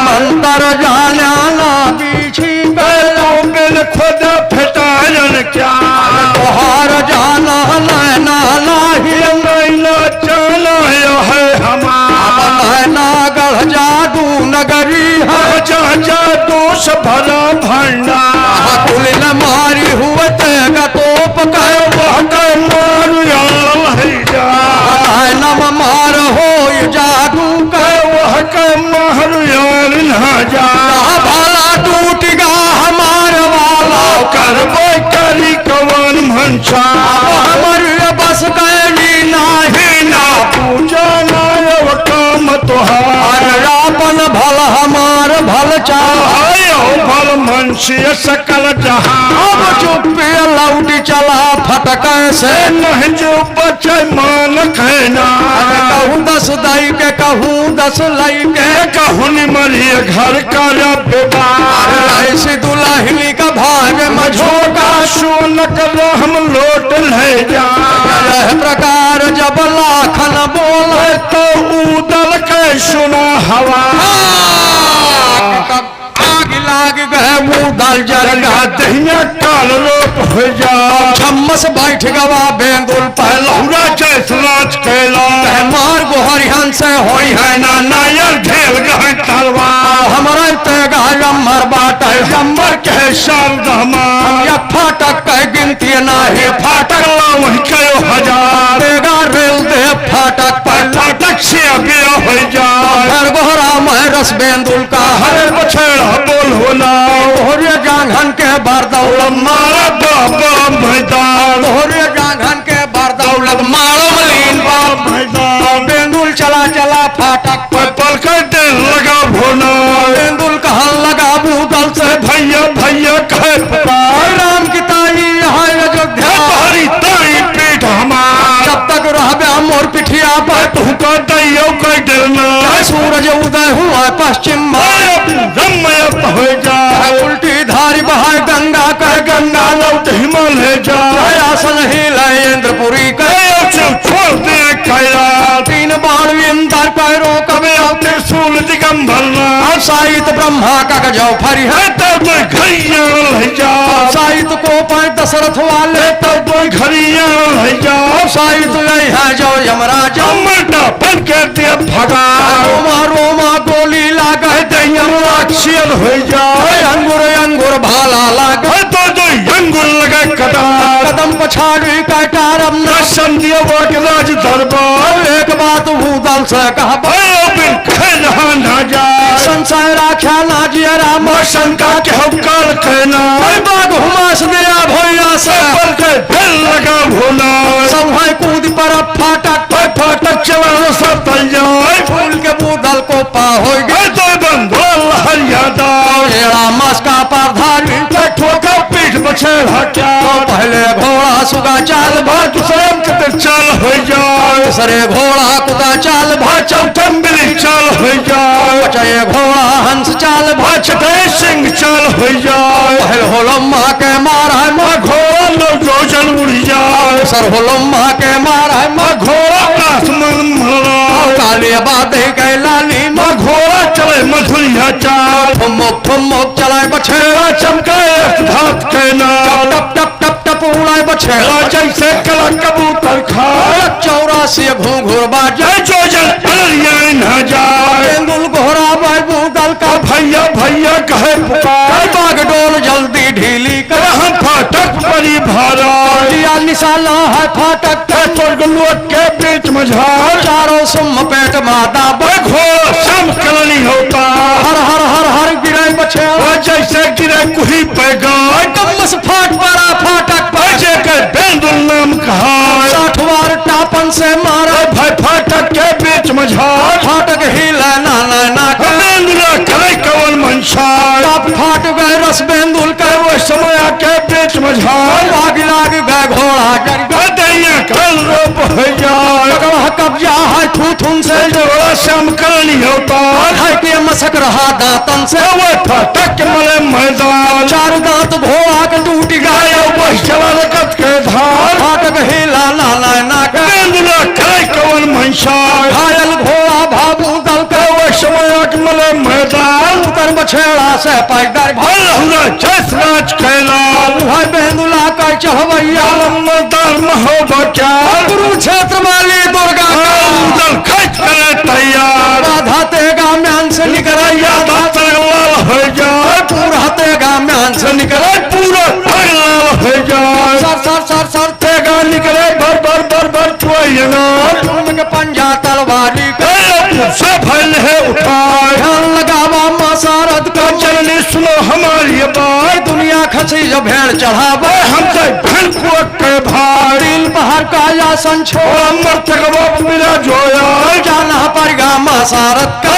मंत्र जाना ना पीछी बिल खुद फिटायन क्या तोहार जाना नैना नाही नैना चला है हमारा नैना गढ़ जादू नगरी है जा जा दोष भला भंडा कुल न मारी हुए तेगा तोप कहे वह कर मारू है जा नम मार हो जादू कहे वह कर मारू न जा भाला टूट गा हमार वाला कर वो करी कवन मनसा हमर बस कैली नाही ना पूजा ना काम तुहार अपन भल हमार भल चाह आयो भल मनसी सकल जहां अब चुप्पे लौट चला फटक से नहीं जो बचे मान कहना कहूँ 10 दई के कहूँ 10 लई के कहूँ मरी घर का विवाह ऐसी दुल्हनी का भाग मझोका सोन कर हम लोट ले जा यह प्रकार जब लाखन बोले तो उदल के सुना हवा आग लाग गए मुँह दल जल जगा दहिया काल रूप हो जा छम्मस बैठ गवा बेंदुल पहला लौरा जैसराज कैला मार गोहरिहन से होई है ना नायर ढेल गए तलवार हमारे तेगा जम्मर बाटे जम्मर के शारद हमार या फाटक कह गिनती नाही फाटक वही कयो हजार तेगा रेल दे फाटक पर फाटक से आगे हो जा हर गोहरा में रस बेंदुल का हरे बछड़ा बोल होला होरे जांघन के बरदौलत मारा बाबा मैदान होरे जांघन के बरदौलत मारो मलीन बाबा मैदान बेंदुल चला चला फाटक पर पल कर दिल लगा भोना बेंदुल कहन लगा बूदल से भैया भैया कहे पुकार राम की ताई यहाँ अयोध्या हमारी ताई पीठ हमार जब तक रहबे मोर पिठिया पर तू का दैयो कह दिलना सूरज उदय हुआ पश्चिम में रमयत हो जा उल्टी धारी बहाय गंगा कह गंगा लौट हिमालय जा आसन ही इंद्रपुरी कह छोड़ दे कैला 3 बाण इंदर पैरों कबे त्रिशूल दिगंबरना साहित ब्रह्मा का गजौ फरी है तो घरिया ले जा साहित को पाए दशरथ वाले तो घरिया ले जा साहित नहीं है जो यमराज मरना बन के दे भगा रोमा रोमा गोली लागा अक्षर हो जा अंगुर अंगुर भाला लागा तो अंगुल लगा कटार कदम पछाड़ी कटारम न संध्या वट राज दरबार एक बात भूदल से कहा ना जा संसार राख्या ना जिया राम शंका के हकार कहना बाग हुमास दिया भैया से पर के दिल लगा भोला सब है कूद पर फाटक फाटक चला सब तैयार फूल के बूदल को पा हो गए तो बंधुआ हरियादा मस्का पर धारी ठोका पीठ बछेड़ हटा पहले घोड़ा सुगा चाल भाग स्वयं के चल हो जाए सरे घोड़ा कुदा चाल भाग चौथम्बिली चल हो जाए चये घोड़ा हंस चाल भाग छठे सिंह चल हो जाए पहल होलो माँ के मार है माँ घोड़ा लो रोशन उड़ जाए सर होलो माँ के मार है माँ घोड़ा आसमान मरा काल वाले बाधे के लाली माँ घोड़ा चले मधुरिया चाल ठुमुक चलाए बछेड़ा चमके धात के नाल टप टप टप टप उड़ाए बछेड़ा जैसे कला कबूतर खाए 84 घूंघूर बाजे जो जल अरिया न जाए बेंदुल घोड़ा बाबू दल का भैया भैया कहे पुकार बागडोल जल्दी ढीली कर हम फाटक परी भारा दिया निशाला है फाटक के बीच मझार चारों सुम पेट माता घोड़ा सम कलनी होता हर हर हर हर गिरे बछेड़ा जैसे गिरे कुही पे गाय कमस फाट पड़ा फाटक बजे के बेंदुल नाम कहा 60 बार टापन से मारा भाई फाटक के बीच मझार फाटक हिला नाना ना बेंदुला करे कवन मनसार फाट गए रस बेंदुल के वो समय के बीच मझार लाग गए घोड़ा डर दैया कल रूप हो जाए कब्जा है थूथुन से जोड़ा श्याम करनी होता है के मसक रहा दांतन से वो फाटक मले मैदान चार दांत घोड़ा के टूट गए वही चला रकत के धार फाटक हिला नाना ना बेंदुला करे कवन मनसार घायल घोड़ा भाबू दल के वो समय मले मैदान उतर बछेड़ा से पैदल भल हुआ जस राज कैलाल है बेंदुला का चढ़वैया धर्म हो बचार कुरुक्षेत्र वाली दुर्गा का खच करे तैयार राधा तेगा म्यान से निकल लाल हो जाए पूरा तेगा म्यान से निकल पूरा लाल हो जाए सर तेगा निकले भर के पंजा तलवारी से फल है उठाए ध्यान लगावा मसारत का चलने सुनो हमारी बात दुनिया खसी जो भेड़ चढ़ावे हमसे भन को के भाई दिल पहाड़ का या संछो अमर तक मिला जोया जाना पड़ेगा मसारत का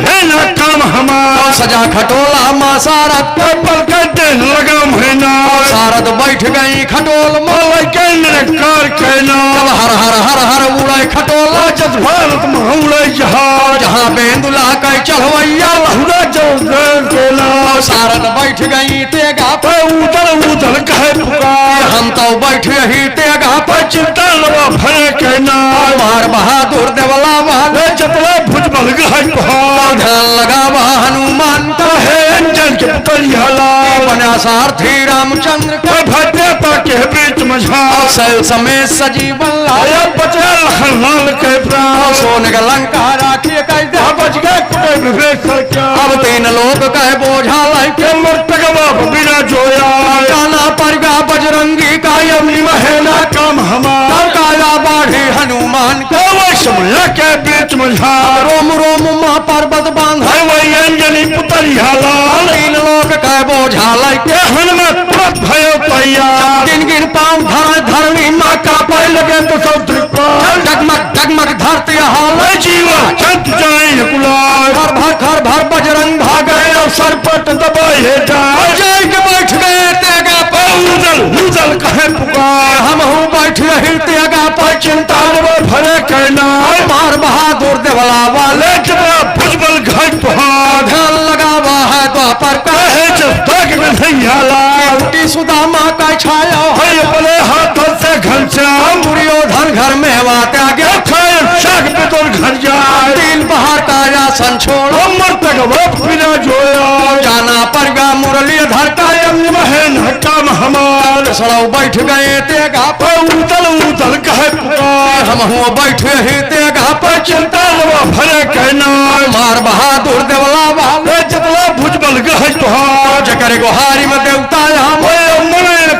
है ना काम हमारा सजा खटोला मसारत का पल के दिन लगा महीना सारद बैठ गई खटोल माला के कार के नाम हर हर हर हर उड़े खटोला जब भारत में उड़े जहाज जहाँ बेंदुला का चढ़वैया हुआ जब के नाम सारद बैठ गई तेगा उधर कहे पुकार हम तो बैठ रही तेगा पर चिंता लवा भरे के नाम मार बहादुर देवला वाले जतला भुजबल गए पहाड़ ध्यान लगावा हनुमान का है अंजन के पुतरिया लाल बना सारथी रामचंद्र का भद्रता के बीच मझार सैल समेत सजीवन आया बचा लखन लाल के प्राण सोने का लंका राखिए कह बच गए कुटे विवेक क्या अब 3 लोग कहे बोझा के मर्तकबा बिना जोया जाना पड़ेगा बजरंगी का यमनी महीना काम हमारा काया बाढ़ी हनुमान का समय के बीच मझार रोम रोम माँ पर्वत बांध वही अंजनी पुतरिया लाल 3 लोग कहे बोझा के हनुमत तुरंत भयो तैयार गिन गिन पाँव धरनी माँ का पाए लगे तो सब डगमग धरती हाल जीवा चंद जाए कुलार घर भर बजरंग भागे सर पट दबाए जाए जय के बैठ गए तेगा पर उदल कहे पुकार हम हूँ बैठ रही तेगा पर चिंता भरे कहना मार बहादुर देवला वाले भुजबल घर पहाड़ ध्यान लगावा है द्वापर का है जब तक में भैया लाल सुदामा का छाया है अपने हाथों से घनश्याम दुर्योधन घर में वाते आगे शाख पे तो घर जाए 3 पहाड़ का आसन छोड़ अमर तक वक्त बिना जोया जाना पड़ेगा मुरलीधर का महन काम हमार सड़ो बैठ गए तेगा पर उदल कहे पुकार हम हूँ बैठ रही तेगा पर चिंता लवा भरे कहना मार बहादुर देवला वाले जतला भुजबल गहे तुहार जकर गुहारी में देवता हम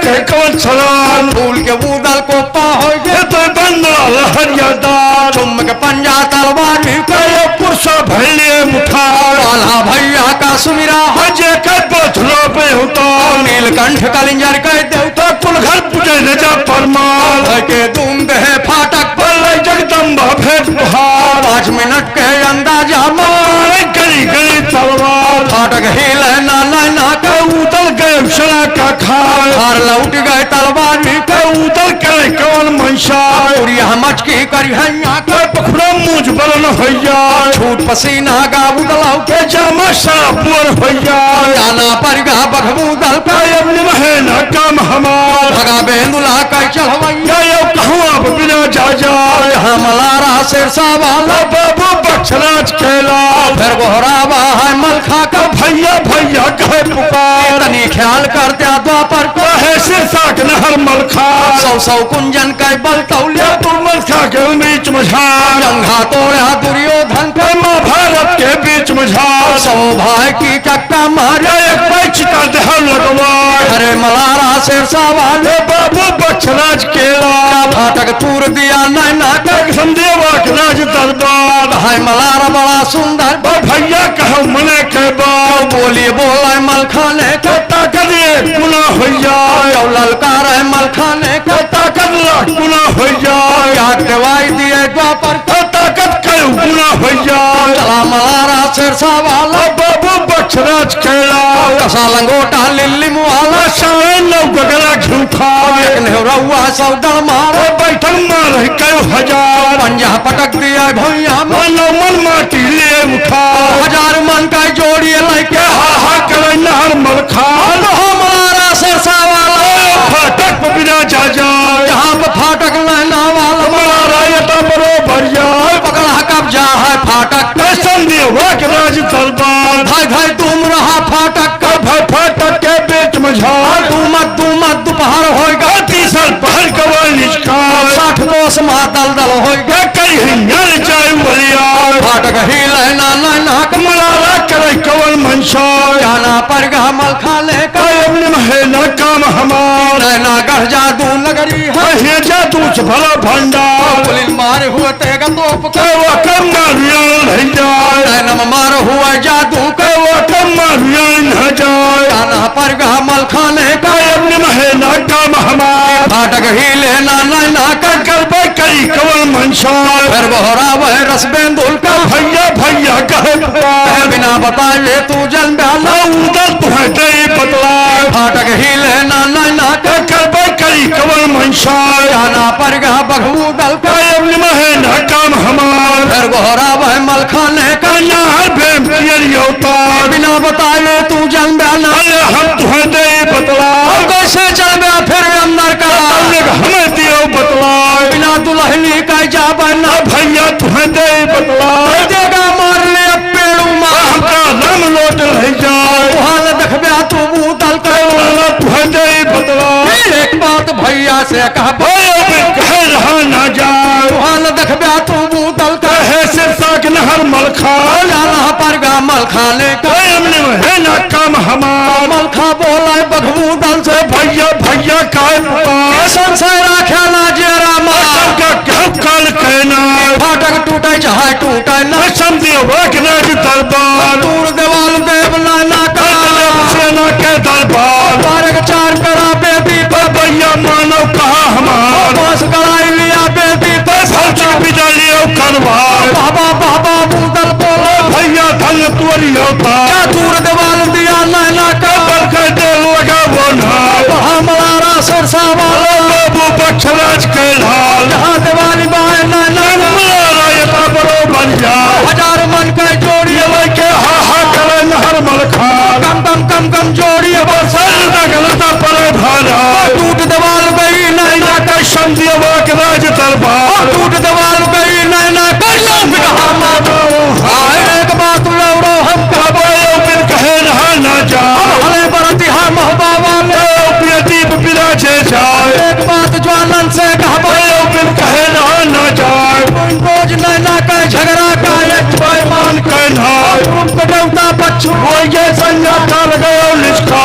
के कवन सलाम फूल के बूदल को पाहो तो बंदा लहरियादार चुम के पंजा तलवार भी कहे पुरुषा भैले मुठार वाला भैया का सुमिरा हजे के बथलो पे होता नीलकंठ कलिंजर कह देवता कुल घर पूजे न जा परमाल के दूम दे फाटक पर जगदम्बा भेद बुहार 5 मिनट के अंदाजा मारे गली गली तलवार फाटक हिल ना के उदल गए शरा का खार हार लौट गए तलवार भी के उदल करे कौन मनसार उड़िया मचकी करी हैया के पखड़ा मुझ बलन हैया छूट पसीना गा उदलाऊ के जमा सापुर हैया जाना पड़ेगा बखबू दल का अपने महीना काम हमार भगा बेंदुला का चढ़वैया कहूँ बिना जा हम लारा सिरसा वाला बाबू बक्सराज कैला फिर गोहरावा है मलखा का भैया भैया कहे पुकार तनी ख्याल कर दिया द्वापर को कहे सिरसा के नहर मलखा सौ सौ कुंजन का बल तौलिया तू मलखा के बीच में झाड़ जंघा तोड़ा दुर्योधन का महाभारत के बीच में झाड़ सौ भाई की चक्का मारे एक पैच का देह लगवाए अरे मलारा सिरसा वाले बाबू बक्सराज केला फाटक तूर दिया नैना का संदेवा के राज दरबार है मलारा बड़ा सुंदर भैया कहो मने के बात बोली बोला मलखाने का ताकत गुना हो जाए ललकार है मलखाने का ताकत गुना हो जाए क्या दवाई दिए द्वापर ताकत कयो गुना हो जाए चला मलारा सिरसा वाला बाबू बक्सराज कैला कसा लंगोटा लिल्ली मुआला सारे लोग गगरा घिउ खावे नेहरुआ सौदल मारो बैठल मार कयो हजार पंजा पटक दिया भैया मानो मन माटी ले उठा 1000 मन का जोड़ी लेके हा करे नहर मलखा मलारा सिरसा वाला फाटक पर बिना जा जाए जहाँ पे फाटक लेना वाला मलारा यता बरोबर जाए पकड़ा कब्जा है फाटक संदेवा के राज दरबार भाई भाई तुम रहा फाटक का भाई फाटक के बीच में झाड़ तू मत दोपहर होगा तीसर पहर कवाल निष्कार 60 दोष माँ दल दल होगा कई हिंगल जाए बलिया फाटक ही लेना नैना मलारा करे कवल मनसा जाना पर मल खाने का है न काम हमार नैना गढ़ जादू नगरी है जादू से भरा भंडार पुलिन मारे हुए तेगा तोप का वो कम नहीं जाए नैना मारे हुआ जादू का वो कम न जाए जाना पर मल खाने का है न काम हमार फाटक ही लेना नैना का कई कवल मनसा फिर बहरा वह रस बेंदुल का भैया भैया कहे बिना बताए तू जल डाला उधर तुम्हें दे बतला फाटक ही लेना नैना का कई कवल मनसा जाना पर बघू दल का है न काम हमार फिर बहरा वह मल खाने का नहर भेम अवतार बिना बताए तू जल डाला हम तुम्हें दे बतला कैसे चल गया फिर अंदर का हमें दियो बतला बिना दुल्हनी का जा बना भैया तुम्हें दे बतला देगा मार ले पेड़ू मार हमका नाम लौट रह जाए हाल देख गया तू बूतल कर तुम्हें दे बतला एक बात भैया से कह कह रहा ना जाए हाल देख गया तू बूतल कर है सिरसा के नहर मलखा जाना पर मल खाने का है ना काम हमार मलखा बोला बघू दल से भैया भैया का संसार खेला जेरा मार काल कहना फाटक टूटे चाहे टूटे न समझिए दरबार दूर देवाल देव लाना का सेना के दरबार बारह चार करा बेटी पर भैया मानो कहा हमार बस कराई लिया बेटी पर बिजा लियो करवार बाबा बाबा बूदल बोलो भैया धन तुअरी होता क्या दूर देवाल दिया लाना का कर दे लगा वो नाल हमारा सरसा वाला बाबू बक्सराज के लाल जहाँ दिवाली बाय लाना मलारा ये बरो बन जा 1000 मन का जोड़ी के हा करे नहर मलखा कम जोड़ी गलता पड़े भारा टूट दीवाल गई नैना का समझिए राज दरबार टूट दीवाल गई नैना एक बात लौड़ो हम कहे रहा ना जा हले बरती हम बाबा ने दीप बिराजे जाए एक बात ज्वालन से कहे रहा ना जाए रोज नैना का झगड़ा का एक बेईमान कहना उनको देवता बच्चू वो ये संज्ञा कर गयो लिखा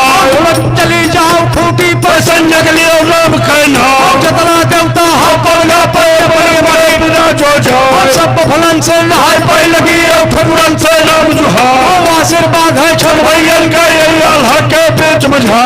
चली जाओ खूटी पर संजय के लिए रब कहना जितना देवता हो पलगा पे बड़े बड़े बिराजो जाए सब फलन से नहाय पे लगी फगुरन से नाम जुहा आशीर्वाद है छोड़ भैया का ये अल्लाह के बीच में झा